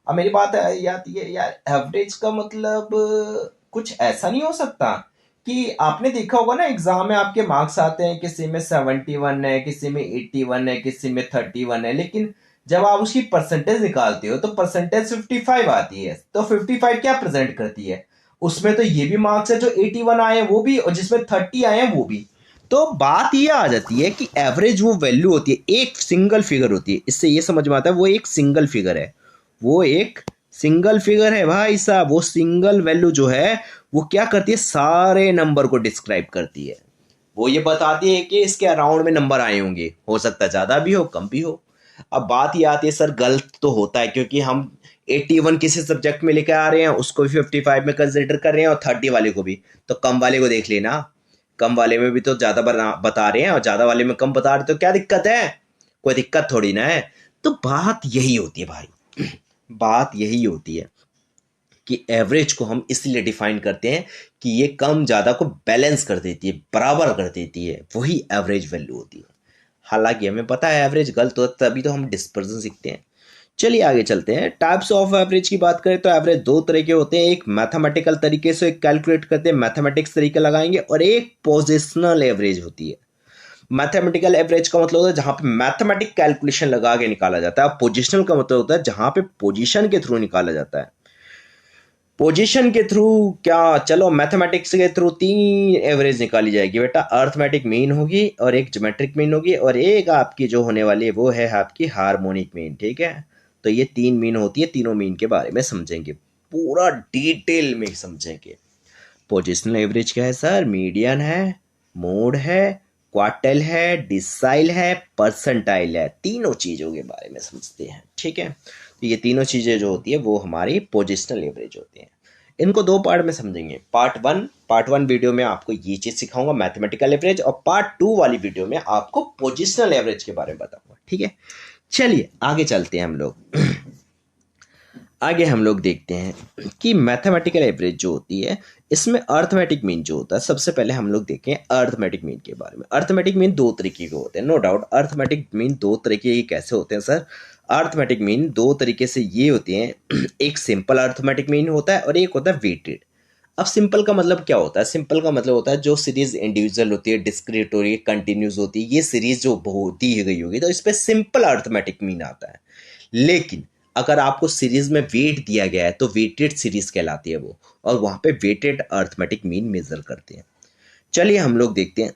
अब मेरी बात है यार, एवरेज का मतलब कुछ ऐसा नहीं हो सकता कि आपने देखा होगा ना एग्जाम में आपके मार्क्स आते हैं, किसी में 71 है, किसी में 81 है, किसी में 31 है, लेकिन जब आप उसकी परसेंटेज निकालते हो तो परसेंटेज 55 आती है। तो 55 क्या प्रेजेंट करती है? उसमें तो ये भी मार्क्स है जो 81 आए हैं वो भी, और जिसमें 30 आए हैं वो भी। तो बात ये आ जाती है कि एवरेज वो वैल्यू होती है, एक सिंगल फिगर होती है। इससे ये समझ में आता है वो एक सिंगल फिगर है, वो एक सिंगल फिगर है भाई साहब। वो सिंगल वैल्यू जो है वो क्या करती है? सारे नंबर को डिस्क्राइब करती है। वो ये बताती है कि इसके अराउंड में नंबर आए होंगे, हो सकता है ज्यादा भी हो कम भी हो। अब बात ये आती है सर गलत तो होता है, क्योंकि हम 81 किसी सब्जेक्ट में लेकर आ रहे हैं, उसको भी 55 में कंसिडर कर रहे हैं, और 30 वाले को भी। तो कम वाले को देख लेना, कम वाले में भी तो ज्यादा बता रहे हैं और ज्यादा वाले में कम बता रहे, तो क्या दिक्कत है? कोई दिक्कत थोड़ी ना है। तो बात यही होती है भाई, बात यही होती है कि एवरेज को हम इसलिए डिफाइन करते हैं कि ये कम ज्यादा को बैलेंस कर देती है, बराबर कर देती है, वही एवरेज वैल्यू होती है। हालांकि हमें पता है एवरेज गलत होता है, तभी तो हम डिस्पर्जन सीखते हैं। चलिए आगे चलते हैं। टाइप्स ऑफ एवरेज की बात करें तो एवरेज दो तरह के होते हैं, एक मैथमेटिकल तरीके से कैलकुलेट करते हैं, मैथमेटिक्स तरीके लगाएंगे, और एक पोजिशनल एवरेज होती है। मैथमेटिकल एवरेज का मतलब होता है जहां पे मैथमेटिक कैलकुलेशन लगा के निकाला जाता है। पोजिशनल का मतलब होता है जहां पे पोजीशन के थ्रू निकाला जाता है। पोजीशन के थ्रू क्या, चलो मैथमेटिक्स के थ्रू तीन एवरेज निकाली जाएगी बेटा। अर्थमेटिक मीन होगी और एक ज्योमेट्रिक मीन होगी और एक आपकी जो होने वाली है वो है आपकी हार्मोनिक मीन, ठीक है। तो ये तीन मीन होती है, तीनों मीन के बारे में समझेंगे, पूरा डिटेल में समझेंगे। पोजिशनल एवरेज क्या है सर? मीडियन है, मोड है, क्वार्टाइल है, डिसाइल है, परसेंटाइल है, तीनों चीज़ों के बारे में समझते हैं, ठीक है। तो ये तीनों चीज़ें जो होती है वो हमारी पोजिशनल एवरेज होती हैं। इनको दो पार्ट में समझेंगे। पार्ट वन वीडियो में आपको ये चीज़ सिखाऊंगा मैथमेटिकल एवरेज, और पार्ट टू वाली वीडियो में आपको पोजिशनल एवरेज के बारे में बताऊंगा, ठीक है। चलिए आगे चलते हैं हम लोग। आगे हम लोग देखते हैं कि मैथमेटिकल एवरेज जो होती है इसमें अर्थमेटिक मीन जो होता है। सबसे पहले हम लोग देखें अर्थमेटिक मीन के बारे में। अर्थमेटिक मीन दो तरीके के होते हैं, नो डाउट। अर्थमेटिक मीन दो तरीके के कैसे होते हैं सर? अर्थमेटिक मीन दो तरीके से ये होते हैं, एक सिंपल अर्थमेटिक मीन होता है और एक होता है वेटेड। अब सिंपल का मतलब क्या होता है? सिंपल का मतलब होता है जो सीरीज इंडिविजुअल होती है, डिस्क्रीट होती है, कंटिन्यूस होती है, ये सीरीज जो दी गई होगी तो इस पर सिंपल अर्थमेटिक मीन आता है। लेकिन अगर आपको सीरीज में वेट दिया गया है तो वेटेड सीरीज कहलाती है वो, और वहां पे वेटेड अर्थमेटिक मीन मेजर करते हैं। चलिए हम लोग देखते हैं।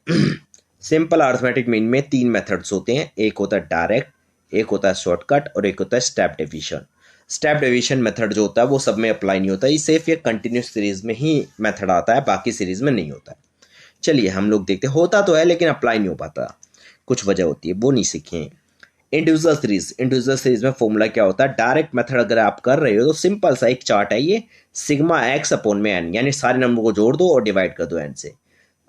सिंपल अर्थमेटिक मीन में तीन मेथड्स होते हैं, एक होता है डायरेक्ट, एक होता है शॉर्टकट और एक होता है step division. Step division method जो होता है वो सब में अप्लाई नहीं होता, ये सिर्फ ये कंटिन्यूस सीरीज में ही मेथड आता है, बाकी सीरीज में नहीं होता है। चलिए हम लोग देखते हैं, होता तो है लेकिन अप्लाई नहीं हो पाता, कुछ वजह होती है, वो नहीं सीखे। इंडिविजुअल सीरीज में फॉर्मूला क्या होता है? डायरेक्ट मेथड अगर आप कर रहे हो तो सिंपल सा एक चार्ट है ये, सिग्मा एक्स अपॉन में एन, यानी सारे नंबर को जोड़ दो और डिवाइड कर दो एन से।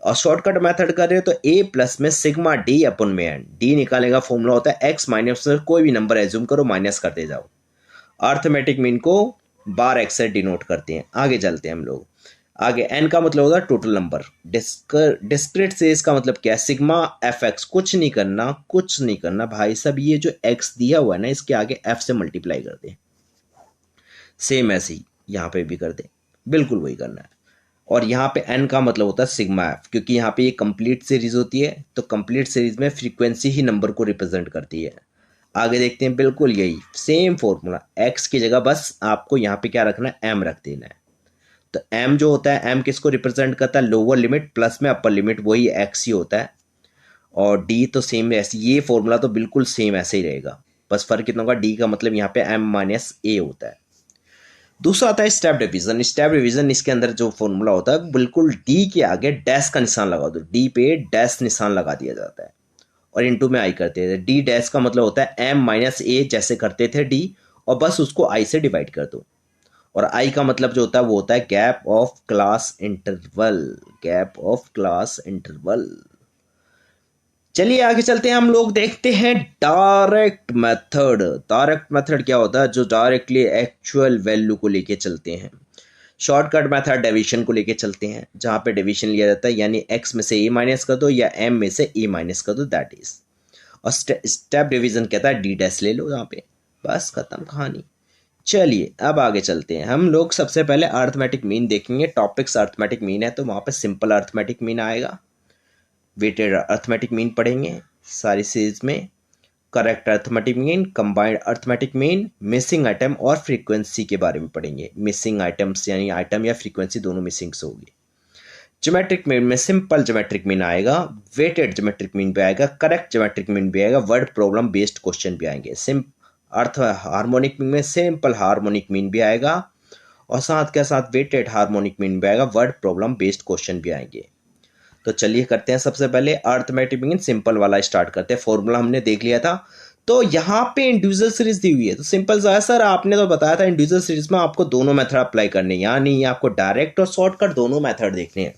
और शॉर्टकट मेथड कर रहे हो तो ए प्लस में सिग्मा डी अपन में एन, डी निकालने का फॉर्मूला होता है एक्स माइनस कोई भी नंबर एज्यूम करो, माइनस करते जाओ। अर्थमेटिक मीन को बार एक्स से डिनोट करते हैं। आगे चलते हैं हम लोग। आगे एन का मतलब होता है टोटल नंबर। डिस्क्रीट सीरीज का मतलब क्या है? सिग्मा एफ एक्स, कुछ नहीं करना, कुछ नहीं करना भाई साहब, ये जो एक्स दिया हुआ है ना इसके आगे एफ से मल्टीप्लाई कर दे, सेम ऐसे ही यहाँ पे भी कर दे, बिल्कुल वही करना है। और यहाँ पे एन का मतलब होता है सिग्मा एफ, क्योंकि यहाँ पे ये कंप्लीट सीरीज होती है तो कंप्लीट सीरीज में फ्रीक्वेंसी ही नंबर को रिप्रेजेंट करती है। आगे देखते हैं, बिल्कुल यही सेम फॉर्मूला, एक्स की जगह बस आपको यहाँ पे क्या रखना है? एम रख देना है। तो एम जो होता है, एम किसको रिप्रेजेंट करता है? लोअर लिमिट प्लस में अपर लिमिट, वही एक्स ही होता है। और डी तो सेम ऐसे, ये फॉर्मूला तो बिल्कुल सेम ऐसे ही रहेगा, बस फर्क कितना होगा? डी का मतलब यहाँ पे एम माइनस ए होता है। दूसरा आता है स्टेप डिवीजन। स्टेप डिवीजन इसके अंदर जो फॉर्मूला होता है बिल्कुल डी के आगे डैश का निशान लगा दो, डी पे डैश निशान लगा दिया जाता है और इनटू में आई करते थे। डी डैश का मतलब होता है एम माइनस ए जैसे करते थे डी, और बस उसको आई से डिवाइड कर दो। और आई का मतलब जो होता है वो होता है gap of class interval, gap of class interval. चलिए आगे चलते हैं, हम लोग देखते हैं डायरेक्ट मेथड। डायरेक्ट मेथड क्या होता है? जो डायरेक्टली एक्चुअल वैल्यू को लेके चलते हैं। शॉर्टकट मेथड डिवीजन को लेके चलते हैं, जहां पे डिवीजन लिया जाता है, यानी एक्स में से ए माइनस कर दो या एम में से ए माइनस कर दो, दैट इज। और स्टेप डिवीजन कहता है डी डैश ले लो, यहाँ पे बस खत्म कहानी। चलिए अब आगे चलते हैं, हम लोग सबसे पहले अर्थमेटिक मीन देखेंगे। टॉपिक्स अर्थमेटिक मीन है तो वहां पे सिंपल अर्थमेटिक मीन आएगा, वेटेड अर्थमेटिक मीन पढ़ेंगे सारी सीरीज में, correct arithmetic mean, combined arithmetic mean, missing item और फ्रीक्वेंसी के बारे में पढ़ेंगे। मिसिंग आइटम्स यानी आइटम या फ्रीक्वेंसी दोनों मिसिंग्स होगी। ज्योमेट्रिक मीन में सिंपल ज्योमेट्रिक मीन आएगा, वेटेड ज्योमेट्रिक मीन भी आएगा, करेक्ट ज्योमेट्रिक मीन भी आएगा, वर्ड प्रॉब्लम बेस्ड क्वेश्चन भी आएंगे। अर्थ हार्मोनिक मीन में सिंपल हार्मोनिक मीन भी आएगा और साथ के साथ वेटेड हार्मोनिक मीन भी आएगा, वर्ड प्रॉब्लम बेस्ड क्वेश्चन भी आएंगे। तो चलिए करते हैं, सबसे पहले अर्थमेटिक मीन सिंपल वाला स्टार्ट करते हैं। फॉर्मूला हमने देख लिया था, तो यहाँ पे इंडिविजुअल सीरीज दी हुई है तो सिंपल सा है सर, आपने तो बताया था इंडिविजुअल सीरीज में आपको दोनों मेथड अप्लाई करने हैं, यानी आपको डायरेक्ट और शॉर्टकट दोनों मेथड देखने हैं।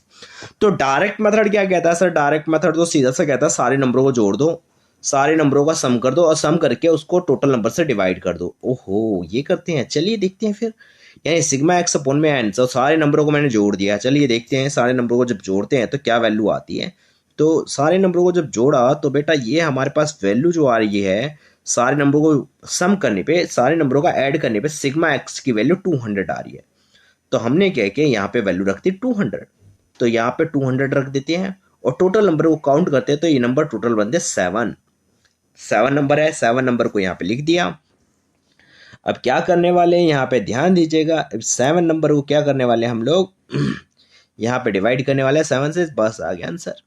तो डायरेक्ट मेथड क्या कहता है सर? डायरेक्ट मेथड तो सीधा सा कहता है सारे नंबरों को जोड़ दो, सारे नंबरों का सम कर दो और सम करके उसको टोटल नंबर से डिवाइड कर दो। ओहो, ये करते हैं, चलिए देखते हैं फिर। यानी सिग्मा एक्स अपॉन में एन, तो सारे नंबरों को मैंने जोड़ दिया, चलिए देखते हैं सारे नंबरों को जब जोड़ते हैं तो क्या वैल्यू आती है। तो सारे नंबरों को जब जोड़ा तो बेटा ये हमारे पास वैल्यू जो आ रही है, सारे नंबरों को सम करने पे, सारे नंबरों का ऐड करने पे सिग्मा एक्स की वैल्यू 200 आ रही है। तो हमने क्या किया, यहाँ पे वैल्यू रख दी 200, तो यहाँ पे 200 रख देते हैं और टोटल नंबर को काउंट करते हैं तो ये नंबर टोटल बनते हैं 7 नंबर है, 7 नंबर को यहाँ पे लिख दिया। अब क्या करने वाले हैं यहाँ पे ध्यान दीजिएगा, 7 नंबर को क्या करने वाले हैं हम लोग यहाँ पे डिवाइड करने वाले हैं 7 से, बस आ गया आंसर।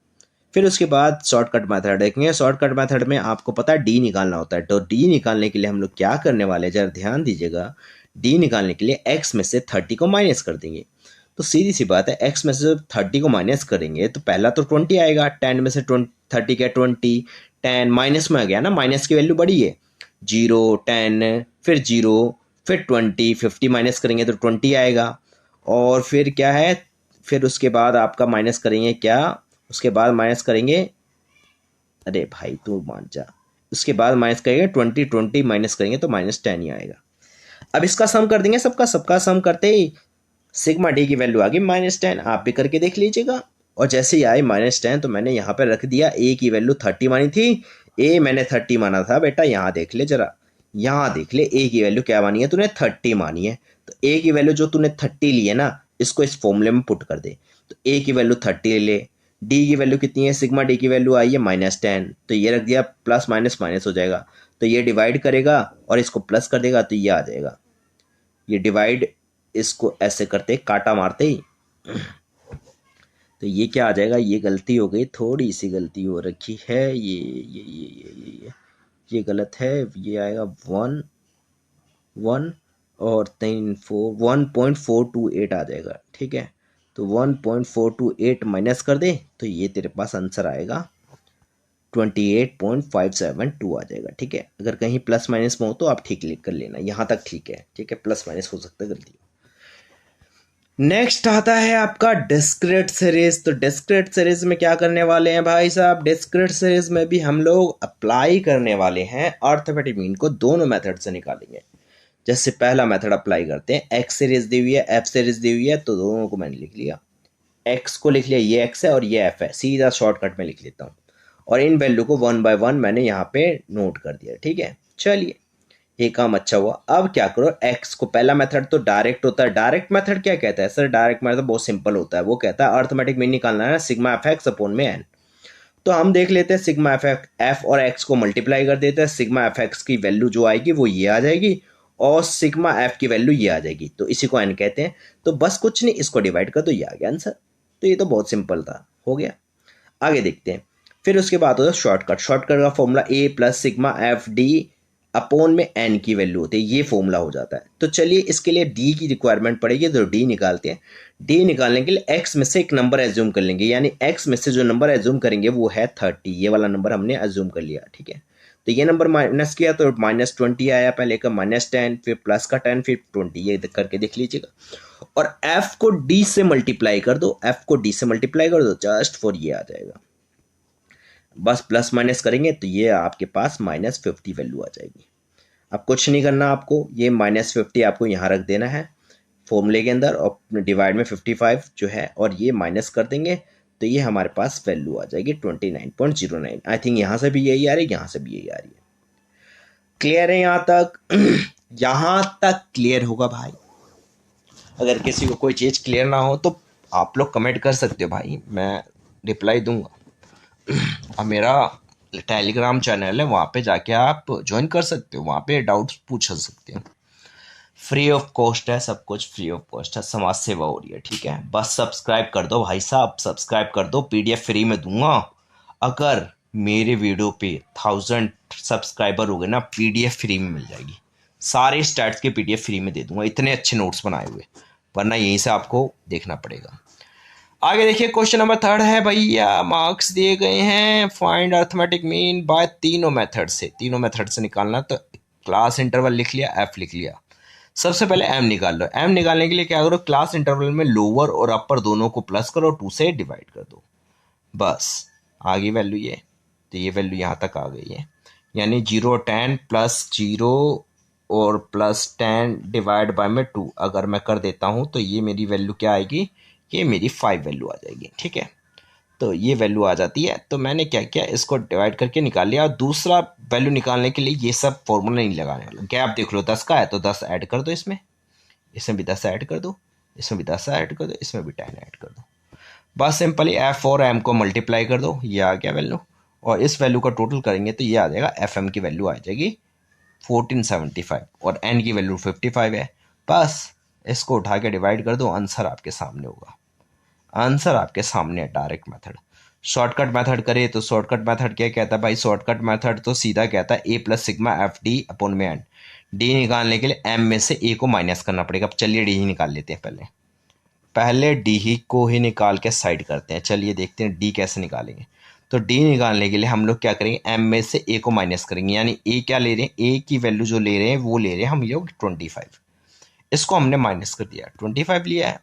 फिर उसके बाद शॉर्टकट मेथड देखेंगे। शॉर्टकट मेथड में आपको पता है डी निकालना होता है, तो डी निकालने के लिए हम लोग क्या करने वाले हैं, जरा ध्यान दीजिएगा। डी निकालने के लिए एक्स में से 30 को माइनस कर देंगे। तो सीधी सी बात है, एक्स में से 30 को माइनस करेंगे तो पहला तो 20 आएगा, 10 में से 30 क्या 20, 10 माइनस में आ गया ना, माइनस की वैल्यू बड़ी है, 0 10 फिर 0 फिर 20, 50 माइनस करेंगे तो 20 आएगा। और फिर क्या है, फिर उसके बाद आपका माइनस करेंगे क्या, उसके बाद माइनस करेंगे, अरे भाई तू मान जा, उसके बाद माइनस करेंगे 20, 20 माइनस करेंगे तो -10 ही आएगा। अब इसका सम कर देंगे, सबका सबका सम करते ही सिग्मा डी की वैल्यू आ गई -10। आप भी करके देख लीजिएगा। और जैसे ही आई -10 तो मैंने यहाँ पे रख दिया, ए की वैल्यू 30 मानी थी, ए मैंने 30 माना था बेटा, यहाँ देख ले जरा, यहाँ देख ले ए की वैल्यू क्या मानी है तूने, 30 मानी है। तो ए की वैल्यू जो तूने 30 ली है ना, इसको इस फॉर्मूले में पुट कर दे। तो ए की वैल्यू 30 ले, डी की वैल्यू कितनी है, सिग्मा डी की वैल्यू आई है -10, तो ये रख दिया, प्लस माइनस माइनस हो जाएगा, तो ये डिवाइड करेगा और इसको प्लस कर देगा तो ये आ जाएगा। ये डिवाइड इसको ऐसे करते काटा मारते ही तो ये क्या आ जाएगा, ये गलती हो गई, थोड़ी सी गलती हो रखी है, ये गलत है, ये आएगा 1 और 1.428 आ जाएगा, ठीक है। तो 1.428 माइनस कर दे तो ये तेरे पास आंसर आएगा 28.572 आ जाएगा, ठीक है। अगर कहीं प्लस माइनस में हो तो आप ठीक लिख कर लेना, यहाँ तक ठीक है, ठीक है, प्लस माइनस हो सकता है गलती। नेक्स्ट आता है आपका डिस्क्रीट सीरीज। तो डिस्क्रीट सीरीज में क्या करने वाले हैं भाई साहब, डिस्क्रीट सीरीज में भी हम लोग अप्लाई करने वाले हैं अर्थमेटिक मीन को, दोनों मेथड से निकालेंगे। जैसे पहला मेथड अप्लाई करते हैं, एक्स सीरीज दी हुई है, एफ सीरीज दी हुई है, तो दोनों को मैंने लिख लिया, एक्स को लिख लिया, ये एक्स है और ये एफ है, सीधा शॉर्टकट में लिख लेता हूँ, और इन वैल्यू को 1 बाय 1 मैंने यहाँ पे नोट कर दिया, ठीक है। चलिए ये काम अच्छा हुआ। अब क्या करो, एक्स को, पहला मेथड तो डायरेक्ट होता है। डायरेक्ट मेथड क्या कहता है सर, डायरेक्ट मेथड बहुत सिंपल होता है, वो कहता है अर्थमेटिक मीन निकालना है सिग्मा एफ एक्स अपॉन में एन। तो हम देख लेते हैं, सिग्मा एफ और एक्स को मल्टीप्लाई कर देते हैं, सिग्मा एफ एक्स की वैल्यू जो आएगी वो ये आ जाएगी और सिग्मा एफ की वैल्यू ये आ जाएगी, तो इसी को एन कहते हैं। तो बस कुछ नहीं, इसको डिवाइड कर दो, ये आ गया आंसर। तो ये तो बहुत सिंपल था, हो गया। आगे देखते हैं, फिर उसके बाद होता है शॉर्टकट। शॉर्टकट का formula a plus sigma f d upon में एन की वैल्यू होती है, ये फॉर्मूला हो जाता है। तो चलिए इसके लिए डी की रिक्वायरमेंट पड़ेगी, तो डी निकालते हैं। डी निकालने के लिए एक्स में से एक नंबर एज्यूम कर लेंगे, यानी एक्स में से जो नंबर एज्यूम करेंगे वो है 30, ये वाला नंबर हमने एज्यूम कर लिया, ठीक है। तो ये नंबर माइनस किया तो -20 आया, पहले का -10 फिर प्लस का 10 फिर 20, ये करके देख लीजिएगा। और एफ को डी से मल्टीप्लाई कर दो, एफ को डी से मल्टीप्लाई कर दो जस्ट फॉर, ये आ जाएगा। बस प्लस माइनस करेंगे तो ये आपके पास -50 वैल्यू आ जाएगी। अब कुछ नहीं करना आपको, ये -50 आपको यहाँ रख देना है फॉर्मूले के अंदर, और डिवाइड में 55 जो है, और ये माइनस कर देंगे तो ये हमारे पास वैल्यू आ जाएगी 29.09। आई थिंक यहाँ से भी यही आ रही है, यहाँ से भी यही आ रही है। क्लियर है यहाँ तक? यहाँ तक क्लियर होगा भाई। अगर किसी को कोई चीज़ क्लियर ना हो तो आप लोग कमेंट कर सकते हो भाई, मैं रिप्लाई दूंगा। अब मेरा टेलीग्राम चैनल है, वहाँ पे जाके आप ज्वाइन कर सकते हो, वहाँ पे डाउट्स पूछ सकते हो। फ्री ऑफ कॉस्ट है, सब कुछ फ्री ऑफ कॉस्ट है, समाज सेवा हो रही है, ठीक है। बस सब्सक्राइब कर दो भाई साहब, सब्सक्राइब कर दो, पीडीएफ फ्री में दूंगा। अगर मेरे वीडियो पे 1000 सब्सक्राइबर हो गए ना, पीडीएफ फ्री में मिल जाएगी, सारे स्टैट्स के पीडीएफ फ्री में दे दूंगा, इतने अच्छे नोट्स बनाए हुए, वरना यहीं से आपको देखना पड़ेगा। आगे देखिए, क्वेश्चन नंबर 3 है भैया, मार्क्स दिए गए हैं, फाइंड अर्थमेटिक मीन बाय तीनों मेथड से, तीनों मेथड से निकालना। तो क्लास इंटरवल लिख लिया, एफ लिख लिया। सबसे पहले एम निकाल लो। एम निकालने के लिए क्या करो, क्लास इंटरवल में लोअर और अपर दोनों को प्लस करो, 2 से डिवाइड कर दो, बस आ गई वैल्यू ये। तो ये वैल्यू यहाँ तक आ गई है, यानी 0 10 प्लस 0 और प्लस 10 डिवाइड बाय में 2 अगर मैं कर देता हूँ तो ये मेरी वैल्यू क्या आएगी, ये मेरी 5 वैल्यू आ जाएगी, ठीक है। तो ये वैल्यू आ जाती है। तो मैंने क्या किया, इसको डिवाइड करके निकाल लिया। और दूसरा वैल्यू निकालने के लिए ये सब फॉर्मूला नहीं लगाने वाला। गैप देख लो, 10 का है तो 10 ऐड कर दो, इसमें भी 10 ऐड कर दो, इसमें भी 10 ऐड कर दो, इसमें भी 10 ऐड कर दो। बस सिंपली एफ और एम को मल्टीप्लाई कर दो, ये आ गया वैल्यू। और इस वैल्यू का टोटल करेंगे तो ये आ जाएगा, एफ एम की वैल्यू आ जाएगी 1475 और n की वैल्यू 55 है। बस इसको उठा के डिवाइड कर दो, आंसर आपके सामने होगा। आंसर आपके सामने है, डायरेक्ट मेथड। शॉर्टकट मेथड करे तो शॉर्टकट मेथड क्या कहता है भाई? शॉर्टकट मेथड तो सीधा कहता है a plus sigma f d upon में एन। डी निकालने के लिए एम में से ए को माइनस करना पड़ेगा। अब चलिए डी ही निकाल लेते हैं। पहले डी ही को ही निकाल के साइड करते हैं। चलिए देखते हैं डी कैसे निकालेंगे। तो डी निकालने के लिए हम लोग क्या करेंगे? एम में से ए को माइनस करेंगे, यानी ए क्या ले रहे हैं? ए की वैल्यू जो ले रहे हैं वो ले रहे हैं हम लोग 25। इसको हमने माइनस कर दिया, 25 लिया है।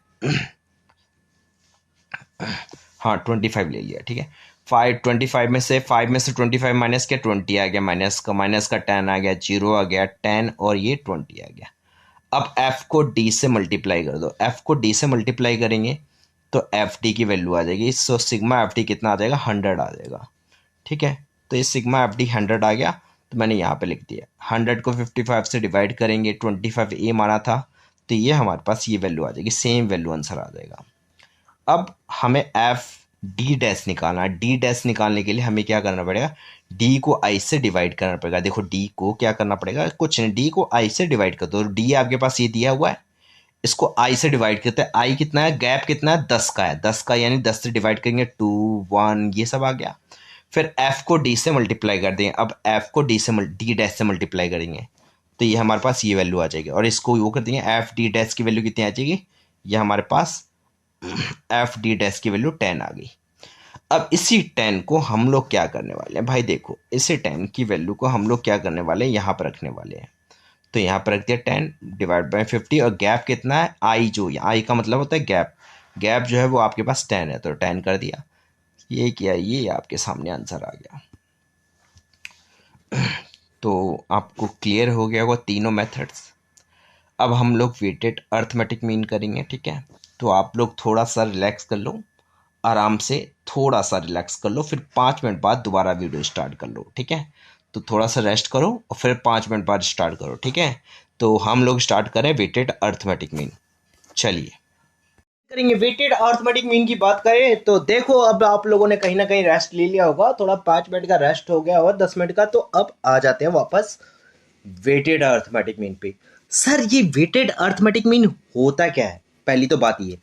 हाँ 25 ले लिया, ठीक है। 25 में से 25 माइनस किया, 20 आ गया। माइनस का 10 आ गया, 0 आ गया, 10 और ये 20 आ गया। अब f को d से मल्टीप्लाई कर दो। f को d से मल्टीप्लाई करेंगे तो एफ डी की वैल्यू आ जाएगी। सो सिग्मा एफ डी कितना आ जाएगा? 100 आ जाएगा, ठीक है। तो ये सिग्मा एफ डी 100 आ गया, तो मैंने यहाँ पे लिख दिया। 100 को 55 से डिवाइड करेंगे, 25 ए माना था, तो ये हमारे पास ये वैल्यू आ जाएगी। सेम वैल्यू आंसर आ जाएगा। अब हमें एफ डी डैश निकालना है। डी डैश निकालने के लिए हमें क्या करना पड़ेगा? डी को आई से डिवाइड करना पड़ेगा। देखो डी को क्या करना पड़ेगा? कुछ नहीं, डी को आई से डिवाइड कर दो। डी आपके पास ये दिया हुआ है, इसको आई से डिवाइड करते हैं। आई कितना है? गैप कितना है? 10 का है। 10 का यानी 10 से डिवाइड करेंगे, 2 1 ये सब आ गया। फिर एफ को डी से मल्टीप्लाई कर देंगे। अब एफ को डी डैश से मल्टीप्लाई करेंगे तो ये हमारे पास ये वैल्यू आ जाएगी। और इसको वो कर देंगे, एफ डी डैश की वैल्यू कितनी आ जाएगी? ये हमारे पास एफ डी डैश की वैल्यू 10 आ गई। अब इसी 10 को हम लोग क्या करने वाले हैं भाई? देखो इसी 10 की वैल्यू को हम लोग क्या करने वाले हैं? यहाँ पर रखने वाले हैं। तो यहाँ पर रख दिया 10 डिवाइड बाई 50 और गैप कितना है? आई, जो आई का मतलब होता है गैप। गैप जो है वो आपके पास 10 है, तो 10 कर दिया। ये किया, ये आपके सामने आंसर आ गया। तो आपको क्लियर हो गया होगा तीनों मेथड्स। अब हम लोग वेटेड अर्थमेटिक मीन करेंगे, ठीक है। तो आप लोग थोड़ा सा रिलैक्स कर लो, आराम से थोड़ा सा रिलैक्स कर लो, फिर 5 मिनट बाद दोबारा वीडियो स्टार्ट कर लो, ठीक है। तो थोड़ा सा रेस्ट करो और फिर 5 मिनट बाद स्टार्ट करो, ठीक है। तो हम लोग स्टार्ट करें वेटेड अर्थमेटिक मीन। चलिए करेंगे वेटेड अर्थमेटिक मीन की बात करें तो देखो, अब आप लोगों ने कहीं ना कहीं रेस्ट ले लिया होगा, थोड़ा 5 मिनट का रेस्ट हो गया होगा, 10 मिनट का। तो अब आ जाते हैं वापस वेटेड अर्थमेटिक मीन पे। सर ये वेटेड अर्थमेटिक मीन होता क्या है? पहली तो बात ये,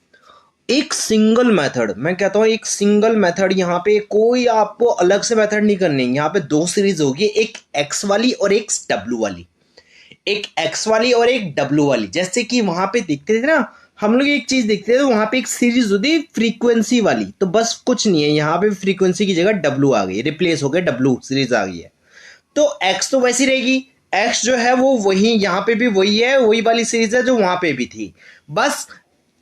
एक सिंगल मेथड, मैं कहता हूँ एक सिंगल मेथड, यहाँ पे कोई आपको अलग से मेथड नहीं करनी है। यहाँ पे 2 सीरीज होगी, एक एक्स वाली और एक डब्लू वाली। एक एक्स वाली और एक डब्लू वाली। जैसे कि वहां पे देखते थे ना हम लोग, एक चीज देखते थे, तो वहां पे एक सीरीज होती है फ्रीक्वेंसी वाली। तो बस कुछ नहीं है, यहाँ पे फ्रीक्वेंसी की जगह डब्लू आ गई, रिप्लेस हो गया, डब्लू सीरीज आ गई है। तो एक्स तो वैसी रहेगी, एक्स जो है वो वही, यहाँ पे भी वही है, वही वाली सीरीज है जो वहां पे भी थी, बस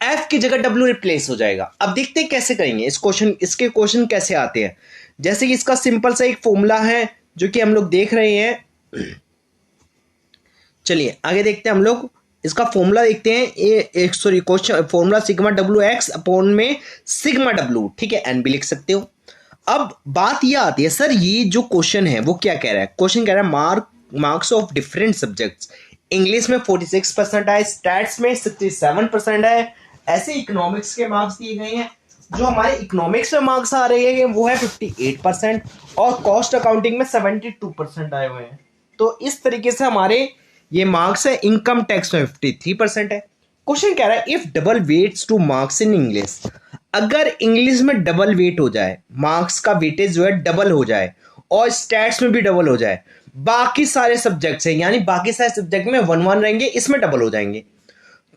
एफ की जगह डब्लू रिप्लेस हो जाएगा। अब देखते हैं कैसे करेंगे इस क्वेश्चन, इसके क्वेश्चन कैसे आते हैं। जैसे कि इसका सिंपल सा एक फॉर्मूला है जो कि हम लोग देख रहे हैं। चलिए आगे देखते हैं हम लोग, इसका फॉर्मूला देखते हैं। एक sorry question formula sigma W x upon में सिग्मा डब्ल्यू, ठीक है, एन भी लिख सकते हो। अब बात ये आती है, सर ये जो क्वेश्चन है वो क्या कह रहा है? क्वेश्चन कह रहा है marks of different subjects. English में 46% है, स्टैट्स में 67% है, ऐसे इकोनॉमिक्स के मार्क्स दिए गए हैं। जो हमारे इकोनॉमिक्स में मार्क्स आ रहे हैं वो है 58% और कॉस्ट अकाउंटिंग में 72% आए हुए हैं। तो इस तरीके से हमारे ये मार्क्स है। इनकम टैक्स में 53% है। क्वेश्चन कह रहा है if double weights to marks in English, अगर इंग्लिश में डबल वेट हो जाए, मार्क्स का वेटेज जो है डबल हो जाए और स्टैट्स में भी डबल हो जाए, बाकी सारे सब्जेक्ट्स हैं, यानी बाकी सारे सब्जेक्ट में 1-1 रहेंगे, इसमें डबल हो जाएंगे।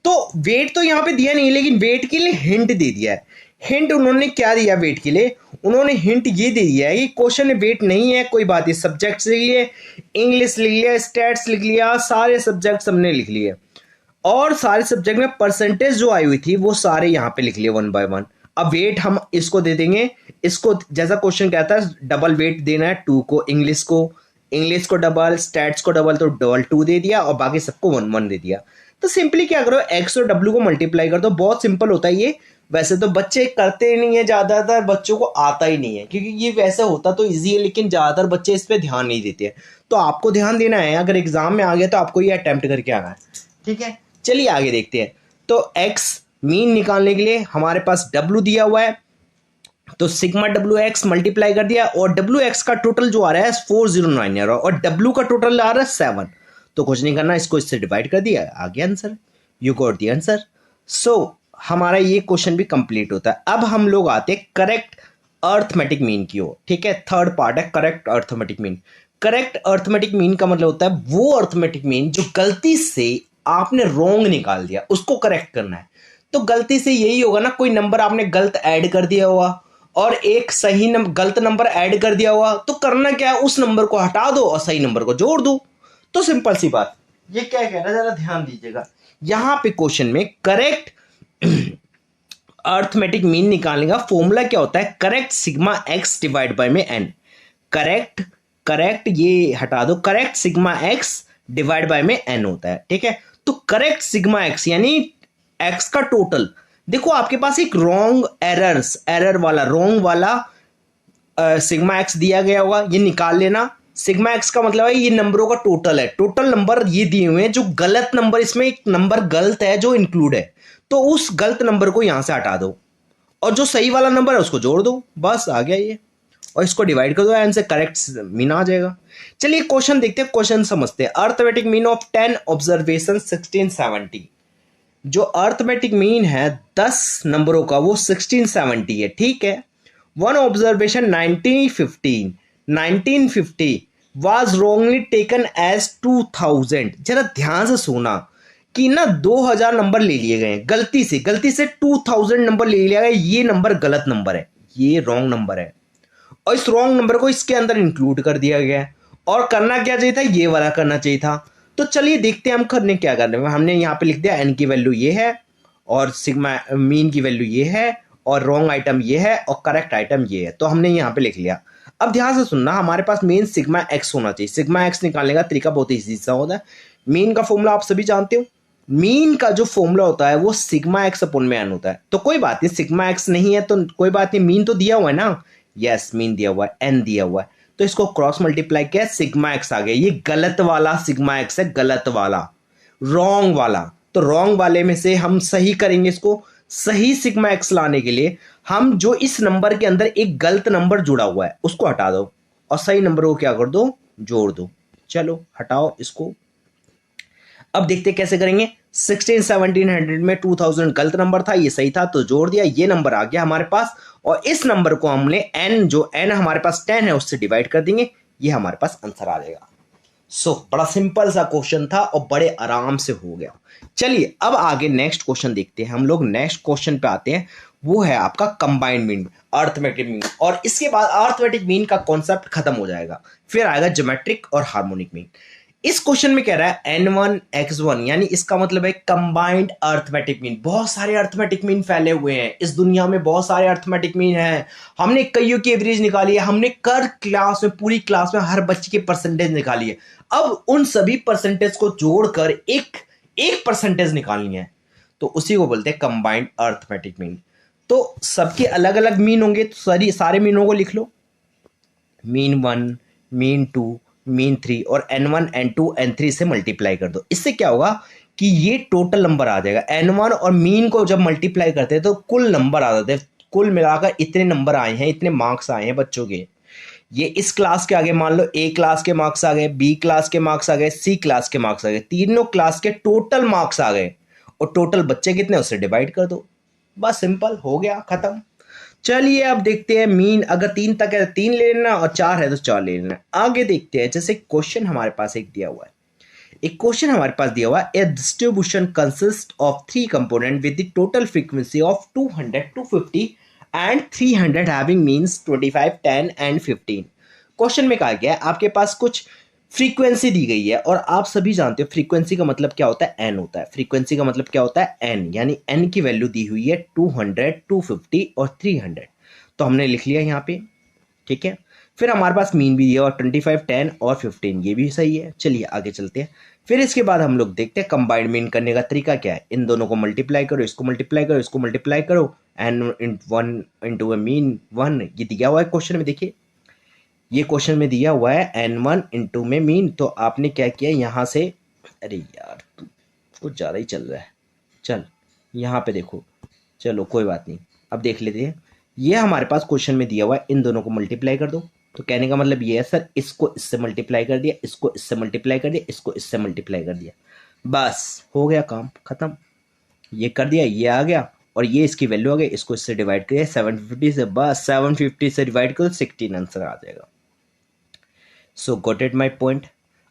तो वेट तो यहाँ पे दिया नहीं, लेकिन वेट के लिए हिंट दे दिया है। हिंट उन्होंने क्या दिया वेट के लिए? उन्होंने हिंट ये दे दिया है कि क्वेश्चन में वेट नहीं है, कोई बात नहीं, सब्जेक्ट्स लिख लिए, इंग्लिश लिख लिया, स्टैट्स लिख लिया, सारे सब्जेक्ट्स हमने लिख लिए और सारे सब्जेक्ट में परसेंटेज जो आई हुई थी वो सारे यहाँ पे लिख लिए 1 by 1। अब वेट हम इसको दे देंगे, इसको जैसा क्वेश्चन कहता है डबल वेट देना है 2 को, इंग्लिश को डबल, स्टैट्स को डबल, तो डबल 2 दे दिया और बाकी सबको 1-1 दे दिया। तो सिंपली क्या करो, एक्स और डब्ल्यू को मल्टीप्लाई कर दो। बहुत सिंपल होता है ये। वैसे तो बच्चे करते नहीं है, ज्यादातर बच्चों को आता ही नहीं है, क्योंकि ये वैसे होता तो इजी है, लेकिन ज्यादातर बच्चे इस पे ध्यान नहीं देते हैं। तो आपको ध्यान देना है, अगर एग्जाम में आ गया तो आपको ये अटेम्प्ट करके आना है, ठीक है। चलिए आगे देखते हैं। तो एक्स मीन निकालने के लिए हमारे पास डब्ल्यू दिया हुआ है, तो सिग्मा डब्ल्यू एक्स मल्टीप्लाई कर दिया और डब्ल्यू एक्स का टोटल जो आ रहा है 409 आ रहा है और डब्ल्यू का टोटल आ रहा है 7। तो कुछ नहीं करना, इसको इससे डिवाइड कर दिया, आ गया answer, you got the answer. So हमारा ये क्वेश्चन भी कंप्लीट होता है। अब हम लोग आते हैं करेक्ट अर्थमेटिक मीन की ओर, ठीक है। थर्ड पार्ट है correct arithmetic mean. Correct arithmetic mean का मतलब होता है वो अर्थमेटिक मीन जो गलती से आपने रॉन्ग निकाल दिया, उसको करेक्ट करना है। तो गलती से यही होगा ना, कोई नंबर आपने गलत ऐड कर दिया हुआ और एक सही गलत नंबर ऐड कर दिया हुआ, तो करना क्या है, उस नंबर को हटा दो और सही नंबर को जोड़ दो। तो सिंपल सी बात। ये क्या कह रहा है जरा ध्यान दीजिएगा, यहां पे क्वेश्चन में करेक्ट अर्थमेटिक मीन निकालने का फॉर्मूला क्या होता है, correct sigma x divide by में एन। करेक्ट करेक्ट ये हटा दो, correct sigma x divide by में एन होता है, ठीक है। तो करेक्ट सिग्मा एक्स यानी एक्स का टोटल, देखो आपके पास एक एरर वाला रॉन्ग वाला सिग्मा एक्स दिया गया होगा, ये निकाल लेना। सिग्मा एक्स का मतलब है ये नंबरों का टोटल है, टोटल नंबर ये दिए हुए हैं, जो गलत नंबर, इसमें एक नंबर गलत है जो इंक्लूड है, तो उस गलत नंबर को यहां से हटा दो और जो सही वाला नंबर है उसको जोड़ दो, बस आ गया ये। और इसको डिवाइड कर दो, आंसर करेक्ट मीन आ जाएगा। चलिए क्वेश्चन देखते हैं, क्वेश्चन समझते हैं। Arithmetic mean of 10 observation 1670। जो अर्थमेटिक मीन है 10 नंबरों का वो 1670 है, ठीक है। One observation 1950 was wrongly taken as 2000। जरा ध्यान से सुना कि ना 2000 नंबर ले लिए गए, गलती से 2000 नंबर ले लिया गया, ये नंबर गलत नंबर है, ये रॉन्ग नंबर है और इस रॉन्ग नंबर को इसके अंदर इंक्लूड कर दिया गया है। और करना क्या चाहिए था, ये वाला करना चाहिए था। तो चलिए देखते हैं हम करने क्या कर रहे हैं। हमने यहाँ पे लिख दिया एन की वैल्यू ये है और सिग्मा मीन की वैल्यू ये है और रॉन्ग आइटम ये है और करेक्ट आइटम ये है, तो हमने यहाँ पे लिख लिया। अब ध्यान से सुनना, हमारे पास मेन सिग्मा एक्स होना चाहिए। सिग्मा एक्स निकालने का तरीका बहुत ही सीधा होता है। मीन का फॉर्मूला आप सभी जानते हो, मीन का जो फॉर्मूला होता है वो सिग्मा एक्स अपॉन में एन होता है। तो कोई बात नहीं, सिग्मा एक्स नहीं है तो कोई बात नहीं, मीन तो दिया हुआ है ना, यस मीन दिया हुआ है, एन दिया हुआ है, तो इसको क्रॉस मल्टीप्लाई किया, सिग्मा एक्स आ गया। ये गलत वाला सिग्मा एक्स है, गलत वाला, रॉन्ग वाला। तो रॉन्ग वाले में से हम सही करेंगे, इसको सही सिग्मा एक्स लाने के लिए हम जो इस नंबर के अंदर एक गलत नंबर जुड़ा हुआ है उसको हटा दो और सही नंबर को क्या कर दो, जोड़ दो। चलो हटाओ इसको। अब देखते कैसे करेंगे। 1700 में 2000 गलत नंबर था, ये सही था तो जोड़ दिया, ये नंबर आ गया हमारे पास और इस नंबर को हमने n, जो n हमारे पास 10 है, उससे डिवाइड कर देंगे, ये हमारे पास आंसर आ जाएगा। बड़ा सिंपल सा क्वेश्चन था और बड़े आराम से हो गया। चलिए अब आगे नेक्स्ट क्वेश्चन देखते हैं। हम लोग नेक्स्ट क्वेश्चन पे आते हैं, वो है आपका कंबाइंड मीन, अर्थमेटिक मीन, और इसके बाद अर्थमेटिक मीन का कॉन्सेप्ट खत्म हो जाएगा, फिर आएगा ज्योमेट्रिक और हार्मोनिक मीन। इस क्वेश्चन में कह रहा है n1 x1, यानी इसका मतलब है कंबाइंड अर्थमेटिक मीन। बहुत सारे अर्थमेटिक मीन फैले हुए हैं इस दुनिया में, बहुत सारे अर्थमेटिक मीन हैं। हमने कईयों की एवरेज निकाली है, हमने कर क्लास में, पूरी क्लास में हर बच्चे की परसेंटेज निकाली है। अब उन सभी परसेंटेज को जोड़कर एक परसेंटेज निकालनी है, तो उसी को बोलते हैं कंबाइंड अर्थमेटिक मीन। तो सबके अलग अलग मीन होंगे, तो सारे मीनों को लिख लो, मीन 1, मीन 2, मीन 3 और n1 n2 n3 से मल्टीप्लाई कर दो। इससे क्या होगा कि ये टोटल नंबर आ जाएगा। n1 और मीन को जब मल्टीप्लाई करते हैं तो कुल नंबर आ जाते हैं, कुल मिलाकर इतने नंबर आए हैं, इतने मार्क्स आए हैं बच्चों के। ये इस क्लास के आगे मान लो A क्लास के मार्क्स आ गए, B क्लास के मार्क्स आ गए, C क्लास के मार्क्स आ गए, तीनों क्लास के टोटल मार्क्स आ गए और टोटल बच्चे कितने, उससे डिवाइड कर दो, बस सिंपल हो गया, खत्म। चलिए अब देखते हैं मीन, अगर 3 तक है 3 ले लेना और 4 है तो 4 ले लेना। आगे देखते हैं, जैसे क्वेश्चन हमारे पास एक दिया हुआ है, एक क्वेश्चन हमारे पास दिया हुआ है, a distribution consist of 3 component with the total frequency of 200, 250 and 300 having means 25, 10 and 15। Question में कहा गया है आपके पास कुछ फ्रीक्वेंसी दी गई है और आप सभी जानते हो फ्रीक्वेंसी का मतलब क्या होता है, एन होता है। फ्रीक्वेंसी का मतलब क्या होता है, एन, यानी एन की वैल्यू दी हुई है 200, 250 और 300, तो हमने लिख लिया यहाँ पे, ठीक है। फिर हमारे पास मीन भी दिया और 25, 10 और 15, ये भी सही है। चलिए आगे चलते हैं। फिर इसके बाद हम लोग देखते हैं कंबाइंड मीन करने का तरीका क्या है। इन दोनों को मल्टीप्लाई करो, इसको मल्टीप्लाई करो, इसको मल्टीप्लाई करो, एन वन इंटू मीन 1, ये दिया हुआ है क्वेश्चन में। देखिए ये क्वेश्चन में दिया हुआ है n1 इंटू में मीन, तो आपने क्या किया यहाँ से, अरे यार कुछ ज़्यादा ही चल रहा है, चल यहाँ पे देखो, चलो कोई बात नहीं, अब देख लेते हैं। ये हमारे पास क्वेश्चन में दिया हुआ है, इन दोनों को मल्टीप्लाई कर दो, तो कहने का मतलब ये है सर, इसको इससे मल्टीप्लाई कर दिया, इसको इससे मल्टीप्लाई कर दिया, इसको इससे मल्टीप्लाई कर दिया, बस हो गया काम खत्म। ये कर दिया, ये आ गया, और ये इसकी वैल्यू आ गई, इसको इससे डिवाइड करिए 750 से, बस 750 से डिवाइड करो 16 आंसर आ जाएगा। सो गॉट इट माई पॉइंट।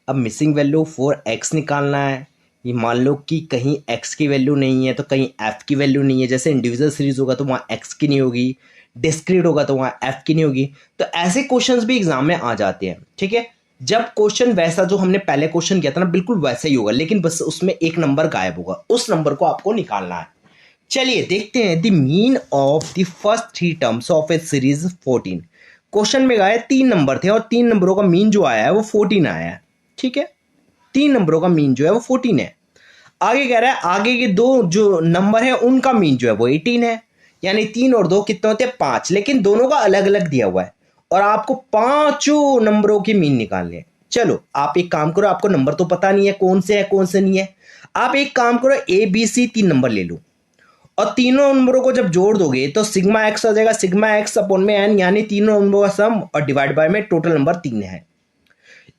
अब मिसिंग वैल्यू फॉर एक्स निकालना है। ये मान लो कि कहीं एक्स की वैल्यू नहीं है तो कहीं एफ की वैल्यू नहीं है। जैसे इंडिविजुअल सीरीज होगा तो वहाँ एक्स की नहीं होगी, डिस्क्रीट होगा तो वहाँ एफ की नहीं होगी। तो ऐसे क्वेश्चंस भी एग्जाम में आ जाते हैं, ठीक है। जब क्वेश्चन वैसा जो हमने पहले क्वेश्चन किया था ना, बिल्कुल वैसा ही होगा, लेकिन बस उसमें एक नंबर गायब होगा, उस नंबर को आपको निकालना है। चलिए देखते हैं। The mean of the first 3 terms of A series 14। Question में गए 3 नंबर थे और 3 नंबरों का मीन जो आया है वो 14 आया है, ठीक है। 3 नंबरों का मीन जो है वो 14 है। आगे कह रहा है आगे के 2 जो नंबर है उनका मीन जो है वो 18 है। यानी 3 और 2 कितने होते हैं 5, लेकिन दोनों का अलग अलग दिया हुआ है और आपको पांचों नंबरों के मीन निकालने हैं। चलो आप एक काम करो, आपको नंबर तो पता नहीं है कौन से है कौन से नहीं है। आप एक काम करो, ए बी सी 3 नंबर ले लो और तीनों नंबरों को जब जोड़ दोगे तो सिग्मा एक्स आ जाएगा, सिग्मा एक्स अपॉन में एन, यानी तीनों नंबरों का सम और डिवाइड बाय में टोटल नंबर 3 है।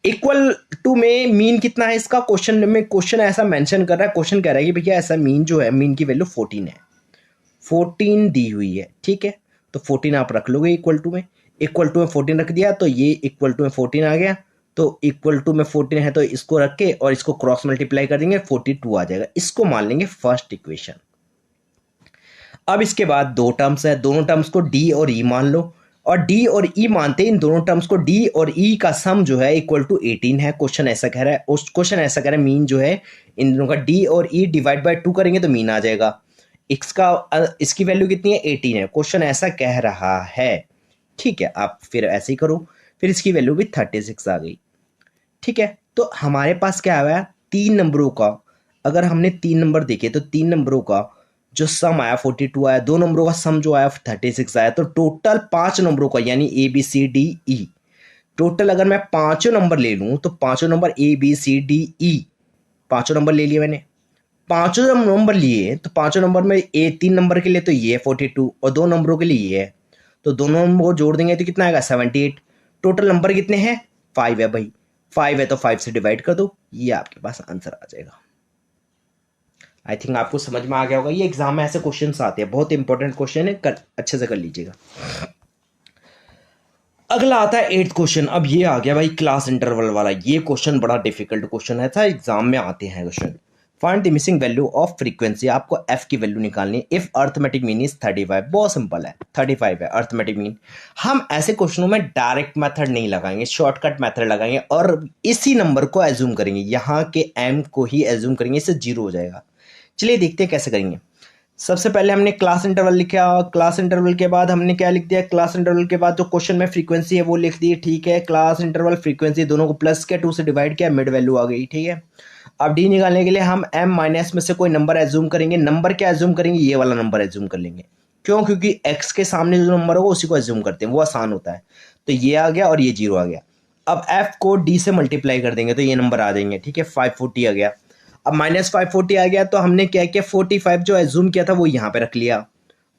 इक्वल टू में मीन कितना है इसका, क्वेश्चन में क्वेश्चन ऐसा मेंशन कर रहा है, क्वेश्चन कह रहा है कि भैया ऐसा मीन जो है, मीन की वैल्यू 14 है, 14 दी हुई है, ठीक है। तो 14 आप रख लोगे इक्वल टू में, इक्वल टू में 14 रख दिया तो ये इक्वल टू में 14 आ गया। तो इक्वल टू में 14 है तो इसको रख के और इसको क्रॉस मल्टीप्लाई कर देंगे, 42 आ जाएगा। इसको मान लेंगे फर्स्ट इक्वेशन। अब इसके बाद 2 टर्म्स है, दोनों टर्म्स को डी और ई मान लो, और डी और ई मानते इन दोनों टर्म्स को, डी और ई का सम जो है इक्वल टू 18 है। क्वेश्चन ऐसा कह रहा है, उस क्वेश्चन ऐसा कह रहा है मीन जो है इन दोनों का डी और ई डिवाइड बाय 2 करेंगे तो मीन आ जाएगा। इसकी वैल्यू कितनी है 18 है, क्वेश्चन ऐसा कह रहा है, ठीक है। आप फिर ऐसे ही करो, फिर इसकी वैल्यू भी 36 आ गई, ठीक है। तो हमारे पास क्या आया 3 नंबरों का, अगर हमने 3 नंबर देखे तो 3 नंबरों का जो सम आया 42 आया, 2 नंबरों का सम जो आया 36 आया। तो टोटल 5 नंबरों का, यानी A B C D E, total अगर मैं पांचों नंबर ले लूं तो पांचों number A B C D E, पांचों नंबर ले लिए मैंने। पांचों जब नंबर लिए तो पांचों नंबर में ए 3 नंबर के लिए तो ये है 42 और 2 नंबरों के लिए ये है, तो दोनों नंबर को जोड़ देंगे तो कितना आएगा 78। टोटल नंबर कितने हैं 5 है भाई, 5 है तो 5 से डिवाइड कर दो, ये आपके पास आंसर आ जाएगा। आई थिंक आपको समझ में आ गया होगा। ये एग्जाम में ऐसे क्वेश्चंस आते हैं, बहुत इंपॉर्टेंट क्वेश्चन है, अच्छे से कर लीजिएगा। अगला आता है 8th क्वेश्चन। अब ये आ गया भाई क्लास इंटरवल वाला, ये क्वेश्चन बड़ा डिफिकल्ट क्वेश्चन है था, एग्जाम में आते हैं question. Find the missing value of frequency, आपको एफ की वैल्यू निकालनी है इफ अर्थमेटिक मीन इज 35। बहुत सिंपल है, 35 है अर्थमेटिक मीन। हम ऐसे क्वेश्चनों में डायरेक्ट मेथड नहीं लगाएंगे, शॉर्टकट मेथड लगाएंगे और इसी नंबर को एज्यूम करेंगे, यहाँ के एम को ही एज्यूम करेंगे, इससे 0 हो जाएगा। चलिए देखते हैं कैसे करेंगे। सबसे पहले हमने क्लास इंटरवल लिखा, क्लास इंटरवल के बाद हमने क्या लिख दिया, क्लास इंटरवल के बाद जो क्वेश्चन में फ्रीक्वेंसी है वो लिख दी, ठीक है। क्लास इंटरवल फ्रीक्वेंसी दोनों को प्लस किया, 2 से डिवाइड किया, मिड वैल्यू आ गई, ठीक है। अब डी निकालने के लिए हम एम माइनस में से कोई नंबर एज्यूम करेंगे। नंबर क्या एज्यूम करेंगे, ये वाला नंबर एज्यूम कर लेंगे। क्यों, क्योंकि एक्स के सामने जो नंबर होगा उसी को एज्यूम करते हैं, वो आसान होता है। तो ये आ गया और ये 0 आ गया। अब एफ को डी से मल्टीप्लाई कर देंगे तो ये नंबर आ जाएंगे, ठीक है। 540 आ गया। अब माइनस 540 आ गया तो हमने क्या किया, 45 जो एज्यूम किया था वो यहाँ पे रख लिया,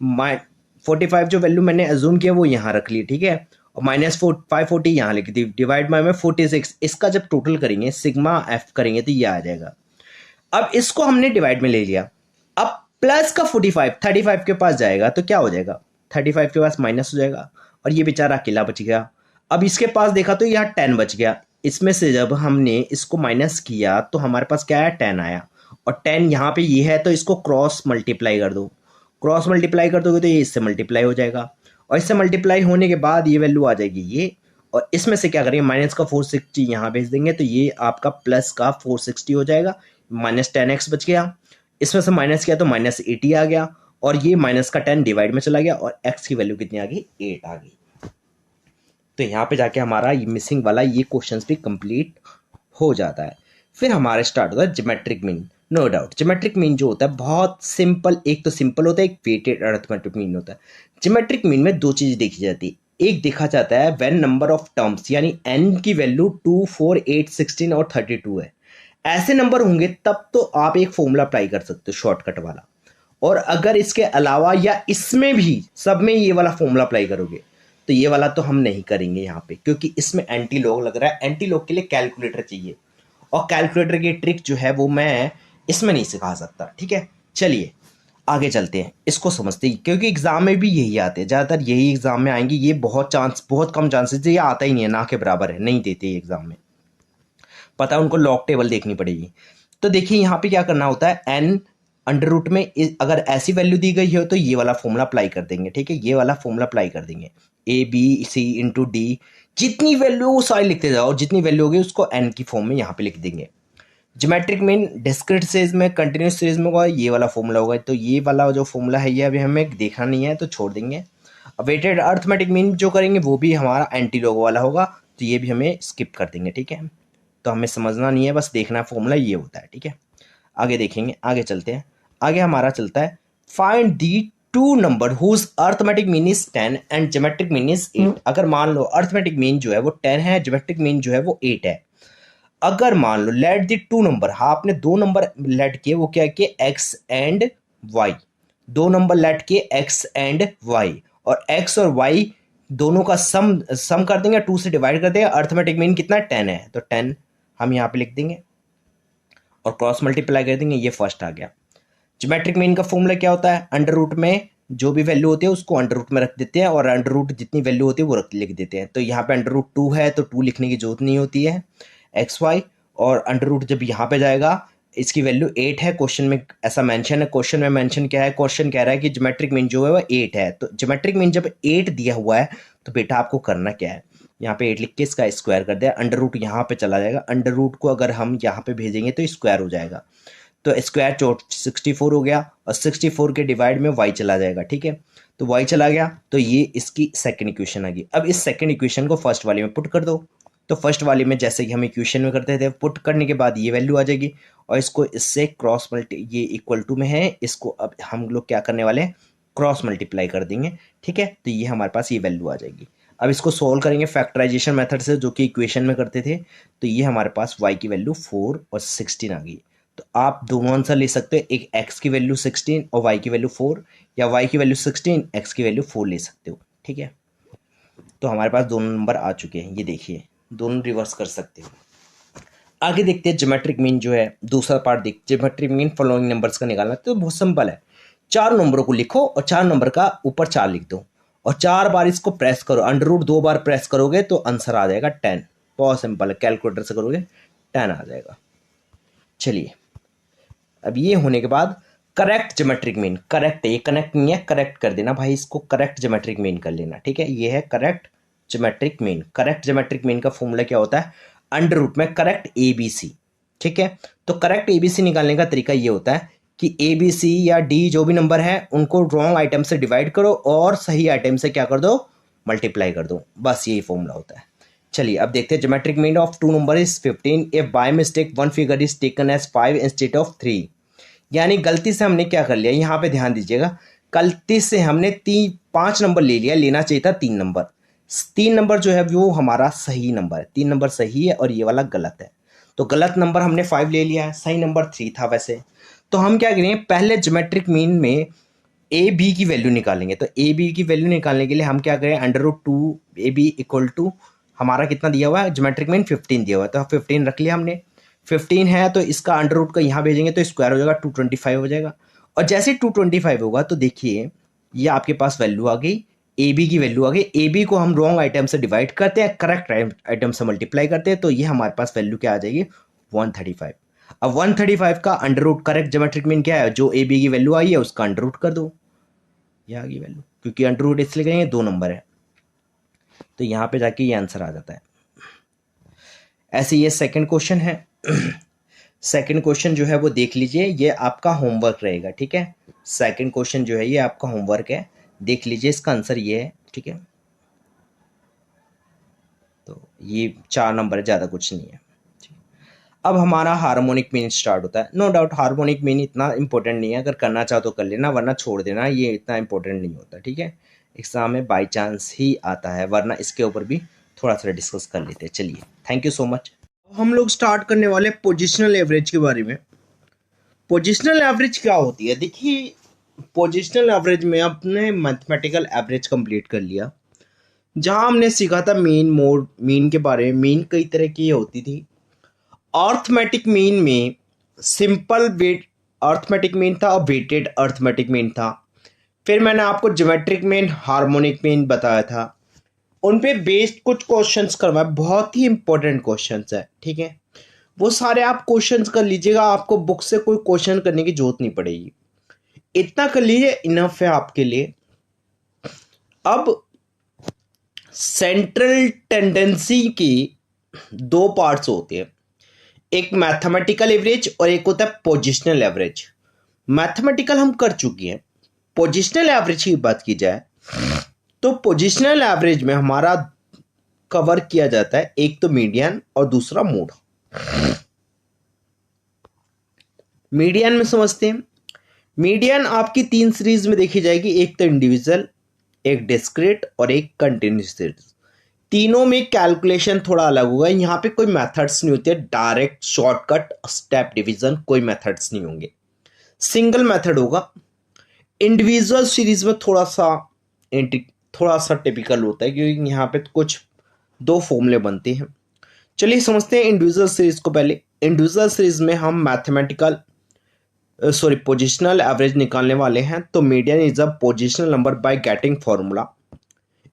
45 जो वैल्यू मैंने एज्यूम किया वो यहाँ रख ली, ठीक है। और माइनस 540 यहाँ लिखी थी, डिवाइड बाय में 46। इसका जब टोटल करेंगे सिग्मा एफ करेंगे तो ये आ जाएगा। अब इसको हमने डिवाइड में ले लिया। अब प्लस का 45 35 के पास जाएगा तो क्या हो जाएगा, 35 के पास माइनस हो जाएगा और ये बेचारा अकेला बच गया। अब इसके पास देखा तो यहाँ 10 बच गया। इसमें से जब हमने इसको माइनस किया तो हमारे पास क्या है 10 आया, और 10 यहाँ पे ये है तो इसको क्रॉस मल्टीप्लाई कर दो। क्रॉस मल्टीप्लाई कर दोगे तो ये इससे मल्टीप्लाई हो जाएगा, और इससे मल्टीप्लाई होने के बाद ये वैल्यू आ जाएगी ये, और इसमें से क्या करेंगे माइनस का 460 यहाँ भेज देंगे तो ये आपका प्लस का 460 हो जाएगा। माइनस 10x बच गया, इसमें से माइनस किया तो माइनस 80 आ गया, और ये माइनस का 10 डिवाइड में चला गया और x की वैल्यू कितनी आ गई 8 आ गई। तो यहाँ पे जाके हमारा ये मिसिंग वाला ये क्वेश्चन भी कंप्लीट हो जाता है। फिर हमारे स्टार्ट होता है geometric mean. No doubt geometric mean जो होता है बहुत सिंपल, एक तो सिंपल होता है, एक वेटेड अरिथमेटिक मीन होता है। ज्योमेट्रिक मीन में 2 चीज़ देखी जाती है, एक देखा जाता है व्हेन नंबर ऑफ टर्म्स यानी n की वैल्यू 2, 4, 8, 16 और 32 है, ऐसे नंबर होंगे तब तो आप एक फॉर्मूला अप्लाई कर सकते हो शॉर्टकट वाला। और अगर इसके अलावा या इसमें भी सब में ये वाला फॉर्मूला अप्लाई करोगे तो ये वाला तो हम नहीं करेंगे यहाँ पे, क्योंकि इसमें एंटी लॉग लग रहा है। एंटी लॉग के लिए कैलकुलेटर चाहिए, और कैलकुलेटर की ट्रिक जो है वो मैं इसमें नहीं सिखा सकता, ठीक है। चलिए आगे चलते हैं, इसको समझते हैं, क्योंकि एग्जाम में भी यही आते हैं, ज़्यादातर यही एग्जाम में आएंगे। ये बहुत कम चांसेस है, ये आता ही नहीं है, ना के बराबर है, नहीं देते ये एग्जाम में। पता है उनको लॉग टेबल देखनी पड़ेगी। तो देखिए यहाँ पे क्या करना होता है, एन अंडर रूट में अगर ऐसी वैल्यू दी गई हो तो ये वाला फॉर्मूला अप्लाई कर देंगे, ठीक है। ये वाला फॉर्मूला अप्लाई कर देंगे, A B C into D, जितनी वैल्यू वो सारी लिखते जाओ, जितनी वैल्यू होगी उसको एन की फॉर्म में यहाँ पे लिख देंगे। ज्योमेट्रिक मीन डिस्क्रीट सीरीज में, कंटिन्यूस सीरीज में होगा, ये वाला फॉर्मूला होगा। तो ये वाला जो फॉर्मूला है ये अभी हमें देखना नहीं है, तो छोड़ देंगे। वेटेड अर्थमेटिक मीन जो करेंगे वो भी हमारा एंटी लॉग वाला होगा, तो ये भी हमें स्किप कर देंगे, ठीक है। तो हमें समझना नहीं है, बस देखना फॉर्मूला ये होता है, ठीक है। आगे देखेंगे, आगे चलते हैं। आगे हमारा चलता है find the two number whose arithmetic mean is 10 and geometric mean is 8। अगर मान लो अर्थमेटिक मीन जो है वो 10 है, ज्योमेट्रिक मीन जो है वो 8 है। अगर मान लो लेट दी टू नंबर, हाँ आपने दो नंबर लेट किए, वो क्या किए, एक्स एंड वाई। दो नंबर लेट किए एक्स एंड वाई, और एक्स और वाई दोनों का सम कर देंगे, 2 से डिवाइड कर देंगे। अर्थमेटिक मीन कितना 10 है, तो 10 हम यहाँ पे लिख देंगे और क्रॉस मल्टीप्लाई कर देंगे, ये फर्स्ट आ गया। ज्योमेट्रिक मीन का फॉर्मूला क्या होता है, अंडर रूट में जो भी वैल्यू होती है उसको अंडर रूट में रख देते हैं, और अंडर रूट जितनी वैल्यू होती है वो लिख देते हैं। तो यहाँ पे अंडर रूट 2 है तो 2 लिखने की जरूरत नहीं होती है, एक्स वाई। और अंडर रूट जब यहाँ पे जाएगा, इसकी वैल्यू 8 है, क्वेश्चन में ऐसा मेंशन है। क्वेश्चन में मेंशन क्या है, क्वेश्चन कह रहा है कि ज्योमेट्रिक मीन जो है वो 8 है। तो ज्योमेट्रिक मीन जब 8 दिया हुआ है तो बेटा आपको करना क्या है, यहाँ पे 8 लिख के इसका स्क्वायर कर दिया, अंडर रूट यहाँ पे चला जाएगा। अंडर रूट को अगर हम यहाँ पे भेजेंगे तो स्क्वायर हो जाएगा, तो स्क्वायर 64 हो गया, और 64 के डिवाइड में y चला जाएगा, ठीक है। तो y चला गया, तो ये इसकी सेकंड इक्वेशन आ गई। अब इस सेकंड इक्वेशन को फर्स्ट वाले में पुट कर दो। तो फर्स्ट वाले में जैसे कि हम इक्वेशन में करते थे, पुट करने के बाद ये वैल्यू आ जाएगी, और इसको इससे क्रॉस मल्टी, ये इक्वल टू में है, इसको अब हम लोग क्या करने वाले हैं, क्रॉस मल्टीप्लाई कर देंगे, ठीक है। तो ये हमारे पास ये वैल्यू आ जाएगी। अब इसको सोल्व करेंगे फैक्टराइजेशन मेथड से, जो कि इक्वेशन में करते थे। तो ये हमारे पास y की वैल्यू 4 और 16 आ गई। तो आप दोनों आंसर ले सकते हो, एक x की वैल्यू 16 और y की वैल्यू 4, या y की वैल्यू 16 x की वैल्यू 4 ले सकते हो, ठीक है। तो हमारे पास दोनों नंबर आ चुके हैं, ये देखिए दोनों रिवर्स कर सकते हो। आगे देखते हैं ज्योमेट्रिक मीन जो है, दूसरा पार्ट देख, ज्योमेट्रिक मीन फॉलोइंग नंबर्स का निकालना। तो बहुत सिंपल है, चार नंबरों को लिखो और चार नंबर का ऊपर 4 लिख दो, और 4 बार इसको प्रेस करो, अंडर रूट 2 बार प्रेस करोगे तो आंसर आ जाएगा 10। बहुत सिंपल है, कैलकुलेटर से करोगे 10 आ जाएगा। चलिए अब ये होने के बाद करेक्ट ज्योमेट्रिक मीन, करेक्ट है ये, कनेक्ट नहीं है, करेक्ट कर देना भाई, इसको करेक्ट ज्योमेट्रिक मीन कर लेना, ठीक है। ये है correct geometric mean. Correct geometric mean का फॉर्मूला क्या होता है, अंडर रूट में करेक्ट ए बी सी, ठीक है। तो करेक्ट ए बी सी निकालने का तरीका ये होता है कि ए बी सी या डी जो भी नंबर है उनको रॉन्ग आइटम से डिवाइड करो और सही आइटम से क्या कर दो, मल्टीप्लाई कर दो, बस यही फॉर्मूला होता है। चलिए अब देखते हैं, geometric mean of two number is 15 if by mistake one figure is taken as 5 instead of 3। यानी गलती से हमने क्या कर लिया, यहाँ पे ध्यान दीजिएगा, गलती से हमने 5 नंबर ले लिया, लेना चाहिए था 3 नंबर। 3 नंबर जो है वो हमारा सही नंबर है, 3 नंबर सही है और ये वाला गलत है। तो गलत नंबर हमने 5 ले लिया है, सही नंबर 3 था वैसे। तो हम क्या करेंगे, पहले ज्योमेट्रिक मीन में ए बी की वैल्यू निकालेंगे। तो ए बी की वैल्यू निकालने के लिए हम क्या करें, under root 2 A B equal to हमारा कितना दिया हुआ है, ज्योमेट्रिक मीन 15 दिया हुआ है, तो 15 रख लिया हमने। 15 है तो इसका अंडर रूट का यहाँ भेजेंगे तो स्क्वायर हो जाएगा, 225 हो जाएगा। और जैसे 225 होगा तो देखिए ये आपके पास वैल्यू आ गई, ए बी की वैल्यू आ गई। ए बी को हम रॉन्ग आइटम से डिवाइड करते हैं, करेक्ट आइटम से मल्टीप्लाई करते हैं, तो ये हमारे पास वैल्यू क्या आ जाएगी, 135। अब 135 का under root, correct geometric mean क्या है, जो ए बी की वैल्यू आई है उसका अंडर रूट कर दो, ये आ गई वैल्यू, क्योंकि अंडर रूट इसलिए करेंगे 2 नंबर है, तो यहाँ पे जाके ये आंसर आ जाता है। ऐसे ये सेकंड क्वेश्चन है। सेकंड क्वेश्चन जो है वो देख लीजिए, ये आपका होमवर्क रहेगा, ठीक है। सेकंड क्वेश्चन जो है ये आपका होमवर्क है, देख लीजिए, इसका आंसर ये है, ठीक है। तो ये 4 नंबर है, ज़्यादा कुछ नहीं है। अब हमारा हार्मोनिक मीन स्टार्ट होता है। नो डाउट हार्मोनिक मीन इतना इंपॉर्टेंट नहीं है, अगर करना चाहो तो कर लेना, वरना छोड़ देना, ये इतना इंपॉर्टेंट नहीं होता, ठीक है। एग्जाम में बाई चांस ही आता है, वरना इसके ऊपर भी थोड़ा सा डिस्कस कर लेते हैं। चलिए थैंक यू सो मच। हम लोग स्टार्ट करने वाले पोजिशनल एवरेज के बारे में। पोजिशनल एवरेज क्या होती है, देखिए पोजिशनल एवरेज में आपने मैथमेटिकल एवरेज कंप्लीट कर लिया, जहां हमने सीखा था मीन मोड मीन के बारे में। मीन कई तरह की होती थी। अर्थमेटिक मीन में सिंपल वेट अर्थमेटिक मीन था और वेटेड अर्थमेटिक मीन था। फिर मैंने आपको ज्योमेट्रिक मीन, हार्मोनिक मीन बताया था। उन पे बेस्ड कुछ क्वेश्चंस करवाए, बहुत ही इंपॉर्टेंट क्वेश्चंस है, ठीक है। वो सारे आप क्वेश्चंस कर लीजिएगा, आपको बुक से कोई क्वेश्चन करने की जरूरत नहीं पड़ेगी। इतना कर लीजिए, इनफ है आपके लिए। अब सेंट्रल टेंडेंसी की दो पार्ट्स होते हैं, एक मैथमेटिकल एवरेज और एक होता है पोजिशनल एवरेज। मैथमेटिकल हम कर चुके हैं। पोजिशनल एवरेज की बात की जाए तो पोजिशनल एवरेज में हमारा कवर किया जाता है एक तो मीडियन और दूसरा मोड। मीडियन में समझते हैं। मीडियन आपकी तीन सीरीज में देखी जाएगी, एक तो इंडिविजुअल, एक डिस्क्रीट और एक कंटिन्यूस सीरीज। तीनों में कैलकुलेशन थोड़ा अलग होगा। यहाँ पे कोई मेथड्स नहीं होते, डायरेक्ट शॉर्टकट स्टेप डिवीजन कोई मेथड्स नहीं होंगे, सिंगल मेथड होगा। इंडिविजुअल सीरीज में थोड़ा सा टिपिकल होता है, क्योंकि यहाँ पे कुछ दो फॉर्मूले बनते हैं। चलिए समझते हैं इंडिविजुअल सीरीज को। पहले इंडिविजुअल सीरीज में हम पोजिशनल एवरेज निकालने वाले हैं। तो median is a positional number by getting formula.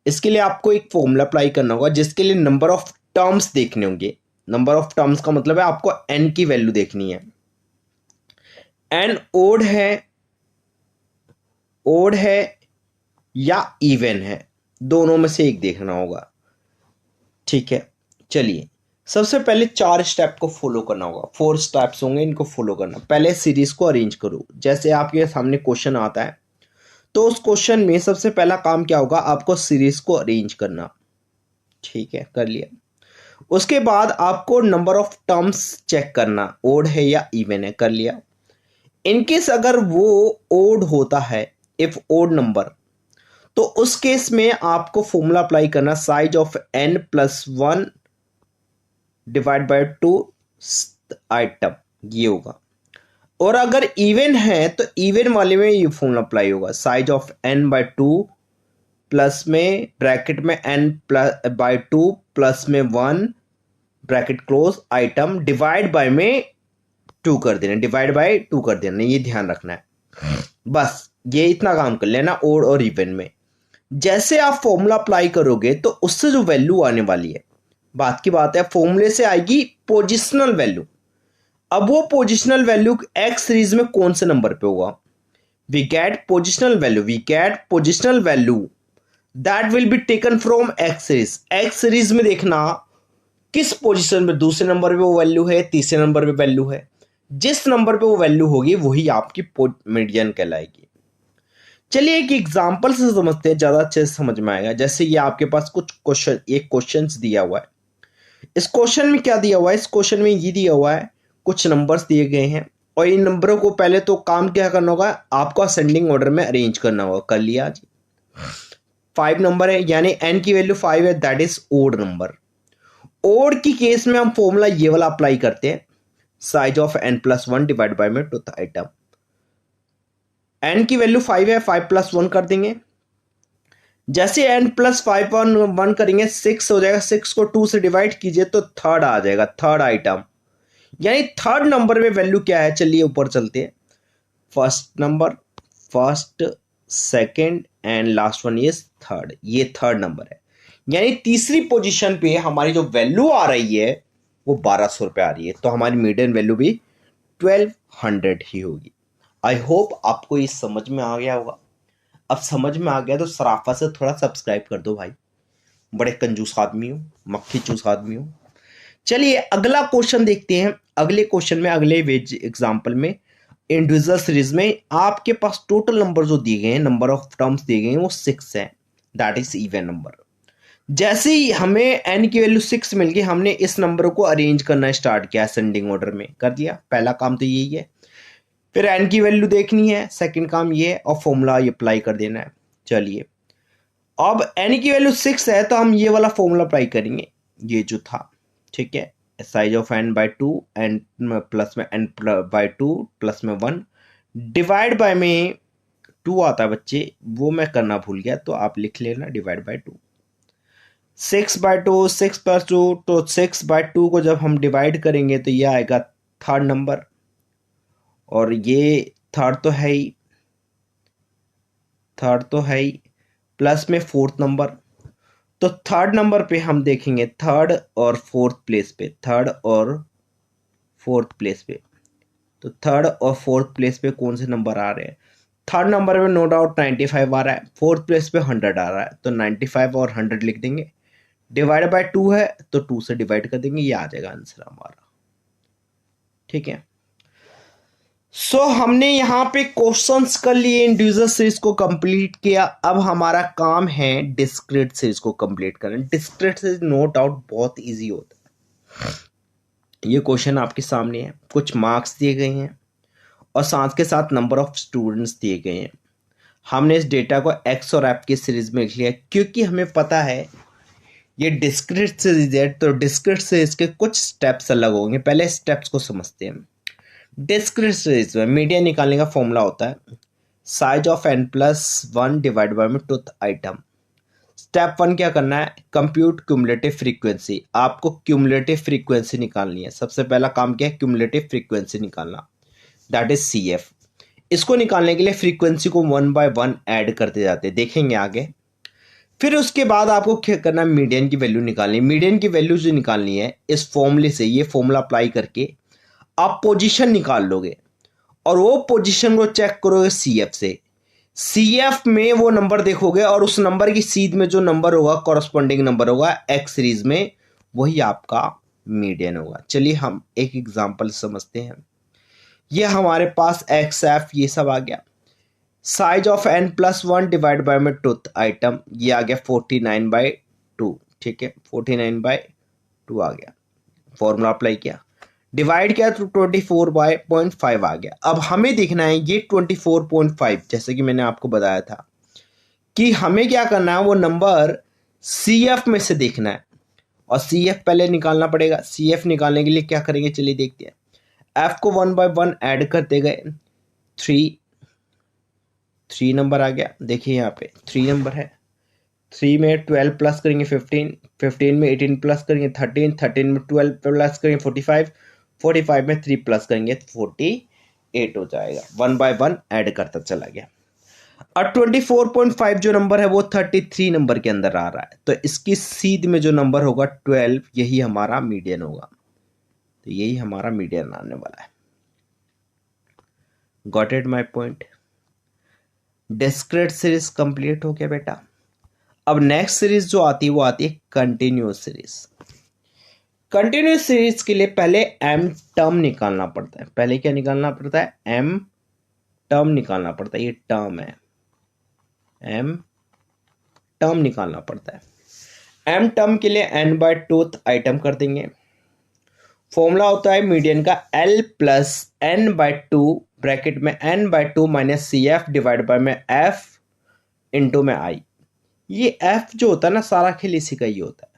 इसके लिए आपको एक फॉर्मूला अप्लाई करना होगा, जिसके लिए नंबर ऑफ टर्म्स देखने होंगे। नंबर ऑफ टर्म्स का मतलब है आपको n की वैल्यू देखनी है। n ओड है या इवन है, दोनों में से एक देखना होगा, ठीक है। चलिए सबसे पहले 4 स्टेप को फॉलो करना होगा। 4 स्टेप्स होंगे, इनको फॉलो करना। पहले सीरीज को अरेंज करो। जैसे आपके सामने क्वेश्चन आता है तो उस क्वेश्चन में सबसे पहला काम क्या होगा, आपको सीरीज को अरेंज करना, ठीक है, कर लिया। उसके बाद आपको नंबर ऑफ टर्म्स चेक करना, ओड है या इवन है, कर लिया। इनकेस अगर वो ओड होता है, इफ ओड नंबर, तो उस केस में आपको फॉर्मूला अप्लाई करना, size of n plus 1 divide bye 2 item, ये होगा। और अगर इवन है तो इवन वाले में ये फॉर्मूला अप्लाई होगा, size of n by 2 plus में ब्रैकेट में n प्लस बाय 2 प्लस में 1 bracket close item divide by में 2 कर देना, डिवाइड बाय 2 कर देना, ये ध्यान रखना है। बस ये इतना काम कर लेना ओड और इवन में। जैसे आप फॉर्मूला अप्लाई करोगे तो उससे जो वैल्यू आने वाली है, बात की बात है, फॉर्मूले से आएगी पोजिशनल वैल्यू। अब वो पोजिशनल वैल्यू एक्स सीरीज में कौन से नंबर पे होगा, we get positional value that will be taken from X series. X series में देखना किस पोजीशन पे, दूसरे नंबर पे वो वैल्यू है, तीसरे नंबर पे वैल्यू है, जिस नंबर पे वो वैल्यू होगी वही आपकी मीडियन कहलाएगी। चलिए एक एग्जांपल से समझते हैं, ज्यादा अच्छे से समझ में आएगा। जैसे ये आपके पास कुछ क्वेश्चन, एक क्वेश्चन दिया हुआ है। इस क्वेश्चन में क्या दिया हुआ है, इस क्वेश्चन में ये दिया हुआ है, कुछ नंबर्स दिए गए हैं और इन नंबरों को पहले तो काम क्या करना होगा, आपको असेंडिंग ऑर्डर में अरेंज करना होगा। कर लिया जी। 5 नंबर है, यानी n की वैल्यू 5 है, that is odd number. Odd की केस में हम फॉर्मूला ये वाला अप्लाई करते हैं, size of n plus 1 divide by में टू आइटम। n की वैल्यू 5 है, 5 प्लस 1 कर देंगे। जैसे n प्लस 5 1 करेंगे 6 हो जाएगा, 6 को 2 से डिवाइड कीजिए तो थर्ड आ जाएगा, थर्ड आइटम। यानी थर्ड नंबर में वैल्यू क्या है, चलिए ऊपर चलते हैं। First second and last one is third, ये थर्ड नंबर है। यानी तीसरी पोजीशन पे हमारी जो वैल्यू आ रही है वो 1200 रुपये आ रही है, तो हमारी मीडियन वैल्यू भी 1200 ही होगी। आई होप आपको ये समझ में आ गया होगा। अब समझ में आ गया तो सराफा से थोड़ा सब्सक्राइब कर दो भाई, बड़े कंजूस आदमी हो, मक्खी चूस आदमी हो। चलिए अगला क्वेश्चन देखते हैं। अगले क्वेश्चन में, अगले वेज एग्जांपल में, इंडिविजुअल सीरीज में आपके पास टोटल नंबर जो दिए गए हैं, नंबर ऑफ टर्म्स दिए गए हैं वो 6 है, दैट इज इवन नंबर। जैसे ही हमें n की वैल्यू 6 मिल गई, हमने इस नंबर को अरेंज करना स्टार्ट किया असेंडिंग ऑर्डर में, कर दिया। पहला काम तो यही है। फिर n की वैल्यू देखनी है, सेकंड काम ये है, और फॉर्मूला अप्लाई कर देना है। चलिए अब n की वैल्यू 6 है तो हम ये वाला फॉर्मूला अप्लाई करेंगे, ये जो था, ठीक है, size of n by 2 N plus में n बाय 2 प्लस में 1 डिवाइड बाय में 2 आता है बच्चे, वो मैं करना भूल गया, तो आप लिख लेना डिवाइड बाय 2। 6/2, 6+2, तो 6/2 को जब हम डिवाइड करेंगे तो ये आएगा थर्ड नंबर, और ये थर्ड तो है ही, प्लस में फोर्थ नंबर। तो थर्ड नंबर पे हम देखेंगे थर्ड और फोर्थ प्लेस पे, तो थर्ड और फोर्थ प्लेस पे कौन से नंबर आ रहे हैं? थर्ड नंबर पे नो डाउट 95 आ रहा है, फोर्थ प्लेस पे 100 आ रहा है, तो 95 और 100 लिख देंगे। डिवाइड बाय 2 है तो 2 से डिवाइड कर देंगे, ये आ जाएगा आंसर हमारा। ठीक है, सो हमने यहाँ पे क्वेश्चंस कर लिए, इंडिविजुअल सीरीज को कंप्लीट किया। अब हमारा काम है डिस्क्रीट सीरीज को कंप्लीट करना। डिस्क्रीट सीरीज नो डाउट बहुत इजी होता है। ये क्वेश्चन आपके सामने है, कुछ मार्क्स दिए गए हैं और साथ के साथ नंबर ऑफ स्टूडेंट्स दिए गए हैं। हमने इस डेटा को एक्स और एफ की सीरीज में लिख लिया क्योंकि हमें पता है ये डिस्क्रीट सीरीज है, तो डिस्क्रीट सीरीज के कुछ स्टेप्स अलग होंगे। पहले स्टेप्स को समझते हैं। डिस्क्रीट सीरीज में मीडियन निकालने का फॉर्मूला होता है size of n+1 divide by में टूथ आइटम। स्टेप 1 क्या करना है? Compute cumulative frequency. आपको क्यूमुलेटिव फ्रीक्वेंसी निकालनी है। सबसे पहला काम क्या है? क्यूमुलेटिव फ्रीक्वेंसी निकालना, दैट इज CF। इसको निकालने के लिए फ्रीक्वेंसी को 1 by 1 ऐड करते जाते हैं, देखेंगे आगे। फिर उसके बाद आपको क्या करना है? मीडियन की वैल्यू निकालनी है। मीडियन की वैल्यू जो निकालनी है इस फॉर्मूले से, ये फॉर्मूला अप्लाई करके आप पोजीशन निकाल लोगे और वो पोजीशन को चेक करोगे CF से। CF में वो नंबर देखोगे और उस नंबर की सीध में जो नंबर होगा, कॉरस्पॉन्डिंग नंबर होगा एक्स सीरीज में, वही आपका मीडियन होगा। चलिए हम एक एग्जांपल समझते हैं। ये हमारे पास XF ये सब आ गया। Size of n+1 divide by में टूथ आइटम, ये आ गया 49/2। ठीक है, 49/2 आ गया। फॉर्मूला अप्लाई किया, डिवाइड किया तो 24/0.5 आ गया। अब हमें देखना है ये 24.5, जैसे कि मैंने आपको बताया था कि हमें क्या करना है, वो नंबर CF में से देखना है और CF पहले निकालना पड़ेगा। CF निकालने के लिए क्या करेंगे, चलिए देखते हैं। F को 1 by 1 ऐड करते गए, 3 नंबर आ गया। देखिए यहाँ पे 3 नंबर है। 3 में 12 प्लस करेंगे 15, 15 में 18 प्लस करेंगे 13, 13 में 12 प्लस करेंगे 45, 45 में 3 प्लस करेंगे 48 हो जाएगा। 1 by 1 ऐड करता चला गया। और 24.5 जो नंबर है वो 33 नंबर के अंदर आ रहा है, तो इसकी सीध में जो नंबर होगा 12, यही हमारा मीडियन होगा। तो यही हमारा मीडियन आने वाला है। Got it my point? Discrete series complete हो गया बेटा। अब नेक्स्ट सीरीज जो आती है वो आती है कंटिन्यूअस सीरीज। कंटिन्यूअस सीरीज के लिए पहले m टर्म निकालना पड़ता है। पहले क्या निकालना पड़ता है? m टर्म निकालना पड़ता है। ये टर्म है, m टर्म निकालना पड़ता है। m टर्म के लिए n/2 आइटम कर देंगे। फॉर्मूला होता है मीडियन का L प्लस n/2 ब्रैकेट में n/2 minus CF divide by में F इंटू में I। ये F जो होता है ना, सारा खेल इसी का ही होता है।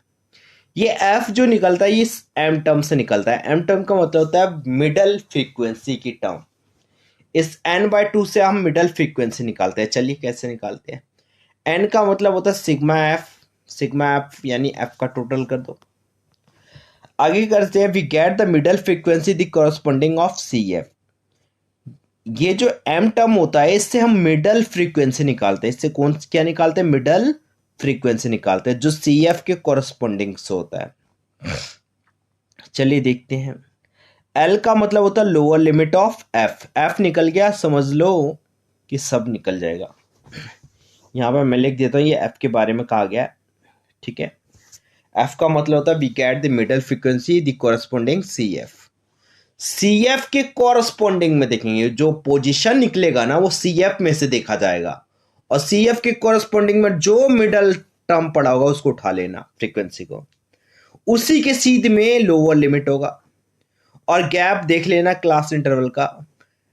ये F जो निकलता है ये m टर्म से निकलता है। m टर्म का मतलब होता है मिडल फ्रीक्वेंसी की टर्म। इस n/2 से हम मिडल फ्रीक्वेंसी निकालते हैं। चलिए कैसे निकालते हैं? n का मतलब होता है सिग्मा f यानी f का टोटल कर दो। आगे करते हैं, we get the middle frequency the corresponding of CF। ये जो m टर्म होता है इससे हम मिडल फ्रीक्वेंसी निकालते हैं। इससे कौन क्या निकालते हैं? मिडल फ्रीक्वेंसी निकालते हैं जो CF के कॉरस्पॉन्डिंग से होता है। चलिए देखते हैं। L का मतलब होता है लोअर लिमिट ऑफ F निकल गया, समझ लो कि सब निकल जाएगा। यहाँ पर मैं लिख देता हूँ ये F के बारे में कहा गया है। ठीक है, F का मतलब होता है we get the middle frequency the corresponding CF के कॉरस्पॉन्डिंग में देखेंगे, जो पोजीशन निकलेगा ना वो CF में से देखा जाएगा और CF के कॉरस्पॉन्डिंग में जो मिडल टर्म पड़ा होगा उसको उठा लेना फ्रीक्वेंसी को, उसी के सीध में लोअर लिमिट होगा। और गैप देख लेना क्लास इंटरवल का।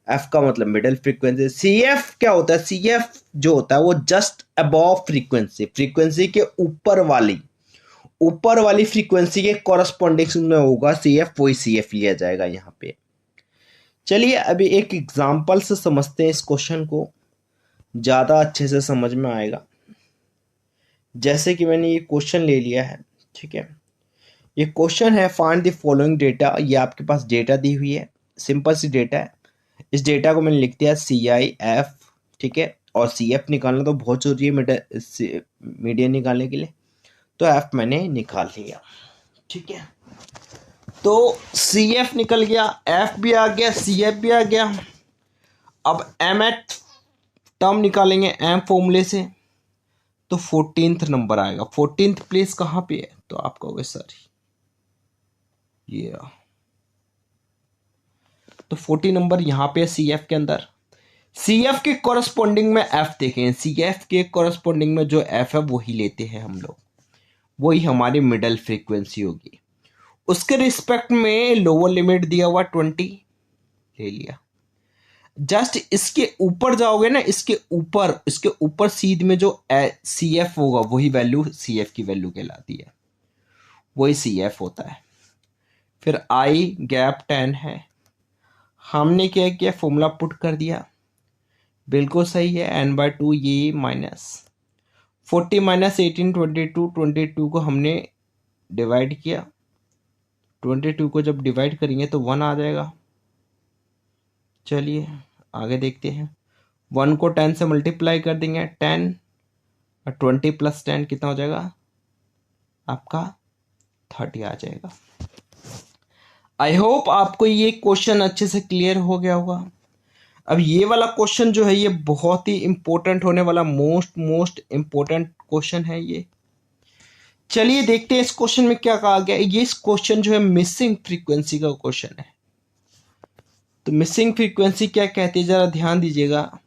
F का मतलब मिडल फ्रीक्वेंसी। CF क्या होता है? CF जो होता है वो जस्ट अबव फ्रीक्वेंसी के ऊपर वाली फ्रीक्वेंसी के कॉरस्पॉन्डिंग में होगा CF, वही CF लिया जाएगा यहाँ पे। चलिए अभी एक एग्जांपल से समझते हैं इस क्वेश्चन को, ज़्यादा अच्छे से समझ में आएगा। जैसे कि मैंने ये क्वेश्चन ले लिया है, ठीक है। ये क्वेश्चन है फाइंड द फॉलोइंग डेटा। ये आपके पास डेटा दी हुई है, सिंपल सी डेटा है। इस डेटा को मैंने लिख दिया CIF, ठीक है। और CF निकालना तो बहुत जरूरी है मीडियन निकालने के लिए, तो F मैंने निकाल लिया, ठीक है। तो CF निकल गया, F भी आ गया, CF भी आ गया। अब mth टर्म निकालेंगे M फॉर्मूले से, तो 14th नंबर आएगा। 14th प्लेस कहाँ पे है, तो आप कहोगे सर ये, तो 40 नंबर यहाँ पे है CF के अंदर। CF के कॉरस्पॉन्डिंग में F देखें, CF के कॉरस्पॉन्डिंग में जो F है वही लेते हैं हम लोग, वही हमारी मिडल फ्रीक्वेंसी होगी। उसके रिस्पेक्ट में लोअर लिमिट दिया हुआ 20 ले लिया। जस्ट इसके ऊपर जाओगे ना, इसके ऊपर सीध में जो CF होगा वही वैल्यू CF की वैल्यू कहलाती है, वही CF होता है। फिर I गैप 10 है, हमने क्या किया, फॉर्मूला पुट कर दिया, बिल्कुल सही है। n/2 ये माइनस 40 माइनस 18 22, 22 को हमने डिवाइड किया, 22 को जब डिवाइड करेंगे तो 1 आ जाएगा। चलिए आगे देखते हैं। 1 को 10 से मल्टीप्लाई कर देंगे, 10 और 20 प्लस 10 कितना हो जाएगा आपका 30 आ जाएगा। आई होप आपको ये क्वेश्चन अच्छे से क्लियर हो गया होगा। अब ये वाला क्वेश्चन जो है ये बहुत ही इंपॉर्टेंट होने वाला, मोस्ट इंपॉर्टेंट क्वेश्चन है ये। चलिए देखते हैं इस क्वेश्चन में क्या कहा गया है। ये इस क्वेश्चन जो है मिसिंग फ्रीक्वेंसी का क्वेश्चन है। तो मिसिंग फ्रीक्वेंसी क्या कहती है, जरा ध्यान दीजिएगा।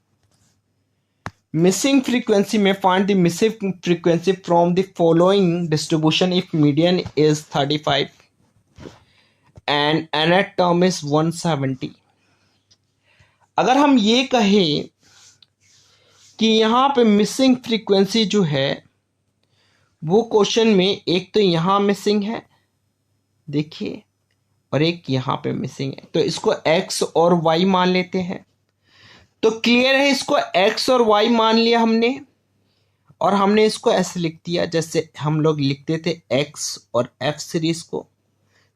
मिसिंग फ्रीक्वेंसी में find the missing frequency from the following distribution if median is 35 and nth term is 170। अगर हम ये कहें कि यहाँ पे मिसिंग फ्रीक्वेंसी जो है वो क्वेश्चन में एक तो यहाँ मिसिंग है देखिए, और एक यहाँ पे मिसिंग है, तो इसको x और y मान लेते हैं। तो क्लियर है, इसको x और y मान लिया हमने, और हमने इसको ऐसे लिख दिया जैसे हम लोग लिखते थे x और f सीरीज को।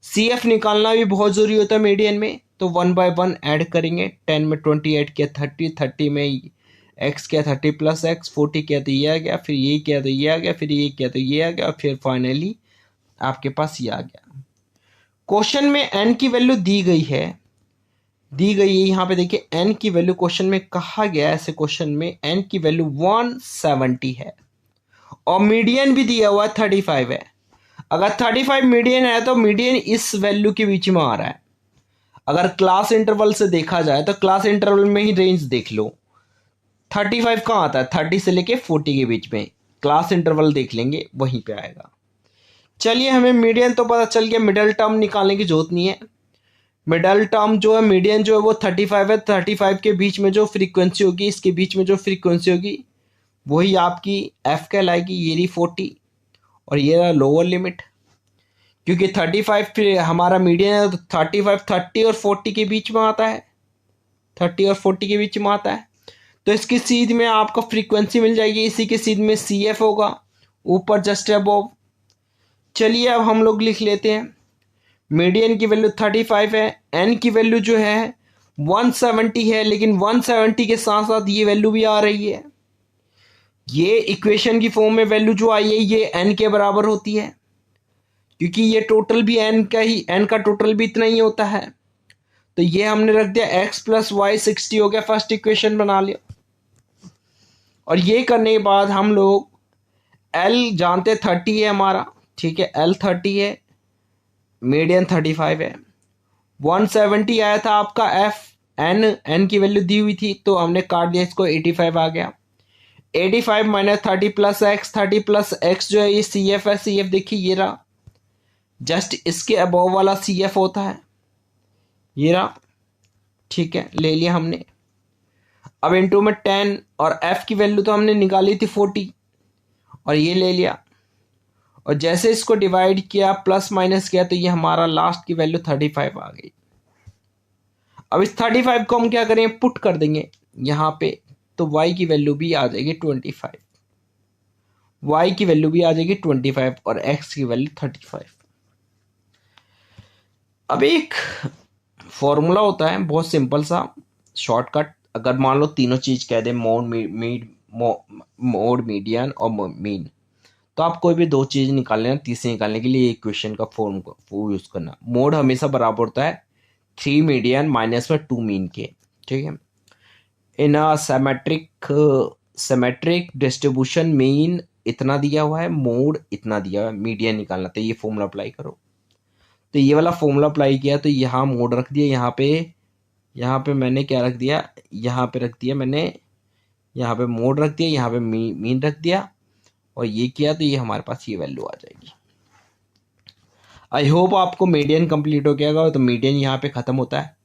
CF निकालना भी बहुत जरूरी होता है मीडियन में, तो 1/1 ऐड करेंगे। 10 में 20 ऐड किया 30, 30 में x किया 30 प्लस x, 40 किया तो ये आ गया, फिर ये किया तो ये आ गया, फिर ये किया तो ये आ गया, और फिर फाइनली आपके पास ये आ गया। क्वेश्चन में n की वैल्यू दी गई है, यहाँ पे देखिए n की वैल्यू क्वेश्चन में कहा गया है, ऐसे क्वेश्चन में n की वैल्यू 170 है और मीडियन भी दिया हुआ 35 है। अगर 35 मीडियन है तो मीडियन इस वैल्यू के बीच में आ रहा है। अगर क्लास इंटरवल से देखा जाए तो क्लास इंटरवल में ही रेंज देख लो, 35 कहाँ आता है, 30 से लेके 40 के बीच में। क्लास इंटरवल देख लेंगे वहीं पे आएगा। चलिए हमें मीडियन तो पता चल गया, मिडल टर्म निकालने की जरूरत नहीं है। मिडल टर्म जो है मीडियन जो है वो 35 है। 35 के बीच में जो फ्रीक्वेंसी होगी, इसके बीच में जो फ्रीक्वेंसी होगी वही आपकी एफ कहलाएगी। ये रही 40 और ये रहा लोअर लिमिट, क्योंकि 35 हमारा मीडियन है तो 35 30 और 40 के बीच में आता है, 30 और 40 के बीच में आता है। तो इसकी सीध में आपको फ्रीक्वेंसी मिल जाएगी, इसी के सीध में CF होगा ऊपर जस्ट अबव। चलिए अब हम लोग लिख लेते हैं, मीडियन की वैल्यू 35 है, n की वैल्यू जो है 170 है, लेकिन 170 के साथ साथ ये वैल्यू भी आ रही है। ये इक्वेशन की फॉर्म में वैल्यू जो आई है ये n के बराबर होती है, क्योंकि ये टोटल भी n का टोटल भी इतना ही होता है। तो ये हमने रख दिया x प्लस वाई 60 हो गया, फर्स्ट इक्वेशन बना लिया। और ये करने के बाद हम लोग L जानते 30 है हमारा, ठीक है, L 30 है, मीडियन 35 है। 170 आया था आपका F, n की वैल्यू दी हुई थी तो हमने काट दिया इसको, 85 आ गया। 85 minus 30 plus x, 30 plus x जो है ये CF है। CF देखिए ये रहा, जस्ट इसके अबव वाला CF होता है, ये रहा, ठीक है, ले लिया हमने। अब इनटू में 10 और F की वैल्यू तो हमने निकाली थी 40 और ये ले लिया, और जैसे इसको डिवाइड किया प्लस माइनस किया तो ये हमारा लास्ट की वैल्यू 35 आ गई। अब इस 35 को हम क्या करेंगे, पुट कर देंगे यहाँ पे, तो y की वैल्यू भी आ जाएगी 25। वाई की वैल्यू भी आ जाएगी 25 और एक्स की वैल्यू 35। अब एक फॉर्मूला होता है बहुत सिंपल सा शॉर्टकट। अगर मान लो तीनों चीज कह दे, मोड मीडियन और मीन, तो आप कोई भी दो चीज निकालने हैं, तीसरी निकालने के लिए इक्वेशन का फॉर्म को यूज करना। मोड हमेशा बराबर होता है 3 मीडियन माइनस में 2 मीन के, ठीक है। इन अ सेमेट्रिक डिस्ट्रीब्यूशन मीन इतना दिया हुआ है, मोड इतना दिया हुआ है, मीडियन निकालना, तो ये फॉर्मूला अप्लाई करो। तो ये वाला फॉर्मूला अप्लाई किया तो यहाँ मोड रख दिया, यहाँ पे मैंने क्या रख दिया, यहाँ पे रख दिया मैंने, यहाँ पे मोड रख दिया, यहाँ पे मीन रख दिया, और ये किया तो ये हमारे पास ये वैल्यू आ जाएगी। आई होप आपको मीडियन कंप्लीट हो गया होगा। तो मीडियन यहाँ पे खत्म होता है।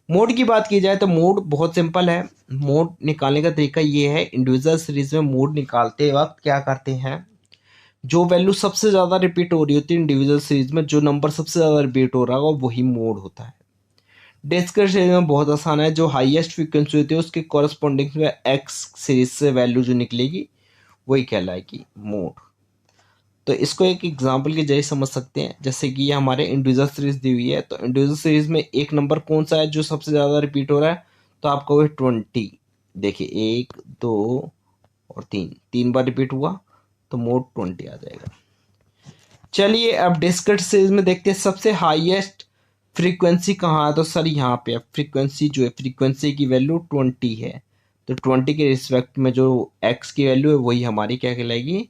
मोड की बात की जाए तो मोड बहुत सिंपल है। मोड निकालने का तरीका ये है, इंडिविजुअल सीरीज में मोड निकालते वक्त क्या करते हैं, जो वैल्यू सबसे ज्यादा रिपीट हो रही होती है इंडिविजुअल सीरीज में, जो नंबर सबसे ज्यादा रिपीट हो रहा होगा वही मोड होता है। डिस्क्रीट सीरीज में बहुत आसान है, जो हाईएस्ट फ्रीक्वेंसी होती है उसके कॉरस्पॉन्डिंग में एक्स सीरीज से वैल्यू जो निकलेगी वही कहलाएगी मोड। तो इसको एक एग्जांपल के जरिए समझ सकते हैं। जैसे कि ये हमारे इंडिविजुअल सीरीज दी हुई है, तो इंडिविजुअल सीरीज में एक नंबर कौन सा है जो सबसे ज्यादा रिपीट हो रहा है, तो आपको वो 20, देखिए 1 2 और 3 बार रिपीट हुआ तो मोड 20 आ जाएगा। चलिए अब डिस्क्रीट सीरीज में देखते हैं सबसे हाईएस्ट फ्रीक्वेंसी कहाँ है। तो सर यहाँ पे फ्रीक्वेंसी जो है, फ्रीक्वेंसी की वैल्यू 20 है, तो 20 के रिस्पेक्ट में जो एक्स की वैल्यू है वही हमारी क्या कहलाएगी,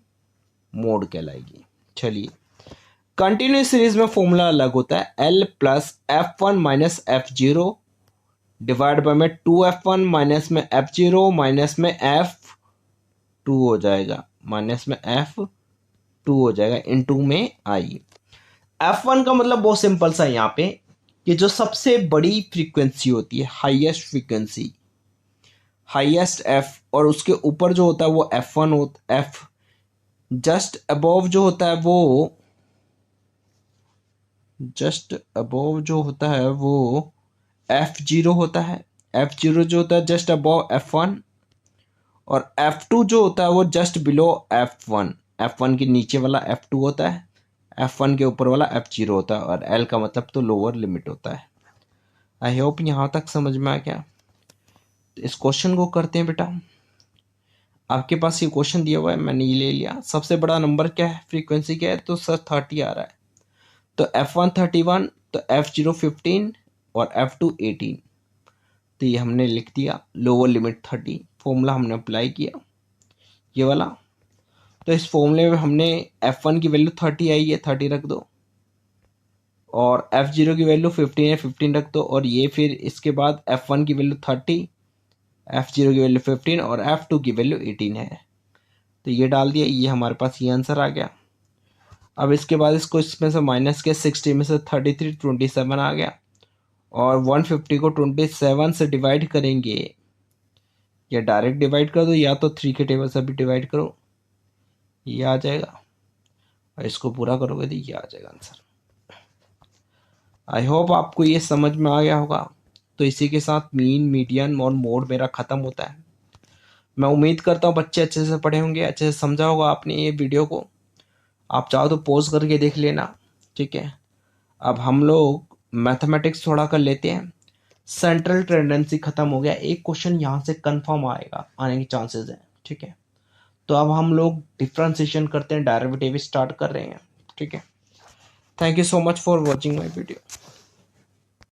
मोड कहलाएगी। चलिए कंटिन्यूस सीरीज में फॉर्मूला अलग होता है, L plus F1 minus F0 divide by में 2F1 माइनस में F0 माइनस में F2 हो जाएगा, माइनस में F2 हो जाएगा, इनटू में आई। F1 का मतलब बहुत सिंपल सा है यहाँ पे, कि जो सबसे बड़ी फ्रीक्वेंसी होती है, हाईएस्ट फ्रीक्वेंसी, हाईएस्ट F, और उसके ऊपर जो होता है वो F1 होता, F जस्ट अबव जो होता है वो, जस्ट अबव जो होता है वो F0 होता है। F0 जो होता है जस्ट अबव F1, और F2 जो होता है वो जस्ट बिलो F1, F1 के नीचे वाला F2 होता है, F1 के ऊपर वाला F0 होता है, और L का मतलब तो लोअर लिमिट होता है। आई होप यहाँ तक समझ में आ गया। तो इस क्वेश्चन को करते हैं बेटा। आपके पास ये क्वेश्चन दिया हुआ है, मैंने ये ले लिया। सबसे बड़ा नंबर क्या है, फ्रीक्वेंसी क्या है, तो सर 30 आ रहा है, तो F1 31, तो F0 15 और F2 18, तो ये हमने लिख दिया, लोअर लिमिट 30, फॉर्मूला हमने अप्लाई किया ये वाला। तो इस फॉर्मूले में हमने F1 की वैल्यू 30 आई है, 30 रख दो, और F0 की वैल्यू 15 है, 15 रख दो, और ये फिर इसके बाद F1 की वैल्यू 30, F0 की वैल्यू 15 और F2 की वैल्यू 18 है, तो ये डाल दिया, ये हमारे पास ये आंसर आ गया। अब इसके बाद इसको इसमें से माइनस किया, 60 में से 33 27 आ गया, और 150 को 27 से डिवाइड करेंगे, या डायरेक्ट डिवाइड कर दो या तो 3 के टेबल से भी डिवाइड करो, ये आ जाएगा, और इसको पूरा करोगे तो ये आ जाएगा आंसर। आई होप आपको ये समझ में आ गया होगा। तो इसी के साथ मीन, मीडियन और मोड मेरा ख़त्म होता है। मैं उम्मीद करता हूँ बच्चे अच्छे से पढ़े होंगे, अच्छे से समझा होगा आपने ये वीडियो को। आप चाहो तो पॉज करके देख लेना, ठीक है। अब हम लोग मैथमेटिक्स थोड़ा कर लेते हैं। सेंट्रल टेंडेंसी खत्म हो गया, एक क्वेश्चन यहाँ से कंफर्म आएगा, आने के चांसेस हैं, ठीक है। तो अब हम लोग डिफ्रेंशिएशन करते हैं, डेरिवेटिव स्टार्ट कर रहे हैं, ठीक है। Thank you so much for watching my video.